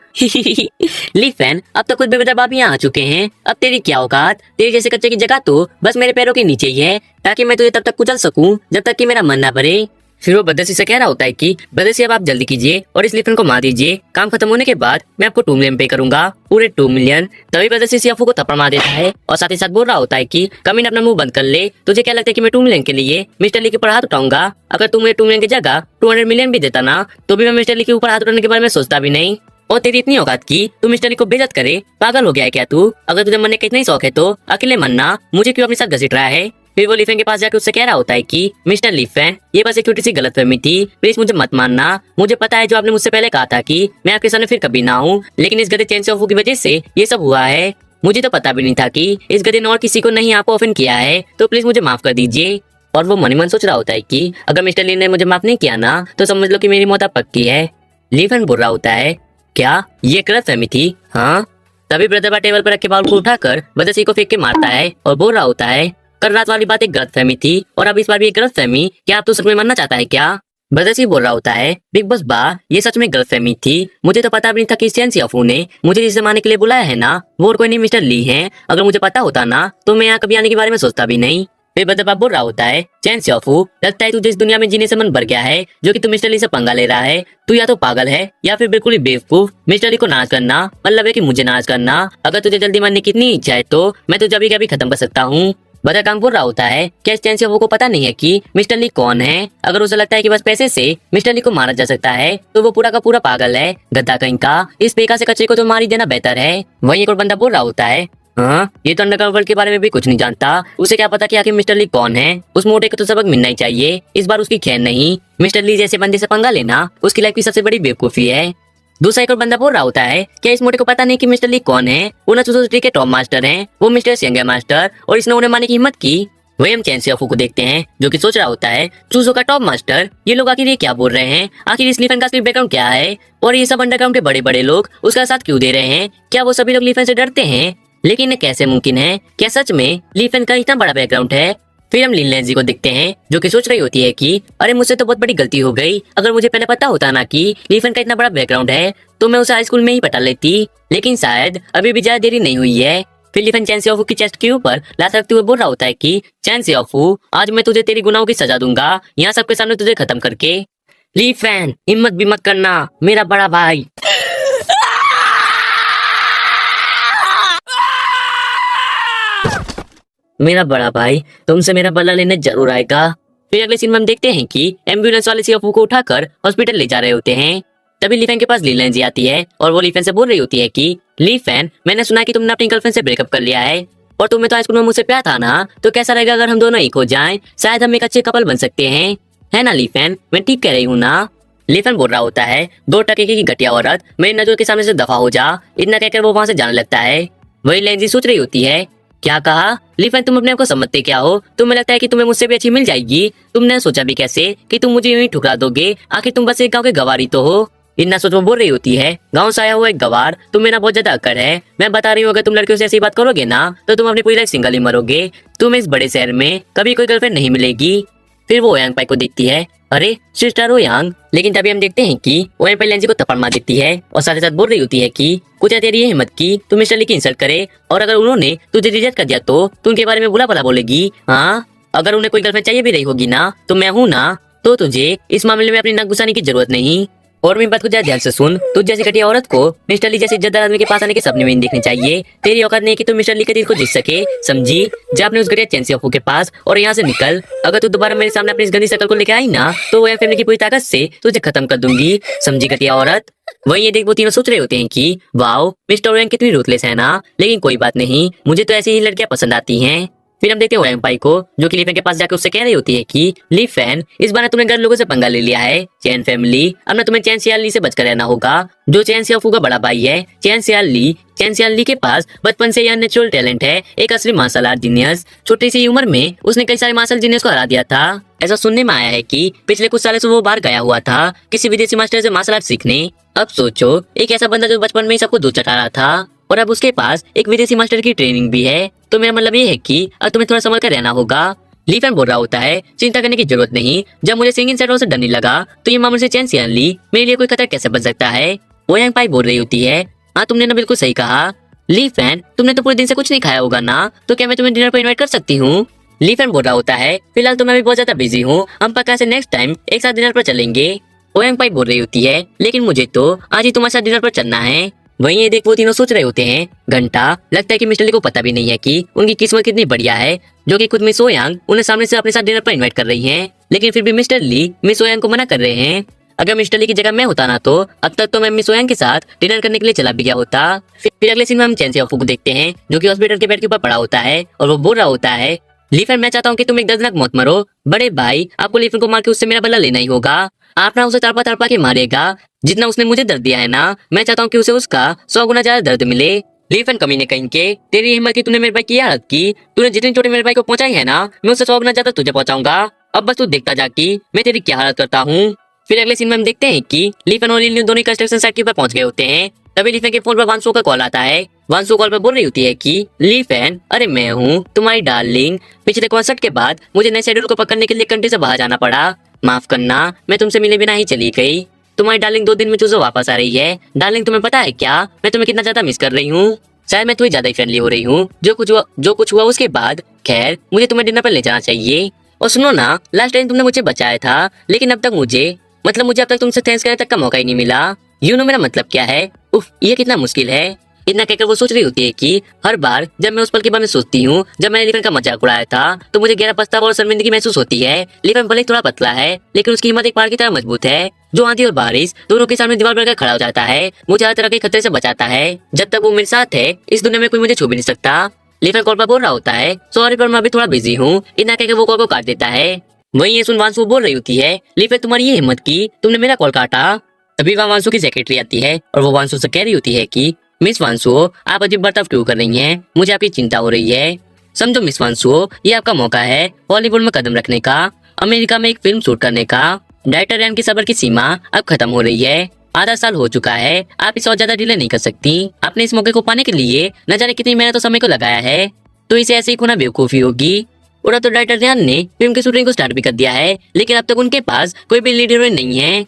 लीफेन अब तक कुछ बिग ब्रदर भाभी यहाँ आ चुके हैं, अब तेरी क्या औकात, तेरी जैसे कच्चे की जगह तो बस मेरे पैरों के नीचे ही है ताकि मैं तुझे तब तक कुचल सकूं जब तक कि मेरा मन ना भरे। फिर वो बदरसी से कह रहा होता है कि बदरसी अब आप जल्दी कीजिए और इस लीफेन को मार दीजिए, काम खत्म होने के बाद मैं आपको 2 मिलियन पे करूंगा, पूरे 2 मिलियन। तभी बदरसी सियाफू को थप्पड़ मार देता है और साथ ही साथ बोल रहा होता है कि कमीने अपना मुंह बंद कर ले, तुझे क्या लगता है कि मैं 2 मिलियन के लिए मिस्टर ली के ऊपर हाथ उठाऊंगा। अगर तू मुझे 2 मिलियन की जगह 200 मिलियन भी देता ना तो भी मैं मिस्टर ली के ऊपर हाथ उठाने के बारे में सोचता भी नहीं। और तेरी इतनी औकात की तू मिस्टर ली को बेइज्जत करे, पागल हो गया है क्या तू। अगर तुझे मरने का इतना ही शौक है तो अकेले मरना, मुझे क्यों अपने साथ घसीट रहा है। फिर वो लीफेन के पास जाकर उससे कह रहा होता है कि मिस्टर लीफेन ये बस एक छोटी सी गलतफहमी थी, प्लीज मुझे मत मानना। मुझे पता है जो आपने मुझसे पहले कहा था कि मैं आपके सामने फिर कभी ना आऊं, लेकिन इस गधे चैन सियाफू की वजह से ये सब हुआ है। मुझे तो पता भी नहीं था कि इस गधे ने और किसी को नहीं आपको ऑफेंड किया है, तो प्लीज मुझे माफ कर दीजिए। और वो मन ही मन सोच रहा होता है कि अगर मिस्टर ली ने मुझे माफ नहीं किया ना तो समझ लो कि मेरी मौत अब पक्की है। लीफेन बोल रहा होता है क्या ये गलतफहमी थी। हाँ तभी ब्रदर टेबल पर रखे बाउल को उठाकर बदरसी को फेंक के मारता है और बोल रहा होता है कल रात वाली बात एक गलतफहमी थी और अब इस बार भी एक गलतफहमी, क्या आप तो सच में मरना चाहता है क्या। बदरसी बोल रहा होता है बिग बॉस बा ये सच में गलतफहमी थी, मुझे तो पता भी नहीं था कि चैन सियाफू ने मुझे जिसे मारने के लिए बुलाया है ना वो और कोई नहीं मिस्टर ली है। अगर मुझे पता होता ना तो मैं यहाँ कभी आने के बारे में सोचता भी नहीं। फिर बदरबाब बोल रहा होता है चैन सियाफू लगता है तुझे इस दुनिया में जीने से मन भर गया है जो कि तू मिस्टर ली से पंगा ले रहा है। तू या तो पागल है या फिर बिल्कुल ही बेवकूफ। मिस्टर ली को नाराज करना मतलब है कि मुझे नाराज करना। अगर तुझे जल्दी मरने की इतनी इच्छा है तो मैं तुझे अभी कभी खत्म कर सकता हूँ। बदर कांग बोल रहा होता है क्या इस चैन सियाफू को पता नहीं है कि मिस्टर ली कौन है। अगर उसे लगता है कि बस पैसे से मिस्टर ली को मारा जा सकता है तो वो पूरा का पूरा पागल है, गद्दा कहीं का। इस बेकार से कचरे को तो मार ही देना बेहतर है। वहीं एक और बंदा बोल रहा होता है हाँ ये तो अंडरग्राउंड वर्ल्ड के बारे में भी कुछ नहीं जानता, उसे क्या पता कि आखिर मिस्टर ली कौन है। उस मोटे को तो सबक मिलना ही चाहिए, इस बार उसकी खैर नहीं। मिस्टर ली जैसे बंदे से पंगा लेना उसकी लाइफ की सबसे बड़ी बेवकूफी है। दूसरा एक और बंदा बोल रहा होता है क्या इस मोटे को पता नहीं कि मिस्टर ली कौन है, वो ना सोसाइटी के टॉप मास्टर हैं, वो मिस्टर सिंह है मास्टर और इसने उन्हें मारने की हिम्मत की। वही हम चैन सियाफू को देखते हैं जो कि सोच रहा होता है चूजो का टॉप मास्टर, ये लोग आखिर ये क्या बोल रहे हैं, आखिर इस लीफेन का असली बैकग्राउंड क्या है और ये सब अंडरग्राउंड के बड़े बड़े लोग उसका साथ क्यों दे रहे हैं। क्या वो सभी लोग लीफेन से डरते हैं, लेकिन ये कैसे मुमकिन है, क्या सच में लीफेन का इतना बड़ा बैकग्राउंड है। फिर हम लीन जी को देखते हैं जो कि सोच रही होती है कि अरे मुझसे तो बहुत बड़ी गलती हो गई। अगर मुझे पहले पता होता ना कि लीफन का इतना बड़ा बैकग्राउंड है तो मैं उसे हाई स्कूल में ही पटा लेती। लेकिन शायद अभी भी ज्यादा देरी नहीं हुई है। फिर लीफन चैन सियाफू की चेस्ट के ऊपर लात रखते हुए बोल रहा होता है कि चैन सियाफू, आज मैं तुझे तेरी गुनाहों की सजा दूंगा, यहाँ सबके सामने तुझे खत्म करके। लीफन, हिम्मत भी मत करना मेरा बड़ा भाई। मेरा बड़ा भाई तुमसे मेरा बदला लेने जरूर आएगा। फिर अगले सीन में हम देखते हैं कि एम्बुलेंस वाले सियाफू को उठाकर हॉस्पिटल ले जा रहे होते हैं। तभी लीफन के पास लीलन जी आती है और वो लीफन से बोल रही होती है कि लीफन, मैंने सुना कि तुमने अपनी गर्लफ्रेंड से ब्रेकअप कर लिया है और तुम्हें तो हाईस्कूल में मुझसे प्यार था ना, तो कैसा रहेगा अगर हम दोनों एक हो जाएं? शायद हम एक अच्छे कपल बन सकते हैं, है ना लीफन? मैं ठीक कह रही हूँ ना? लीफन बोल रहा होता है, 2 टके की घटिया औरत, मेरी नजर के सामने से दफा हो जा। इतना कहकर वो वहां से जाने लगता है। वही लेंजी सोच रही होती है, क्या कहा? लीफन, तुम अपने आप को समझते क्या हो? तुम्हें लगता है कि तुम्हें मुझसे भी अच्छी मिल जाएगी? तुमने सोचा भी कैसे कि तुम मुझे यूं ही ठुकरा दोगे? आखिर तुम बस एक गांव के गवारी तो हो। इतना सोच वो बोल रही होती है, गांव से आया हुआ एक गवार, तुम मेरा बहुत ज्यादा अकड़ है। मैं बता रही हूँ अगर तुम लड़कियों से ऐसी बात करोगे ना तो तुम अपनी पूरी लाइफ सिंगल ही मरोगे। तुम्हें इस बड़े शहर में कभी कोई गर्लफ्रेंड नहीं मिलेगी। फिर वो ओयांग पाई को देखती है, अरे सिस्टर ओयांग। लेकिन तभी हम देखते हैं कि ओयांग पाई लेंजी को थप्पड़ मार देती है और साथ ही साथ बोल रही होती है कि कुछ तेरी हिम्मत की तुम मिस्टर ली की इंसल्ट करे, और अगर उन्होंने तुझे रिजेक्ट कर दिया तो तू उनके बारे में बुरा भला बोलेगी। हाँ, अगर उन्हें कोई गर्लफ्रेंड चाहिए भी रही होगी ना तो मैं हूँ ना, तो तुझे इस मामले में अपनी नाक घुसाने की जरूरत नहीं। और मेरी बात को ज्यादा ध्यान से सुन, तुझ जैसी घटिया औरत को मिस्टर ली जैसे इज्जतदार आदमी के पास आने के सपने में नहीं देखने चाहिए। तेरी औकात नहीं कि तू मिस्टर ली के दिल को जीत सके, समझी? जा अपने उस घटिया चैन सियाफू के पास और यहाँ से निकल। अगर तू दोबारा मेरे सामने अपनी इस गंदी शक्ल को लेकर आई ना तो वो फैमिली की पूरी ताकत से तुझे खत्म कर दूंगी, समझी घटिया औरत? वही ये देख वो तीनों सोच रहे होते हैं कि वाओ, मिस्टर ओयांग कितनी रूथलेस है ना। लेकिन कोई बात नहीं, मुझे तो ऐसी ही लड़कियां पसंद आती हैं। फिर हम देखते हैं ओयांग पाई को जो कि लीफन के पास जाकर उससे कह रही होती है कि लीफन, इस बार तुमने घर लोगों से पंगा ले लिया है। चैन फैमिली, अब ना तुम्हें चैन सियाल ली से बचकर रहना होगा, जो चैन सियाफू का बड़ा भाई है। चैन सियाल ली के पास बचपन से यह नेचुरल टैलेंट है, एक असली मार्शल आर्ट जीनियस। छोटी सी उम्र में उसने कई सारे मार्शल जीनियस को हरा दिया था। ऐसा सुनने में आया है कि पिछले कुछ सालों से वो बाहर गया हुआ था किसी विदेशी मास्टर से मार्शल आर्ट सीखने। अब सोचो, एक ऐसा बंदा जो बचपन में ही सबको दूध चटा रहा था और अब उसके पास एक विदेशी मास्टर की ट्रेनिंग भी है। तो मेरा मतलब ये है कि अब तुम्हें थोड़ा संभल कर रहना होगा। लीफन बोल रहा होता है, चिंता करने की जरूरत नहीं। जब मुझे सिंगिंग सेटों से डर नहीं लगा तो ये मामले से चैन सियाल ली मेरे लिए कोई खतरा कैसे बन सकता है? ओयांग पाई बोल रही होती है, हाँ तुमने ना बिल्कुल सही कहा। लीफन, तुमने तो पूरे दिन से कुछ नहीं खाया होगा ना, तो क्या मैं तुम्हें डिनर पर इनवाइट कर सकती हूँ? लीफन बोल रहा होता है, फिलहाल तो मैं भी बहुत ज्यादा बिजी हूँ, हम पक्का से नेक्स्ट टाइम एक साथ डिनर पर चलेंगे। ओयांग पाई बोल रही होती है, लेकिन मुझे तो आज ही तुम्हारे साथ डिनर पर चलना है। वहीं ये देख वो तीनों सोच रहे होते हैं, घंटा लगता है कि मिस्टर ली को पता भी नहीं है कि उनकी किस्मत कितनी बढ़िया है, जो कि खुद मिस ओयांग उन्हें सामने से अपने साथ डिनर पर इनवाइट कर रही हैं। लेकिन फिर भी मिस्टर ली मिस ओयांग को मना कर रहे हैं। अगर मिस्टर ली की जगह मैं होता ना तो अब तक तो मैं मिस ओयांग के साथ डिनर करने के लिए चला भी गया होता। फिर अगले सीन में हम चैन सियाफू को देखते हैं जो कि हॉस्पिटल के बेड के ऊपर पड़ा होता है और वो बोल रहा होता है, लीफन, मैं चाहता हूँ कि तुम एक दर्दनाक मौत मरो। बड़े भाई, आपको लीफन को मार के उससे मेरा बदला लेना ही होगा। आप ना उसे तड़पा तड़पा के मारेगा, जितना उसने मुझे दर्द दिया है ना, मैं चाहता हूँ कि उसे उसका 100 गुना ज्यादा दर्द मिले। लीफन, कमीने कहीं के, तेरी हिम्मत की तूने मेरे भाई की हालत की। तूने जितनी चोटें मेरे भाई को पहुंचाई है ना, मैं उससे 100 गुना ज्यादा तुझे पहुंचाऊंगा। अब बस तू देखता जा कि मैं तेरी क्या हालत करता हूँ। फिर अगले सीन में हम देखते हैं कि लीफन और लीन दोनों कंस्ट्रक्शन साइट के ऊपर पहुंच गए होते हैं। तभी लीफन के फोन पर वांसो का कॉल आता है। वांसो कॉल पर बोल रही होती है कि लीफन, अरे मैं हूँ तुम्हारी डार्लिंग। पिछले कॉन्सर्ट के बाद मुझे नए शेड्यूल को पकड़ने के लिए कंट्री से बाहर जाना पड़ा। माफ करना, मैं तुमसे मिले बिना ही चली गई। तुम्हारी डार्लिंग 2 दिन में तुझे वापस आ रही है। डार्लिंग, तुम्हें पता है क्या मैं तुम्हें कितना ज्यादा मिस कर रही हूँ? शायद मैं तुम्हें ज्यादा ही फ्रेंडली हो रही हूँ। जो कुछ हुआ उसके बाद खैर मुझे तुम्हें डिनर पर ले जाना चाहिए। और सुनो ना, लास्ट टाइम तुमने मुझे बचाया था, लेकिन अब तक मुझे अब तक तुमसे थैंक्स करने तक का मौका ही नहीं मिला। यू नो मेरा मतलब क्या है? उफ, ये कितना मुश्किल है। इतना कहकर वो सोच रही होती है कि हर बार जब मैं उस पल के बारे में सोचती हूँ जब मैंने लीफन का मजाक उड़ाया था तो मुझे गहरा पछतावा और शर्मिंदगी महसूस होती है। लीफन भले ही थोड़ा पतला है लेकिन उसकी हिम्मत एक पहाड़ की तरह मजबूत है, जो आंधी और बारिश दोनों के सामने दीवार बनकर खड़ा हो जाता है। मुझे हर तरह के खतरे से बचाता है। जब तक वो मेरे साथ है इस दुनिया में कोई मुझे छू भी नहीं सकता। लीफन कॉल पर बोल रहा होता है, सॉरी पर मैं अभी थोड़ा बिजी हूँ। इतना कहकर वो कॉल को काट देता है। वहीं ये सुन वांसु बोल रही होती है, लीफन, तुम्हारी ये हिम्मत की तुमने मेरा कॉल काटा। तभी वहाँ वांसु की सेक्रेटरी आती है और वो वांसु से कह रही होती है कि मिस वांसु, आप अजीब बर्ताव क्यों कर रही हैं? मुझे आपकी चिंता हो रही है। समझो मिस वांसु, ये आपका मौका है बॉलीवुड में कदम रखने का, अमेरिका में एक फिल्म शूट करने का। डायरेक्टर रैन की सब्र की सीमा अब खत्म हो रही है। आधा साल हो चुका है, आप इसे और ज्यादा डिले नहीं कर सकती। आपने इस मौके को पाने के लिए न जाने कितनी मेहनत और समय को लगाया है, तो इसे ऐसे ही खोना बेवकूफी होगी। और अब तो डायरेक्टर रियान ने फिल्म की शूटिंग को स्टार्ट भी कर दिया है, लेकिन अब तक उनके पास कोई भी लीड हीरोइन नहीं है।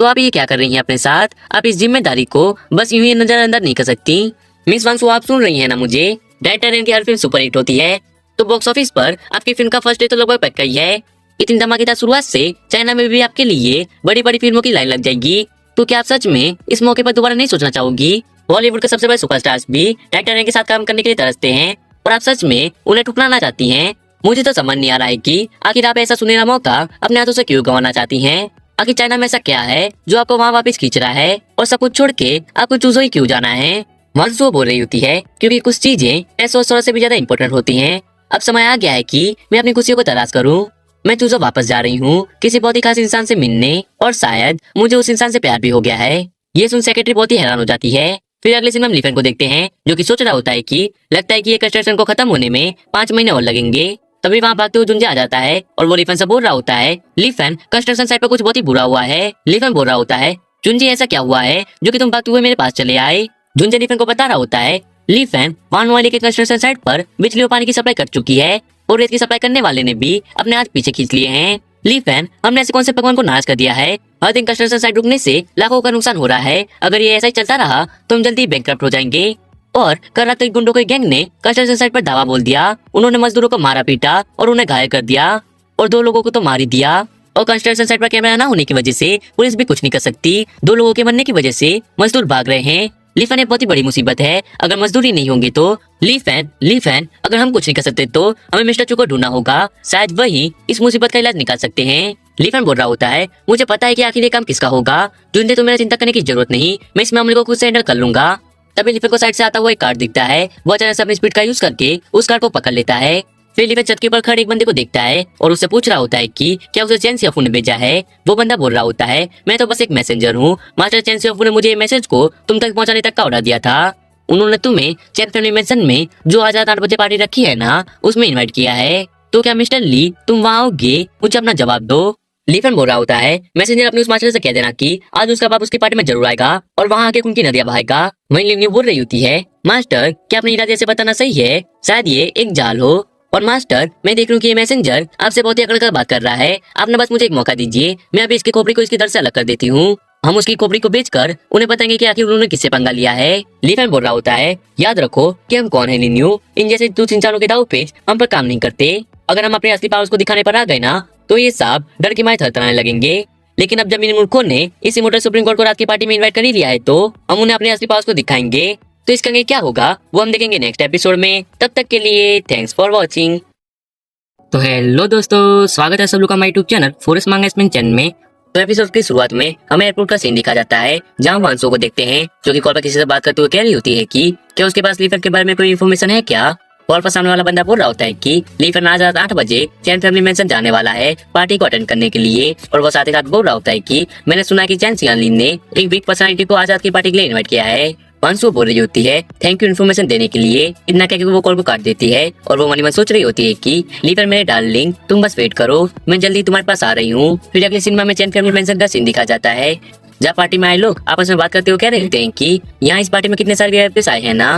तो आप ये क्या कर रही हैं अपने साथ? आप इस जिम्मेदारी को बस यूं ही नजरअंदाज नहीं कर सकती। मिस वांगसू, आप सुन रही हैं ना मुझे? डायरेक्टर रियान की हर फिल्म सुपर हिट होती है, तो बॉक्स ऑफिस पर आपकी फिल्म का फर्स्ट डे तो लगभग पक्का ही है। इतनी धमाकेदार शुरुआत से चाइना में भी आपके लिए बड़ी बड़ी फिल्मों की लाइन लग जाएगी। तो क्या आप सच में इस मौके पर दोबारा नहीं सोचना चाहोगी? बॉलीवुड के सबसे बड़े सुपरस्टार्स भी डायरेक्टर रियान के साथ काम करने के लिए तरसते हैं, और आप सच में उन्हें ठुकराना चाहती हैं? मुझे तो समझ नहीं आ रहा है कि आखिर आप ऐसा सुनहरा मौका अपने हाथों से क्यों गंवाना चाहती हैं? आखिर चाइना में ऐसा क्या है जो आपको वहाँ वापस खींच रहा है, और सब कुछ छोड़ के आपको चूजो ही क्यों जाना है? वांगसू बोल रही होती है क्योंकि कुछ चीजें पैसों और शोहरत से भी ज्यादा इंपॉर्टेंट होती हैं। अब समय आ गया है कि मैं अपनी खुशियों को तलाश करूं। मैं चूजो वापस जा रही हूँ किसी बहुत ही खास इंसान से मिलने, और शायद मुझे उस इंसान से प्यार भी हो गया है। ये सुन सेक्रेटरी बहुत ही हैरान हो जाती है। फिर अगले सीन में हम लीफेन को देखते हैं जो कि सोच रहा होता है कि लगता है कि ये कंस्ट्रक्शन को खत्म होने में 5 महीने और लगेंगे। तभी वहाँ भागते हुए जुंजे आ जाता है और वो लीफेन से बोल रहा होता है, लीफेन कंस्ट्रक्शन साइट पर कुछ बहुत ही बुरा हुआ है। लीफेन बोल रहा होता है, जुंजे ऐसा क्या हुआ है जो कि तुम भागते हुए मेरे पास चले आए? जुंजे लीफेन को बता रहा होता है, लीफेन वानवाली के कंस्ट्रक्शन साइट पर बिजली और पानी की सप्लाई कर चुकी है, और रेत की सप्लाई करने वाले ने भी अपने हाथ पीछे खींच लिए हैं। लीफेन, हमने ऐसे कौन से भगवान को नाराज कर दिया है? हर दिन कंस्ट्रक्शन साइट रुकने से लाखों का नुकसान हो रहा है। अगर ये ऐसा ही चलता रहा तो हम जल्दी बैंकक्रप्ट हो जाएंगे। और कल रात एक गुंडों के गैंग ने कंस्ट्रक्शन साइट पर धावा बोल दिया। उन्होंने मजदूरों को मारा पीटा और उन्हें घायल कर दिया, और 2 लोगों को तो मार ही दिया। और कंस्ट्रक्शन साइट पर कैमरा न होने की वजह से पुलिस भी कुछ नहीं कर सकती। 2 लोगों के मरने की वजह से मजदूर भाग रहे हैं। लीफेन, एक बहुत ही बड़ी मुसीबत है। अगर मजदूरी नहीं होंगे तो लीफेन, अगर हम कुछ नहीं कर सकते तो हमें मिस्टर चू को ढूंढना होगा। शायद वही इस मुसीबत का इलाज निकाल सकते हैं। लीफेन बोल रहा होता है, मुझे पता है कि आखिर ये काम किसका होगा। जुंजे, तो मेरा चिंता करने की जरूरत नहीं, मैं इस मामले को खुद से हैंडल कर लूंगा। तभी लीफेन को साइड से आता हुआ एक कार दिखता है। वो अचानक से अपनी स्पीड का यूज करके उस कार को पकड़ लेता है। फिर लीफेन छत के ऊपर खड़े एक बंदे को देखता है और उससे पूछ रहा होता है कि क्या उसे चैन सियाफू ने भेजा है। वो बंदा बोल रहा होता है, मैं तो बस एक मैसेंजर हूँ। मास्टर चैन सियाफू ने मुझे ये मैसेज को तुम तक पहुंचाने तक का ऑर्डर दिया था। उन्होंने तुम्हें चैन फैमिली मैंशन में जो आज रात 8 बजे पार्टी रखी है ना, उसमें इन्वाइट किया है। तो क्या मिस्टर ली तुम वहाँ आओगे? मुझे अपना जवाब दो। लीफेन बोल रहा होता है, मैसेंजर अपने उस मास्टर से कह देना कि आज उसका बाप उसकी पार्टी में जरूर आएगा और वहाँ आके उनकी नदियां बहाएगा। वहीं लिवन्यू बोल रही होती है, मास्टर क्या अपने इरादे से बताना सही है? शायद ये एक जाल हो। और मास्टर, मैं देख रहा हूँ कि ये मैसेंजर आपसे बहुत ही अकड़ कर बात कर रहा है। आपने बस मुझे एक मौका दीजिए, मैं अभी इसकी खोपड़ी को इसकी दर से अलग कर देती हूँ। हम उसकी खोपड़ी को बेचकर उन्हें बताएंगे कि आखिर उन्होंने किससे पंगा लिया है। लीफेन बोल रहा होता है, याद रखो कि हम कौन है लिवन्यू। इन जैसे दूसरे इंसानों के दाव पेच हम पर काम नहीं करते। अगर हम अपने असली पावर्स को दिखाने पर आ गए ना, तो ये सब डर की मारे थरथराने लगेंगे। लेकिन अब जब इन मूर्खों ने इस इमोर्टल सुप्रीम कोर्ट को रात की पार्टी में इनवाइट कर ही लिया है, तो हम उन्हें अपने असली पावर्स को दिखाएंगे। तो इसका आगे क्या होगा वो हम देखेंगे नेक्स्ट एपिसोड में। तब तक के लिए थैंक्स फॉर वॉचिंग। तो हेलो दोस्तों, स्वागत है सब लोग का माय यूट्यूब चैनल फॉरेस्ट मांगा स्पेन चैनल में। तो एपिसोड की शुरुआत में हमें एयरपोर्ट का सीन दिखा जाता है, जहां वांसो को देखते हैं जो कि कॉल पर किसी से बात करते हुए कह रही होती है कि क्या उसके पास लीफेन के बारे में कोई इन्फॉर्मेशन है क्या। कॉल पर सामने वाला बंदा बोल रहा होता है कि लीफेन आज रात 8 बजे चैन फैमिली मेंशन जाने वाला है पार्टी को अटेंड करने के लिए। और वो साथ ही साथ बोल रहा होता है कि मैंने सुना है कि चैन सियालिन ने एक बिग पर्सनालिटी को आज रात की पार्टी के लिए इन्वाइट किया है। वांसो बोल रही होती है, थैंक यू इन्फॉर्मेशन देने के लिए। इतना कहकर वो कॉल को काट देती है और वो मन ही मन सोच रही होती है कि लीफेन मेरे डार्लिंग तुम बस वेट करो, मैं जल्दी तुम्हारे पास आ रही हूँ। फिर अगले सिनेमा में चैन फैमिली मेंशन का सीन दिखा जाता है, जहाँ पार्टी में आए लोग आपस में बात करते हुए कह रहे होते हैं कि यहाँ इस पार्टी में कितने सारे वीआईपीस आए हैं ना।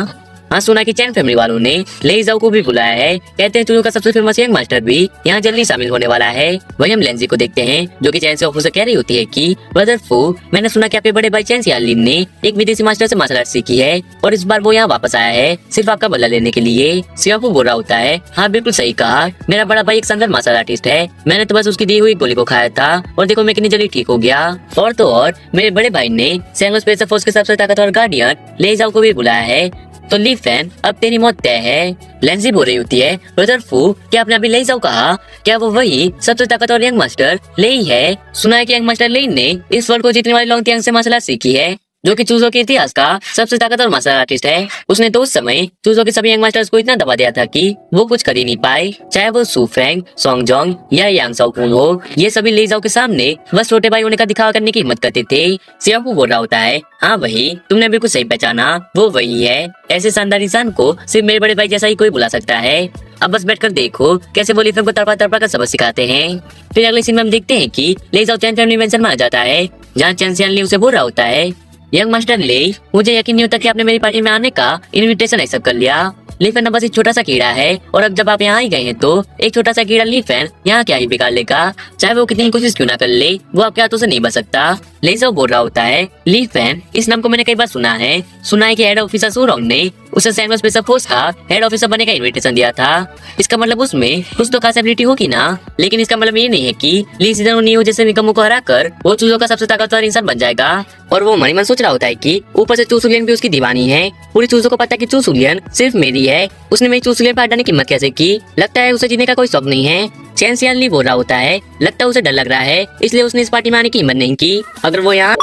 हाँ, सुना कि चैन फैमिली वालों ने ले जाओ को भी बुलाया है। कहते हैं चूजों का सबसे फेमस यंग मास्टर भी यहाँ जल्दी शामिल होने वाला है। वही हम लेंजी को देखते हैं जो कि चैन से ऑफिसर कह रही होती है कि ब्रदर फू, मैंने सुना कि आपके बड़े भाई चैन सियालिन ने एक विदेशी मास्टर से मार्शल आर्ट सीखी है और इस बार वो यहाँ वापस आया है सिर्फ आपका बदला लेने के लिए। सियाफू बोल रहा होता है, हाँ बिल्कुल सही कहा, मेरा बड़ा भाई एक शानदार मार्शल आर्टिस्ट है। मैंने तो बस उसकी दी हुई गोली को खाया था और देखो मैं कितनी जल्दी ठीक हो गया। और तो और मेरे बड़े भाई ने सेंगो स्पेशल फोर्स के सबसे ताकतवर गार्डियन ले जाओ को भी बुलाया है। तो लीफेन, अब तेरी मौत तय है। लेंजी बोल रही होती है, ब्रदर फू, क्या आपने अभी ले जाओ कहा? क्या वो वही सबसे ताकतवर यंग मास्टर लेई है? सुना है कि यंग मास्टर लेई ने इस वर्ल्ड को जीतने वाले लोंग तियांग से मार्शल आर्ट सीखी है, जो कि चूजों के इतिहास का सबसे ताकतवर मार्शल आर्टिस्ट है। उसने तो उस समय चूजों के सभी यंग मास्टर्स को इतना दबा दिया था कि वो कुछ कर ही नहीं पाए, चाहे वो सू फ्रैंक, सोंग जोंग या यांग साओकुन हो। ये सभी ले जाओ के सामने बस छोटे भाई होने का दिखावा करने की हिम्मत करते थे। सियाफू बोल रहा होता है, हाँ वही, तुमने बिल्कुल सही पहचाना, वो वही है। ऐसे शानदार इंसान को सिर्फ मेरे बड़े भाई जैसा ही कोई बुला सकता है। अब बस बैठकर देखो कैसे वो लीफेन को तड़पा तड़पा कर सबक सिखाते हैं। फिर अगले सीन में हम देखते हैं कि ले जाओ चैन फैमिली मेंशन में आ जाता है, जहाँ चैन सियालिन उसे बोल रहा होता है, यंग मास्टर ले, मुझे यकीन नहीं होता कि आपने मेरी पार्टी में आने का इनविटेशन एक्सेप्ट कर लिया। लीफन अब बस एक छोटा सा कीड़ा है, और अब जब आप यहाँ ही गए हैं तो एक छोटा सा कीड़ा लीफन यहाँ क्या ही बिगाड़ लेगा। चाहे वो कितनी कोशिश क्यों ना कर ले, वो आपके हाथों से नहीं बच सकता। लेजो बोल रहा होता है, लीफन इस नाम को मैंने कई बार सुना है कि हेड ऑफिसर सूरोंग ने उसे सैमुअल स्पेस फोर्स का हेड ऑफिसर बनने का इनविटेशन दिया था। इसका मतलब उसमें कुछ तो खास एबिलिटी होगी ना, लेकिन इसका मतलब ये नहीं है कि ली सीजन और नियो जैसे निकम्मों को हराकर वो चूजों का सबसे ताकतवर इंसान बन जाएगा। और वो मन ही मन सोच रहा होता है कि ऊपर से चूसुलियन भी उसकी दीवानी है। पूरी चूजों को पता है कि चूसुलियन सिर्फ मेरी है। उसने मेरी चूसुलियन पर हटाने की हिम्मत कैसे की? लगता है उसे जीने का कोई शौक नहीं है। चैन सियान ली बोल रहा होता है, लगता है उसे डर लग रहा है, इसलिए उसने इस पार्टी में आने की हिम्मत नहीं की। अगर वो यहाँ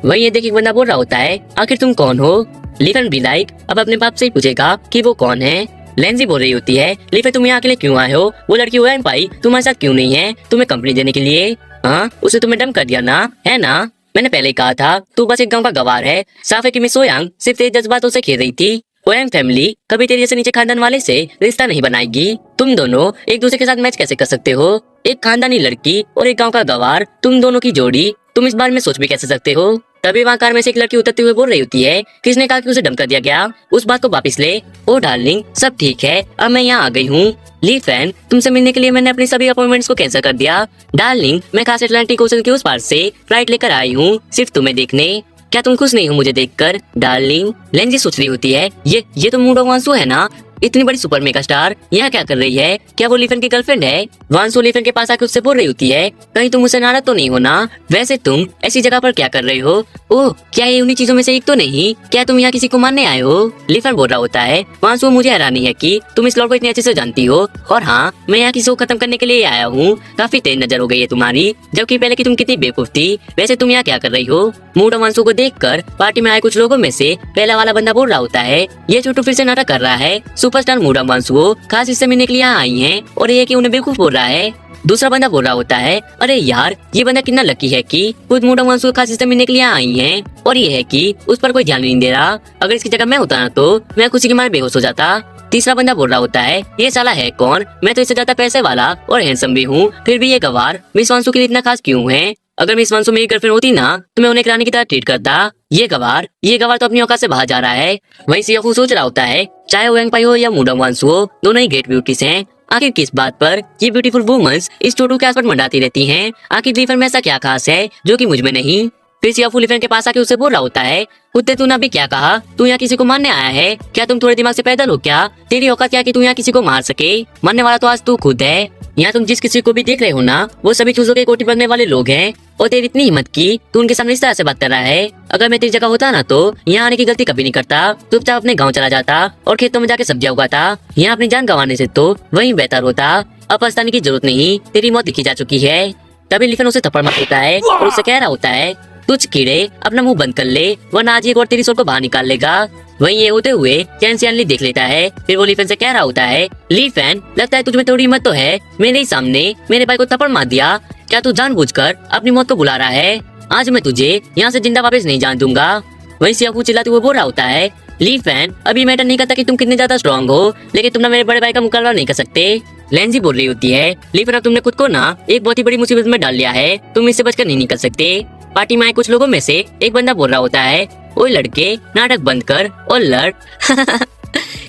वही ये देख एक बंदा बोल रहा होता है, आखिर तुम कौन हो? लीफन भी लाइक अब अपने बाप से ही पूछेगा कि वो कौन है। लेंजी बोल रही होती है, लीफन तुम यहाँ अकेले क्यों आए हो? वो लड़की वैन पाई तुम्हारे साथ क्यों नहीं है? तुम्हें कंपनी देने के लिए? हाँ, उसे तुम्हें डम कर दिया ना, है ना? मैंने पहले ही कहा था तू बस एक गांव का गवार है। साफ है कि मिस सोयांग सिर्फ तेरे जज्बातों से खेल रही थी। ओयांग फैमिली कभी तेरे जैसे नीचे खानदान वाले से रिश्ता नहीं बनाएगी। तुम दोनों एक दूसरे के साथ मैच कैसे कर सकते हो? एक खानदानी लड़की और एक गांव का गवार, तुम दोनों की जोड़ी, तुम इस बारे में सोच भी कैसे सकते हो? तभी वहाँ कार में से एक लड़की उतरते हुए बोल रही होती है, किसने कहा कि उसे डम कर दिया गया? उस बात को वापिस ले। ओ डार्लिंग, सब ठीक है, अब मैं यहाँ आ गई हूँ। ली फैन, तुमसे मिलने के लिए मैंने अपनी सभी अपॉइंटमेंट्स को कैंसिल कर दिया। डार्लिंग, मैं खास अटलांटिक ओशन के उस पार से फ्लाइट लेकर आई हूँ सिर्फ तुम्हें देखने। क्या तुम खुश नहीं हो मुझे देखकर? डार्लिंग, लेंजी सोच रही होती है, ये तो मूड ऑफ वांसू है ना? इतनी बड़ी सुपर मेगा स्टार यहाँ क्या कर रही है? क्या वो लीफन की गर्लफ्रेंड है? वांसू लीफन के पास आके उससे बोल रही होती है, कहीं तुम मुझसे नाराज तो नहीं हो ना? वैसे तुम ऐसी जगह पर क्या कर रहे हो? ओह, क्या ये उन्हीं चीजों में से एक तो नहीं? क्या तुम यहाँ किसी को मारने आए हो? लीफन बोल रहा होता है, वांसू मुझे हैरानी है कि तुम इस लॉर्ड को इतनी अच्छे से जानती हो। और हाँ, मैं यहाँ किसी को खत्म करने के लिए आया हूँ। काफी तेज नजर हो गई है तुम्हारी, जबकि पहले की तुम कितनी बेवकूफ थी। वैसे तुम यहाँ क्या कर रही हो? मूड ऑफ वांसू को देखकर पार्टी में आए कुछ लोगों में से पहला वाला बंदा बोल रहा होता है, ये छोटू फिर से नाटक कर रहा है। सुपरस्टार मूड ऑफ वांसू खास इससे मिलने के लिए यहाँ आई हैं और ये कि उन्हें बेवकूफ बोल रहा है। दूसरा बंदा बोल रहा होता है, अरे यार, ये बंदा कितना लकी है कि खुद मूड ऑफ वांसू खास इससे मिलने के लिए आई हैं, और ये है कि उस पर कोई ध्यान नहीं दे रहा। अगर इसकी जगह मैं होता ना तो मैं खुशी के मारे बेहोश हो जाता। तीसरा बंदा बोल रहा होता है, ये साला है कौन? मैं तो इससे ज्यादा पैसे वाला और हैंडसम भी हूँ, फिर भी ये गवार मिस वांसू के लिए इतना खास क्यों है? अगर मिस वांसू मेरी गर्लफ्रेंड होती ना तो मैं उन्हें रानी की तरह ट्रीट करता। ये गवार तो अपनी औकात से बाहर जा रहा है। वहीं सियाफू सोच रहा होता है, चाहे ओयांग पाई हो या मूड ऑफ वांसू हो, दोनों ही ग्रेट ब्यूटीज हैं। आखिर किस बात पर ये ब्यूटीफुल वुमेन्स इस छोटू के आसपास मंडाती रहती हैं? आखिर लीफन में ऐसा क्या खास है जो कि मुझ में नहीं? फिर सियाफू लीफन के पास आके उसे बोल रहा होता है, कुत्ते तूने अभी क्या कहा? तू यहाँ किसी को मारने आया है? क्या तुम थोड़े दिमाग से पैदल हो क्या? तेरी औकात क्या कि तू यहाँ किसी को मार सके? मरने वाला तो आज तू खुद है। यहाँ तुम जिस किसी को भी देख रहे हो ना, वो सभी चूजों के कोठी बनने वाले लोग हैं, और तेरी इतनी हिम्मत की तू उनके सामने इस तरह से बात कर रहा है। अगर मैं तेरी जगह होता ना तो यहाँ आने की गलती कभी नहीं करता, चुपचाप अपने गाँव चला जाता और खेतों में जाके सब्जियां उगाता। यहाँ अपनी जान गंवाने से तो वहीं बेहतर होता। अब पछताने की जरूरत नहीं, तेरी मौत लिखी जा चुकी है। तभी लीफन उसे थप्पड़ मार देता है और उसे कह रहा होता है, तुझ कीड़े अपना मुंह बंद कर ले, वरना आज एक और तेरी सोल को बाहर निकाल लेगा। वहीं ये होते हुए चैन सियान ली देख लेता है। फिर वो लीफन से कह रहा होता है, लीफन, लगता है तुझमें थोड़ी हिम्मत तो है, मेरे ही सामने मेरे भाई को थप्पड़ मार दिया। क्या तू जानबूझकर अपनी मौत को बुला रहा है? आज मैं तुझे यहाँ से जिंदा वापस नहीं जान दूंगा। वहीं सियाफू चिल्लाते हुए बोल रहा होता है, लीफन, अभी मैटर नहीं करता कि तुम कितने ज्यादा स्ट्रांग हो, लेकिन तुम ना मेरे बड़े भाई का मुकाबला नहीं कर सकते। लेंजी बोल रही होती है, लीफन, अब तुमने खुद को ना एक बहुत ही बड़ी मुसीबत में डाल लिया है, तुम इससे बचकर नहीं निकल सकते। पार्टी में आए कुछ लोगों में से एक बंदा बोल रहा होता है, ओए लड़के, नाटक बंद कर और लड़।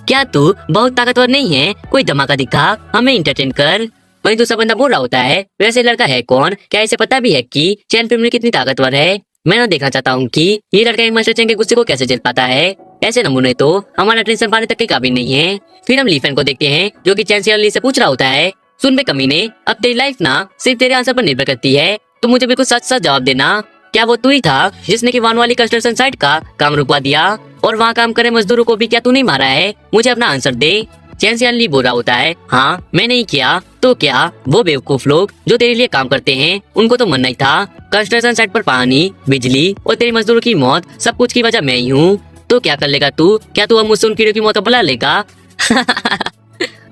क्या तू बहुत ताकतवर नहीं है? कोई धमाका दिखा, हमें इंटरटेन कर। वहीं दूसरा बंदा बोल रहा होता है, वैसे लड़का है कौन? क्या इसे पता भी है कि चैन फिल्म कितनी ताकतवर है? मैं ना देखना चाहता हूँ कि ये लड़का एक मास्टर चैन के गुस्से को कैसे झेल पाता है। ऐसे नमूने तो हमारा टेंशन पाने तक के काबिल नहीं है। फिर हम लीफन को देखते हैं जो कि चैन से पूछ रहा होता है, सुन बे कमीने, अब तेरी लाइफ ना सिर्फ तेरे आंसर पर निर्भर करती है, तो मुझे बिल्कुल सच सच जवाब देना। क्या वो तू ही था जिसने की वान वाली कंस्ट्रक्शन साइट का काम रुकवा दिया, और वहाँ काम करे मजदूरों को भी क्या तू नहीं मारा है? मुझे अपना आंसर दे। चैन सियान ली बोल रहा होता है, हाँ मैंने ही किया, तो क्या वो बेवकूफ लोग जो तेरे लिए काम करते हैं उनको तो मरना ही था? कंस्ट्रक्शन साइट पर पानी, बिजली और तेरी मजदूरों की मौत, सब कुछ की वजह मैं ही हूँ। तो क्या कर लेगा तू? क्या तू अब मुझसे उन कीड़ों की मौत बुला लेगा?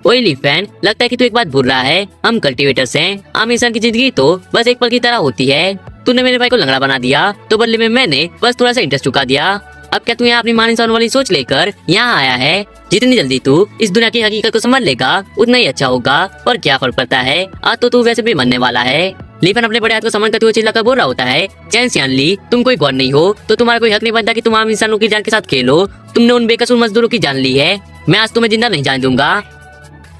ओए लीफन, लगता है कि तू एक बात भूल रहा है, हम कल्टीवेटर्स हैं। आम इंसान की जिंदगी तो बस एक पल की तरह होती है। तूने मेरे भाई को लंगड़ा बना दिया, तो बदले में मैंने बस थोड़ा सा इंटरेस्ट चुका दिया। अब क्या तू यहाँ अपनी मान इंसान वाली सोच लेकर यहाँ आया है? जितनी जल्दी तू इस दुनिया की हकीकत को समझ लेगा उतना ही अच्छा होगा। और क्या फर्क पड़ता है, आज तो तू वैसे भी मरने वाला है। लीफन अपने बड़े हाथ को समझ करते हुए चिल्लाकर बोल रहा होता है, चैन सियान ली, तुम कोई गौर नहीं हो तो तुम्हारा कोई हक नहीं बनता कि तुम आम इंसानों की जान के साथ खेलो। तुमने उन बेकसूर मजदूरों की जान ली है, मैं आज तुम्हें जिंदा नहीं जाने दूंगा।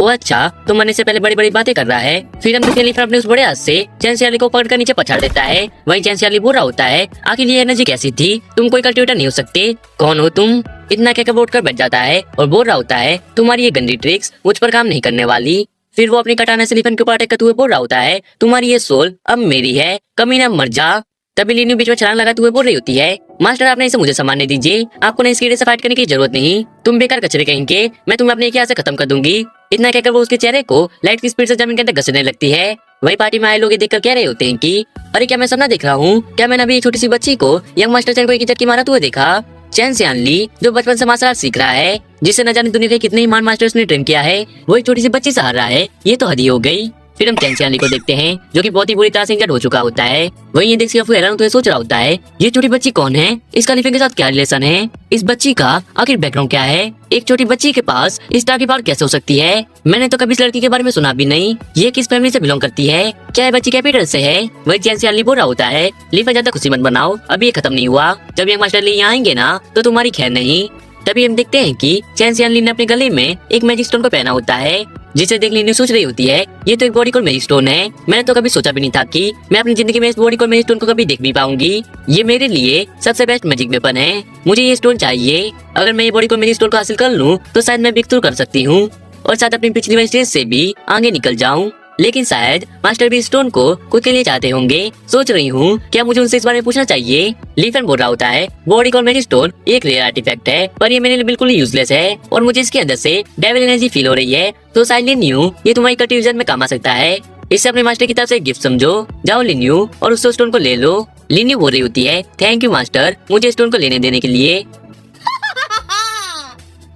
ओ अच्छा, तो मरने से पहले बड़ी बड़ी बातें कर रहा है। फिर हम देखते हैं लीफर अपने उस बड़े हाथ से चैंसियाली को पकड़कर नीचे पछाड़ देता है। वहीं चैंसियाली बुरा होता है, आखिर ये एनर्जी कैसी थी, तुम कोई कल्टिवेटर नहीं हो सकते, कौन हो तुम? इतना कहकर वो उठकर बैठ जाता है और बोल रहा होता है तुम्हारी ये गंदी ट्रिक्स मुझ पर काम नहीं करने वाली। फिर वो अपनी कटाने से लीफन के ऊपर अटैक करते हुए बोल रहा होता है तुम्हारी ये सोल अब मेरी है, कमीना मर जा। तभी लिन्यू बीच में छलांग लगाते हुए बोल रही होती है मास्टर आपने इसे मुझे सामान्य दीजिए, आपको नहीं इस कीड़े से फाइट करने की जरूरत नहीं, तुम बेकार कचरे कहेंगे, मैं तुम्हें अपने यहाँ से खत्म कर दूंगी। इतना कहकर वो उसके चेहरे को लाइट की स्पीड से जमीन के अंदर घसीटने लगती है। वही पार्टी में आए लोग ये देखकर कह रहे होते हैं कि अरे क्या मैं सपना देख रहा हूँ, क्या मैंने अभी एक छोटी सी बच्ची को यंग मास्टर चैन को एक झटकी मारते हुए देखा। चैन सियानली जो बचपन से मार्शल आर्ट सीख रहा है, जिसे न जाने दुनिया के कितने ही महान मास्टर्स ने ट्रेन किया है, वही छोटी सी बच्ची से हार रहा है, ये तो हद ही हो गई। फिर हम चैन सियानली को देखते हैं जो कि बहुत ही बुरी तरह से इंजर्ड हो चुका होता है। वही ये देख के हैरान होते हुए सोच रहा होता है ये छोटी बच्ची कौन है, इसका लीफन के साथ क्या रिलेशन है, इस बच्ची का आखिर बैकग्राउंड क्या है, एक छोटी बच्ची के पास इस तरह की पावर कैसे हो सकती है, मैंने तो कभी इस लड़की के बारे में सुना भी नहीं, ये किस फैमिली से बिलोंग करती है, क्या ये बच्ची कैपिटल से है। वही चैन सियानली बोल रहा होता है लीफन ज्यादा खुशी मत बनाओ, अभी ये खत्म नहीं हुआ, जब यंग मास्टर ली यहाँ आएंगे ना तो तुम्हारी खैर नहीं। तभी हम देखते हैं कि चैन सियानली ने अपने गले में एक मैजिक स्टोन को पहना होता है, जिसे देख लिन्यू सोच रही होती है ये तो एक बॉडी कोड मैजिक स्टोन है, मैंने तो कभी सोचा भी नहीं था कि मैं अपनी जिंदगी में इस बॉडी कोड मैजिक स्टोन को कभी देख भी पाऊंगी, ये मेरे लिए सबसे बेस्ट मैजिक वेपन है, मुझे ये स्टोन चाहिए, अगर मैं ये बॉडी कोड मैजिक स्टोन को हासिल कर लूं तो शायद मैं ब्रेक थ्रू कर सकती हूँ और शायद अपनी पिछली वाली स्टेज से भी आगे निकल जाऊं। लेकिन शायद मास्टर भी स्टोन को खुद के लिए चाहते होंगे, सोच रही हूँ क्या मुझे उनसे इस बारे में पूछना चाहिए। लीफन बोल रहा होता है बॉडी कोड मैजिक स्टोन एक रेयर आर्टिफैक्ट है, पर ये मेरे लिए बिल्कुल यूजलेस है और मुझे इसके अंदर से डेविल एनर्जी फील हो रही है, तो शायद लिन्यू ये तुम्हारी कल्टिवेशन में काम आ सकता है, इसे अपने मास्टर की तरफ से एक गिफ्ट समझो, जाओ लिन्यू और उस स्टोन को ले लो। लिन्यू बोल रही होती है थैंक यू मास्टर मुझे स्टोन को लेने देने के लिए।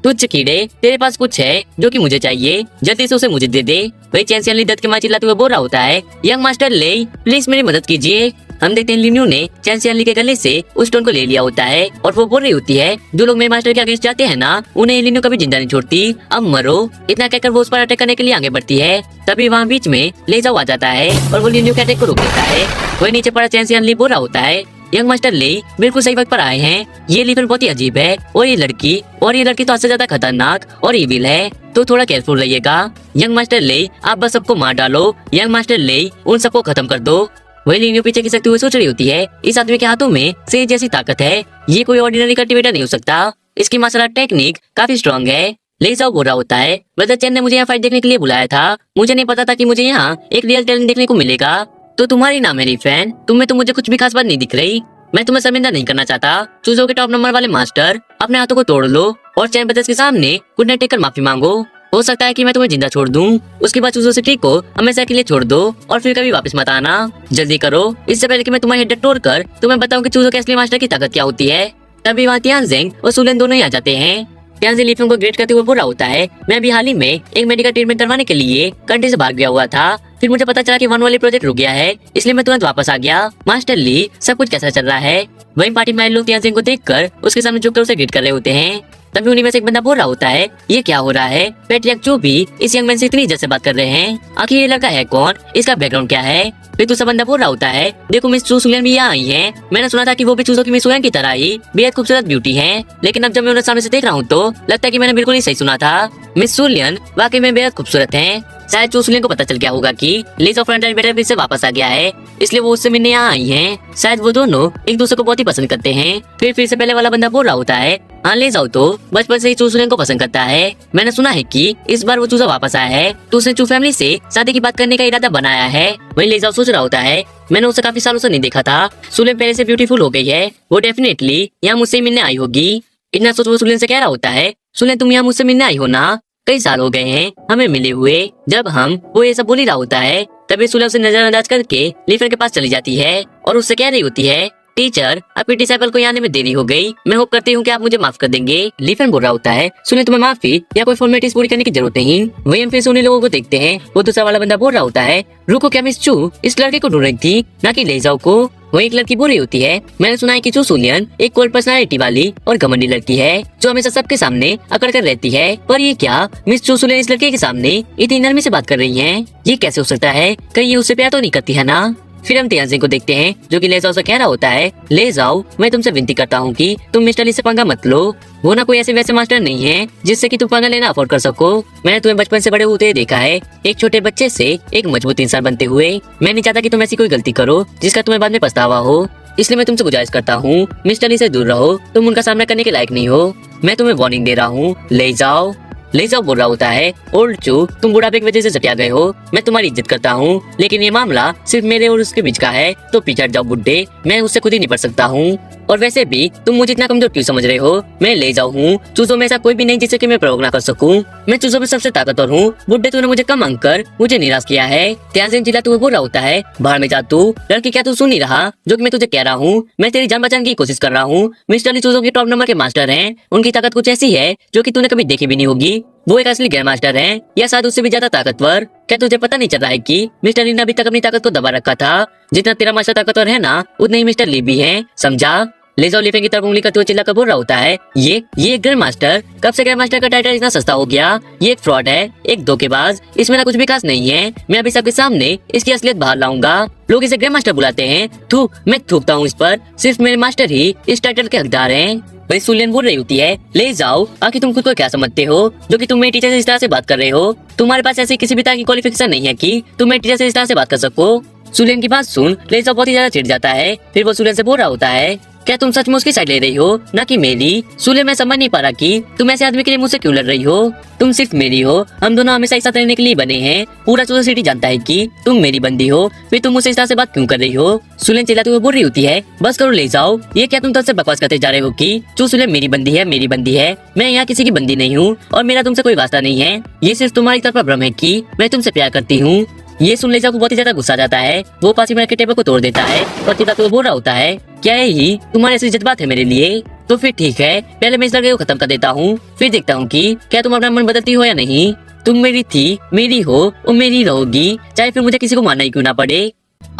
तुच्छ कीड़े तेरे पास कुछ है जो कि मुझे चाहिए, जल्दी से उसे मुझे दे दे। वही चैन सियानली दत्त के मां चिल्लाते हुए बोल रहा होता है यंग मास्टर ले प्लीज मेरी मदद कीजिए। हम देखते हैं लिन्यू ने चैन सियानली के गले से उस स्टोन को ले लिया होता है और वो बोल रही होती है जो लोग मेरे मास्टर के अगेंस्ट जाते हैं ना उन्हें लिन्यू कभी जिंदा नहीं छोड़ती, अब मरो। इतना कहकर वो उस पर अटैक करने के लिए आगे बढ़ती है, तभी वहाँ बीच में ले जाओ आ जाता है और वो लिन्यू के अटैक को रोक देता है। वही नीचे पड़ा चैन सियानली बोल रहा होता है यंग मास्टर ले बिल्कुल सही वक्त पर आए हैं, ये लीफन बहुत ही अजीब है और ये लड़की तो सबसे ज्यादा खतरनाक और इविल है, तो थोड़ा केयरफुल रहिएगा। यंग मास्टर ले आप बस सबको मार डालो, यंग मास्टर ले उन सबको खत्म कर दो। वही लिन्यू पीछे खिसकते हुए सोच रही होती है इस आदमी के हाथों में शेर जैसी ताकत है, ये कोई ऑर्डिनरी कल्टिवेटर नहीं हो सकता, इसकी मार्शल आर्ट टेक्निक काफी स्ट्रॉन्ग है। ले जाओ बोल रहा होता है ब्रदर चैन ने मुझे यहाँ फाइट देखने के लिए बुलाया था, मुझे नहीं पता था कि मुझे यहाँ एक रियल टैलेंट देखने को मिलेगा, तो तुम्हारी ना मेरी फैन, तुम्हें तो मुझे कुछ भी खास बात नहीं दिख रही, मैं तुम्हें शर्मिंदा नहीं करना चाहता, चूजों के टॉप नंबर वाले मास्टर अपने हाथों को तोड़ लो और चैन ब्रदर्स के सामने गुड नाइट टेक कर माफी मांगो, हो सकता है कि मैं तुम्हें जिंदा छोड़ दूं, उसके बाद चूजों से ट्री को हमेशा के लिए छोड़ दो और फिर कभी वापस मत आना, जल्दी करो इससे पहले कि मैं तुम्हारी हेड तोड़ कर तुम्हें बताऊं कि चूजों के असली मास्टर की ताकत क्या होती है। तभी वहाँ तियानजेंग और सुलेन दोनों ही आ जाते हैं। तियानजेंग लीफन को ग्रेट करते हुए बोल रहा होता है मैं अभी हाल ही में एक मेडिकल ट्रीटमेंट करवाने के लिए कंट्री से भाग गया हुआ था, फिर मुझे पता चला कि वन वाली प्रोजेक्ट रुक गया है, इसलिए मैं तुरंत वापस आ गया। मास्टर ली सब कुछ कैसा चल रहा है। वहीं पार्टी में लोग तियानजेंग को देखकर उसके सामने झुककर उसे ग्रीट कर रहे होते हैं। तभी उन्हीं में से एक बंदा बोल रहा होता है ये क्या हो रहा है, पेट्रियक जो भी इस यंग मैन से इतनी इज्जत से बात कर रहे हैं, आखिर ये लड़का है कौन, इसका बैकग्राउंड क्या है। फिर दूसरा बंदा बोल रहा होता है देखो मिस चू सुलियन भी यहाँ आई है, मैंने सुना था कि वो भी चूजों की मिस सुलियन की तरह ही बेहद खूबसूरत ब्यूटी है, लेकिन अब जब मैं उन्हें सामने से देख रहा हूँ तो लगता है कि मैंने बिल्कुल ही सही सुना था, मिस सुलियन वाकई में बेहद खूबसूरत है। शायद चू सुलियन को पता चल गया होगा कि लीज ऑफ फ्रंटियर बेटर फिर से वापस आ गया है, इसलिए वो उससे मिलने यहाँ आई हैं। शायद वो दोनों एक दूसरे को बहुत ही पसंद करते हैं। फिर से पहले वाला बंदा बोल रहा होता है हाँ ले जाओ तो बचपन से ही चू सुलियन को पसंद करता है, मैंने सुना है कि इस बार वो चूजा वापस आया है तो उसने चू फैमिली से शादी की बात करने का इरादा बनाया है। वही ले जाओ सोच रहा होता है मैंने उसे काफी सालों से नहीं देखा था, सुलियन पहले से ब्यूटीफुल हो गई है, वो डेफिनेटली यहाँ मुझसे मिलने आई होगी। इतना सोच वो सुलियन से कह रहा होता है सुलियन तुम यहाँ मुझसे मिलने आई हो ना, कई साल हो गए हैं हमें मिले हुए, जब हम वो ये सब बोल ही रहा होता है तभी सुलियन उसे नजरअंदाज करके लीफन के पास चली जाती है और उससे कह रही होती है टीचर आपकी डिसाइपल को आने में देरी हो गई, मैं होप करती हूँ कि आप मुझे माफ कर देंगे। लीफन बोल रहा होता है सुनिए तुम्हें माफी या कोई फॉर्मेलिटीज पूरी करने की जरूरत नहीं। वही हम फिर से उन्हीं लोगों को देखते हैं, वो दूसरा वाला बंदा बोल रहा होता है रुको क्या मिस चू इस लड़के को ढूंढ रही थी ना कि ले जाओ को। वही एक लड़की बोल रही होती है मैंने सुना है कि चू सुलियन एक कोल्ड पर्सनालिटी वाली और घमंडी लड़की है जो हमेशा सबके सामने अकड़ कर रहती है, पर ये क्या मिस चू सुलियन इस लड़के के सामने इतनी नरमी से बात कर रही है, ये कैसे हो सकता है, कहीं ये उससे प्यार तो नहीं करती है ना। फिर हम तियानजिन को देखते हैं जो कि ले जाओ से कह रहा होता है, ले जाओ मैं तुमसे विनती करता हूँ कि तुम मिस्टर ली से पंगा मत लो। वो ना कोई ऐसे वैसे मास्टर नहीं है जिससे कि तुम पंगा लेना अफोर्ड कर सको। मैंने तुम्हें बचपन से बड़े होते देखा है, एक छोटे बच्चे से एक मजबूत इंसान बनते हुए। मैं नहीं चाहता कि तुम ऐसी कोई गलती करो जिसका तुम्हें बाद में पछतावा हो। इसलिए मैं तुमसे गुजारिश करता हूँ मिस्टर ली से दूर रहो, तुम उनका सामना करने के लायक नहीं हो। मैं तुम्हें वार्निंग दे रहा हूँ, ले जाओ। ले जाओ बोल रहा होता है, ओल्ड चू तुम बुढ़ापे की वजह से चटिया गए हो, मैं तुम्हारी इज्जत करता हूँ, लेकिन ये मामला सिर्फ मेरे और उसके बीच का है, तो पीछे हट जाओ बुड्ढे, मैं उससे खुद ही निपट सकता हूँ। और वैसे भी तुम मुझे इतना कमजोर क्यों समझ रहे हो? मैं ले जाऊँ हूँ, चूजों में ऐसा कोई भी नहीं जिससे कि मैं प्रयोग ना कर सकूँ। मैं चूजों में सबसे ताकतवर हूँ। बुड्ढे तूने मुझे कम अंक कर मुझे निराश किया है। त्याजिन चिल्ला तुम्हें बोल रहा होता है, बाहर में जा तू। लड़की क्या तू सुन नहीं रहा जो कि मैं तुझे कह रहा हूँ? मैं तेरी जान बचाने की कोशिश कर रहा हूँ। मिस्टर ली चूजों के टॉप नंबर के मास्टर हैं, उनकी ताकत कुछ ऐसी है जो कि तूने कभी देखी भी नहीं होगी। वो एक असली ग्रैंड मास्टर हैं या शायद उससे भी ज्यादा ताकतवर। क्या तुझे पता नहीं चल रहा है कि मिस्टर ली ने अभी तक अपनी ताकत को दबा रखा था? जितना तेरा मास्टर ताकतवर है ना, उतने ही मिस्टर ली भी हैं, समझा? ले जाओ लिफेंग की तरफ उंगली करते हुए चिल्ला कर बोल रहा होता है, ये ग्रैंड मास्टर, कब से ग्रैंड मास्टर का टाइटल इतना सस्ता हो गया? ये एक फ्रॉड है, एक धोखेबाज, इसमें ना कुछ भी खास नहीं है। मैं अभी सबके सामने इसकी असलियत बाहर लाऊंगा। लोग इसे ग्रैंड मास्टर बुलाते हैं, थू मैं थूकता हूँ इस पर। सिर्फ मेरे मास्टर ही इस टाइटल के हकदार हैं। वही सुलियन बोल रही होती है, ले जाओ। आखिर तुम खुद को क्या समझते हो जो कि तुम मेरे टीचर से इस तरह से बात कर रहे हो? तुम्हारे पास ऐसी किसी भी तरह की क्वालिफिकेशन नहीं है कि तुम मेरे टीचर से इस तरह से बात कर सको। सुलियन की बात सुन ले जाओ बहुत ही ज्यादा चिढ़ जाता है। फिर वो सुलियन से बोल रहा होता है, क्या तुम सच में उसकी साइड ले रही हो ना कि मेरी? सुले मैं समझ नहीं पा रहा कि तुम ऐसे आदमी के लिए मुझसे क्यों लड़ रही हो। तुम सिर्फ मेरी हो, हम दोनों हमेशा एक साथ रहने के लिए बने हैं। पूरा सोसाइटी जानता है कि तुम मेरी बंदी हो, फिर तुम मुझसे इस तरह से बात क्यों कर रही हो? सुलेन चिल्लाते हुए बोल रही होती है, बस करो ले जाओ। ये क्या तुम तब से बकवास करते जा रहे हो कि जो सुलेन मेरी बंदी है, मेरी बंदी है। मैं यहाँ किसी की बंदी नहीं हूँ और मेरा तुमसे कोई वास्ता नहीं है। ये सिर्फ तुम्हारी तरफ का भ्रम है कि मैं तुमसे प्यार करती हूँ। ये सुन ले जाओ बहुत ही ज्यादा गुस्सा जाता है। वो पासी में के टेबल को तोड़ देता है और चिल्लाते हुए बोल रहा होता है, क्या यही तुम्हारी असली जज्बात है मेरे लिए? तो फिर ठीक है, पहले मैं इस लड़के को खत्म कर देता हूँ, फिर देखता हूँ कि क्या तुम अपना मन बदलती हो या नहीं। तुम मेरी थी, मेरी हो और मेरी रहोगी, चाहे फिर मुझे किसी को मानना ही क्यों ना पड़े।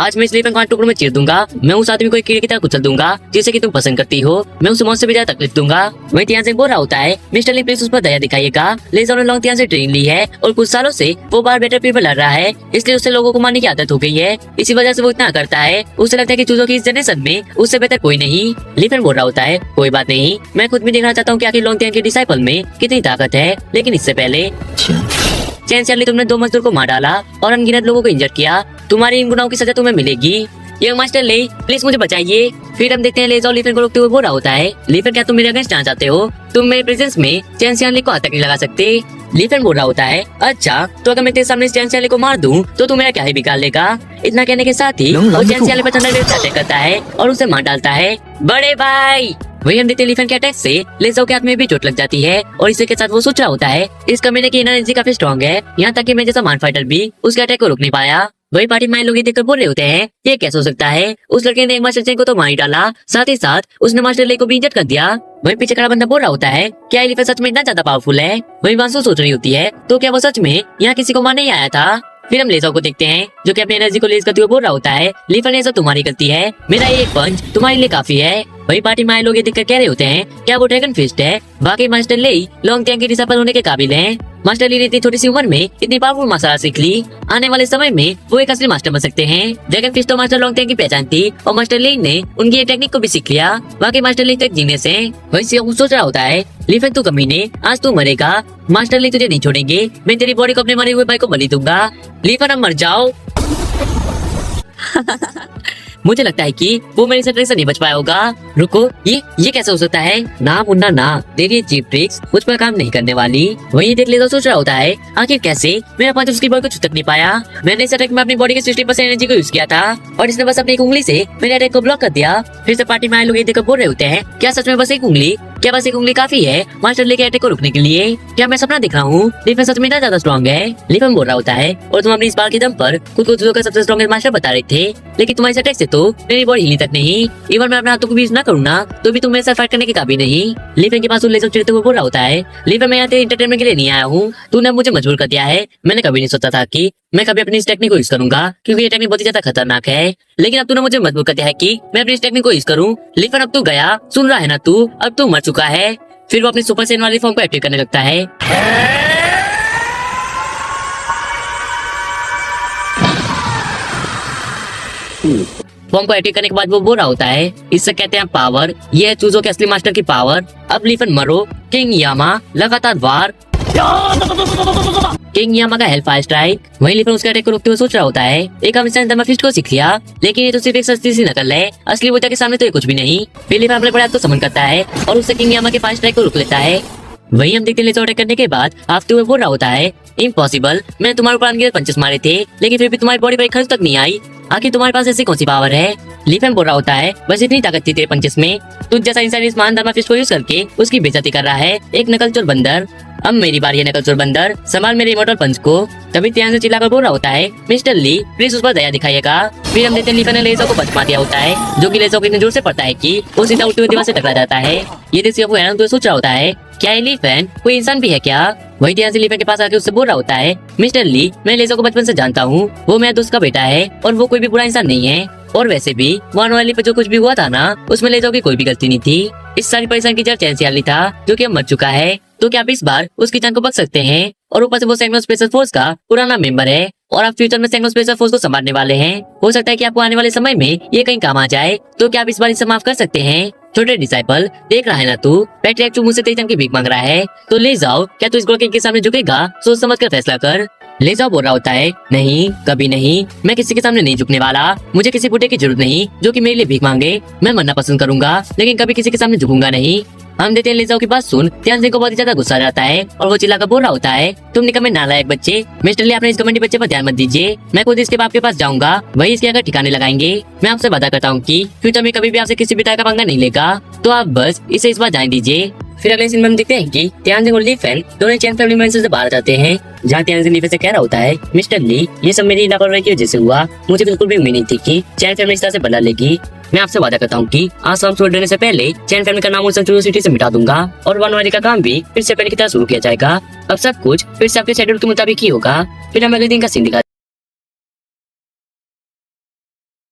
आज मैं इसलिए पांच टुकड़ों में चीर दूंगा। मैं उस आदमी को एक कीड़े की तरह कुचल दूंगा जिसे कि तुम पसंद करती हो। मैं उस मौत से भी ज्यादा तकलीफ दूंगा। वही त्याजिन बोल रहा होता है, मिस्टर ली प्लीज उस पर दया दिखाइएगा। ले जाओ ने लॉन्ग त्यान से ट्रेनिंग ली है और कुछ सालों से वो बार बैटरफील्ड पर लड़ रहा है, इसलिए उससे लोगों को मारने की आदत हो गई है। इसी वजह से वो इतना करता है। उसे लगता है कि चूजों की इस जनरेशन में उससे बेहतर कोई नहीं। लीफेन बोल रहा होता है, कोई बात नहीं, मैं खुद भी देखना चाहता हूँ कि आखिर लॉन्ग त्यान के डिसाइपल में कितनी ताकत है। लेकिन इससे पहले चैन चार्ली तुमने 2 मजदूर को मार डाला और अनगिनत लोगों को इंजर किया। तुम्हारी इन गुनाहों की सजा तुम्हें मिलेगी। यंग मास्टर ले प्लीज मुझे बचाइए। फिर हम देखते हैं ले जाओ लीफेन को रोकते हुए बोल रहा होता है, लीफेन क्या तुम मेरे अगेंस्ट जाना चाहते हो? तुम मेरे प्रेजेंस में चैन चार्ली को हाथ तक नहीं लगा सकते। लीफेन बोल रहा होता है, अच्छा तो अगर मैं तेरे सामने चैन चार्ली को मार दूं तो तू मेरा क्या ही बिगाड़ लेगा? इतना कहने के साथ ही वो चैन चार्ली पर अटैक करता है और उसे मार डालता है। बड़े भाई वही हम देखते लीफेन के अटैक से ले जाओ के हाथ में भी चोट लग जाती है और इसी के साथ वो सोच रहा होता है, इस कमीने की एनर्जी काफी स्ट्रॉन्ग है, यहाँ तक कि मैं जैसा मान फाइटर भी उसके अटैक को रोक नहीं पाया। वही पार्टी में लोग ये देखकर बोल रहे होते हैं, ये कैसे हो सकता है? उस लड़के ने एक मास्टर चैन को तो मार ही डाला, साथ ही साथ उसने मास्टर ले को भी इंजर्ड कर दिया। वही पीछे खड़ा बंदा बोल रहा होता है, क्या एलिफेंट सच में इतना ज्यादा पावरफुल है? वही वांसु सोच रही होती है, तो क्या वो सच में यहाँ किसी को मारने ही आया था? फिर हम लेजाओ को देखते हैं जो कि अपनी एनर्जी को लेज करते हुए बोल रहा होता है, लीफन ये सब तुम्हारी गलती है, मेरा ये एक पंच तुम्हारे लिए काफी है। वही पार्टी में आए लोग ये देखकर कह रहे होते हैं, क्या वो ड्रैगन फिस्ट है? वाकई मास्टर ले लॉन्ग टैंक के डिसाइपल होने के काबिल हैं। मास्टर ली ने इतनी छोटी सी उम्र में इतनी पावरफुल मार्शल आर्ट सीख ली, आने वाले समय में वो एक असली मास्टर बन सकते हैं। ड्रैगन फिस्ट तो मास्टर लॉन्ग टैंक की पहचान थी और मास्टर ली ने उनकी ये टेक्निक को भी सीख लिया। वाकई मास्टर ली तो एक जीनियस है। वही सोच रहा होता है, लीफन तू कमीने, आज तू मरेगा, मास्टर ली तुझे नहीं छोड़ेंगे, मैं तेरी बॉडी को अपने मरे हुए भाई को बलि दूंगा। लीफन अब मर जाओ। मुझे लगता है कि वो मेरे से नहीं बच पाया होगा। रुको, ये कैसे हो सकता है? ना मुन्ना ना, तेरी चीप ट्रिक्स मुझ पर काम नहीं करने वाली। वही देख ले तो सोच रहा होता है, आखिर कैसे मेरा पंच उसकी बॉडी को छू तक नहीं पाया? मैंने इस अटैक में अपनी बॉडी के 60% एनर्जी को यूज किया था और इसने बस अपनी एक उंगली से मेरे अटैक को ब्लॉक कर दिया। फिर से पार्टी में आए लोग ये देखकर बोल रहे होते हैं, क्या सच में बस एक उंगली? क्या बस एक उंगली काफी है मास्टर ली के अटैक को रोकने के लिए? क्या मैं सपना देख रहा हूँ? लीफन सच में इतना ज्यादा स्ट्रॉन्ग है? लीफन बोल रहा होता है, और तुम अपनी इस बार के दम पर खुद को चूजों का सबसे स्ट्रॉन्गेस्ट मास्टर बता रहे थे, लेकिन तुम्हारे अटैक से तो मेरी बॉडी हिली तक नहीं। इवन मैं अपने हाथों को भी यूज ना करूँ ना तो भी तुम मेरे साथ फाइट करने के काबिल नहीं। लीफन के पास लेजर चिढ़ते हुए बोल रहा होता है, लीफन मैं यहाँ तेरे एंटरटेनमेंट के लिए नहीं आया हूँ, तूने मुझे मजबूर कर दिया है। मैंने कभी नहीं सोचा था कि मैं कभी अपनी इस टेक्निक को यूज करूंगा, क्योंकि ये टेक्निक बहुत ही ज्यादा खतरनाक है, लेकिन अब तूने मुझे मजबूर कर दिया है कि मैं अपनी इस टेक्निक को यूज करूं। लीफन अब तू गया, सुन रहा है ना तू? अब तू मर चुका है। फिर वो अपनी सुपर सेन वाली फॉर्म को एक्टिव करने लगता है। फॉर्म को अटैक करने के बाद वो बोल रहा होता है, इससे कहते हैं पावर। ये है चूजों के असली मास्टर की पावर। अब लीफन मरो। किंग यामा लगातार वार। किंग यामा का हेल्प फायर स्ट्राइक। वहीं लीफन उसके अटैक को रोकते हुए सोच रहा होता है, एक हम इंसान धर्मा फिस्ट को सीख लिया, लेकिन ये तो सिर्फ एक सस्ती सी नकल है, असली बुद्धा के सामने तो ये कुछ भी नहीं। फिर लीफन अपने बड़े हाथ को समन करता है और उससे किंग यामा के फायर स्ट्राइक को रोक लेता है। वहीं हम देखते हैं लेजर अटैक करने के बाद हाफते हुए बोल रहा होता है, इम्पॉसिबल, मैंने तुम्हारे ऊपर अनगिनत पंचेस मारे थे, लेकिन फिर भी तुम्हारी बॉडी पर एक खर्च तक नहीं आई। आखिर तुम्हारे पास ऐसी कौन सी पावर है? लीफन बोल रहा होता है, बस इतनी ताकत थी तेरे पंचेस में। तुझ जैसा इंसान इस महान धर्मा फिस्ट को यूज करके उसकी बेइज्जती कर रहा है, एक नकलचोर बंदर। अब मेरी बारी है नकलचोर बंदर, संभाल मेरे इमोर्टल पंच को। तभी ध्यान से चिल्लाकर बोल रहा होता है, मिस्टर ली प्लीज उस पर दया दिखाइएगा। फिर हम देखते हैं लीफन ने लेजर को पंच मार दिया होता है, जो कि लेजर को इतने जोर से पड़ता है कि वो सीधा उठते हुए दीवार से टकरा जाता है। ये देखिए वो हैरान तो सोच रहा होता है, क्या ये लीफन कोई इंसान भी है क्या? वही ध्यान से लीफन के पास आके उससे बोल रहा होता है, मिस्टर ली मैं लेजर को बचपन से जानता हूँ, वो मेरा दोस्त का बेटा है और वो कोई भी बुरा इंसान नहीं है। और वैसे भी वन वाली पे जो कुछ भी हुआ था ना, उसमें लेजर की कोई भी गलती नहीं थी। इस सारी परेशानी की जड़ चैंसियाली था, जो कि अब मर चुका है। तो क्या आप इस बार उसकी जान को बच सकते हैं? और ऊपर से वो सैंगनो स्पेशल फोर्स का पुराना मेंबर है और आप फ्यूचर में सैंगनो स्पेशल फोर्स को संभालने वाले हैं। हो सकता है कि आपको आने वाले समय में ये कहीं काम आ जाए। तो क्या आप इस बार इसे माफ कर सकते हैं? छोटे डिसाइपल देख रहा है ना तू, पैट्रियर्क मुझसे तेरी जान की भीख मांग रहा है, तो ले जाओ। क्या तू इस गोल के सामने झुकेगा? सोच समझ कर फैसला कर। ले जाओ बोल रहा होता है, नहीं कभी नहीं, मैं किसी के सामने नहीं झुकने वाला। मुझे किसी बूढ़े की जरूरत नहीं जो कि मेरे लिए भीख मांगे। मैं मरना पसंद करूंगा, लेकिन कभी किसी के सामने झुकूंगा नहीं। हम देखते हैं ले जाओ की बात सुन ध्यान सिंह को बहुत ही ज्यादा गुस्सा आ जाता है और वो चिल्लाकर बोल रहा होता है, तुम निकम्मे नालायक बच्चे। मिस्टर ली, आपने इस कमेंटी बच्चे पर ध्यान मत दीजिए, मैं खुद इसके बाप के पास जाऊंगा, वही इसके अगर ठिकाने लगाएंगे। मैं आपसे वादा करता हूँ कि फ्यूचर में कभी भी आपसे किसी भी तरह का पंगा नहीं लेगा, तो आप बस इसे इस बार जाने दीजिए। फिर अगले सीन में हम देखते हैं कि ध्यान सिंह और लीफन दोनों चैन फैमिली मेंबर से बाहर जाते हैं, जहाँ ध्यान सिंह लीफन से कह रहा होता है, मिस्टर ली ये सब मेरी लापरवाही की वजह से हुआ, मुझे बिल्कुल भी उम्मीद नहीं थी कि चैन फैमिली इस तरह से बदला लेगी। मैं आपसे वादा करता हूँ कि आज शाम छोड़ देने से पहले चैन फैमिली का नाम उस सिटी से मिटा दूंगा और वनवारी का काम भी फिर से पहले की तरह शुरू किया जाएगा। अब सब कुछ फिर से आपके शेड्यूल के मुताबिक ही होगा। फिर हम अगले दिन का सीन दिखाते